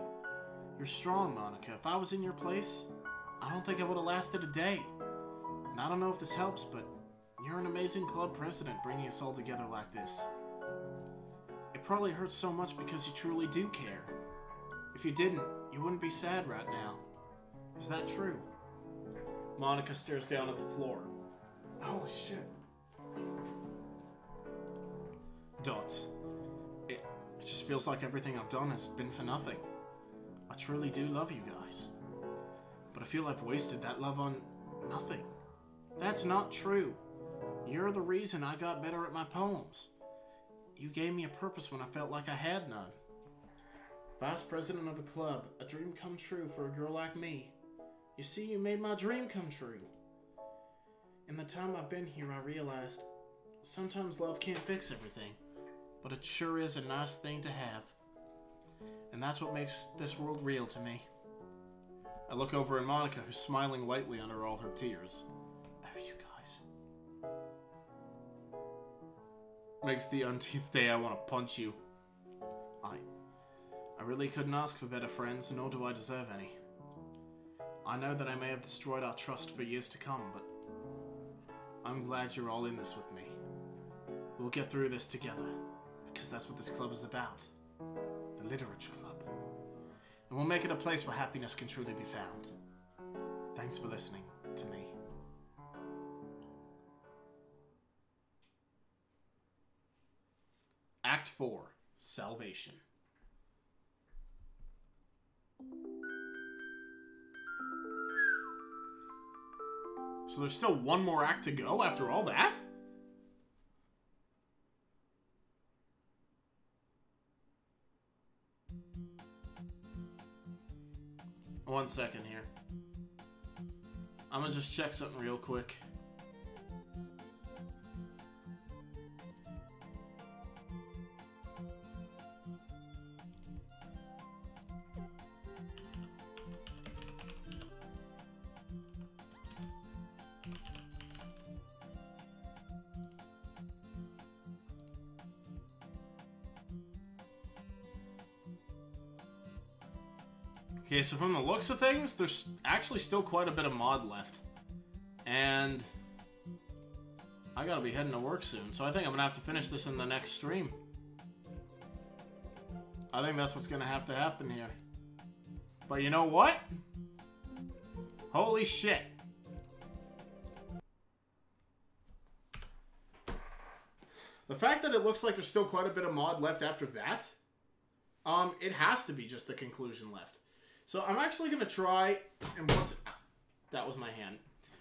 You're strong, Monika. If I was in your place, I don't think I would have lasted a day. And I don't know if this helps, but you're an amazing club president bringing us all together like this. It probably hurts so much because you truly do care. If you didn't, you wouldn't be sad right now. Is that true? Monika stares down at the floor. Holy shit. Dots. It just feels like everything I've done has been for nothing. I truly do love you guys. But I feel I've wasted that love on nothing. That's not true. You're the reason I got better at my poems. You gave me a purpose when I felt like I had none. Vice president of a club, a dream come true for a girl like me. You see, you made my dream come true. In the time I've been here, I realized sometimes love can't fix everything, but it sure is a nice thing to have. And that's what makes this world real to me. I look over at Monika, who's smiling lightly under all her tears. Oh, you guys. Makes the umpteenth day I want to punch you. I really couldn't ask for better friends, nor do I deserve any. I know that I may have destroyed our trust for years to come, but I'm glad you're all in this with me. We'll get through this together, because that's what this club is about. The Literature Club. And we'll make it a place where happiness can truly be found. Thanks for listening to me. Act 4, Salvation. So there's still one more act to go after all that? One second here. I'm gonna just check something real quick. Okay, so from the looks of things, there's actually still quite a bit of mod left. And I gotta be heading to work soon, so I think I'm gonna have to finish this in the next stream. I think that's what's gonna have to happen here. But you know what? Holy shit. The fact that it looks like there's still quite a bit of mod left after that, it has to be just the conclusion left. So I'm actually going to try, and that was my hand.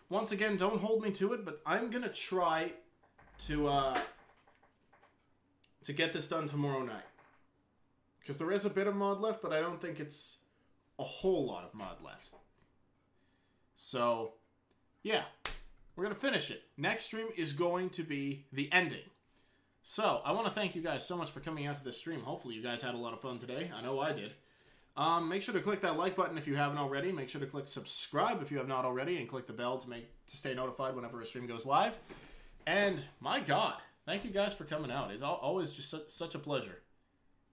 Once again, don't hold me to it, but I'm going to try to get this done tomorrow night. Because there is a bit of mod left, but I don't think it's a whole lot of mod left. So, yeah, we're going to finish it. Next stream is going to be the ending. So, I want to thank you guys so much for coming out to this stream. Hopefully you guys had a lot of fun today. I know I did. Make sure to click that like button if you haven't already. Make sure to click subscribe if you have not already, and click the bell to stay notified whenever a stream goes live. And my God, thank you guys for coming out. It's always just such a pleasure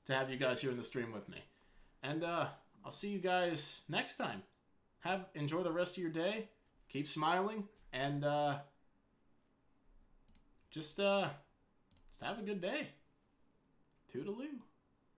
to have you guys here in the stream with me. And I'll see you guys next time. Enjoy the rest of your day. Keep smiling, and just have a good day. Toodaloo.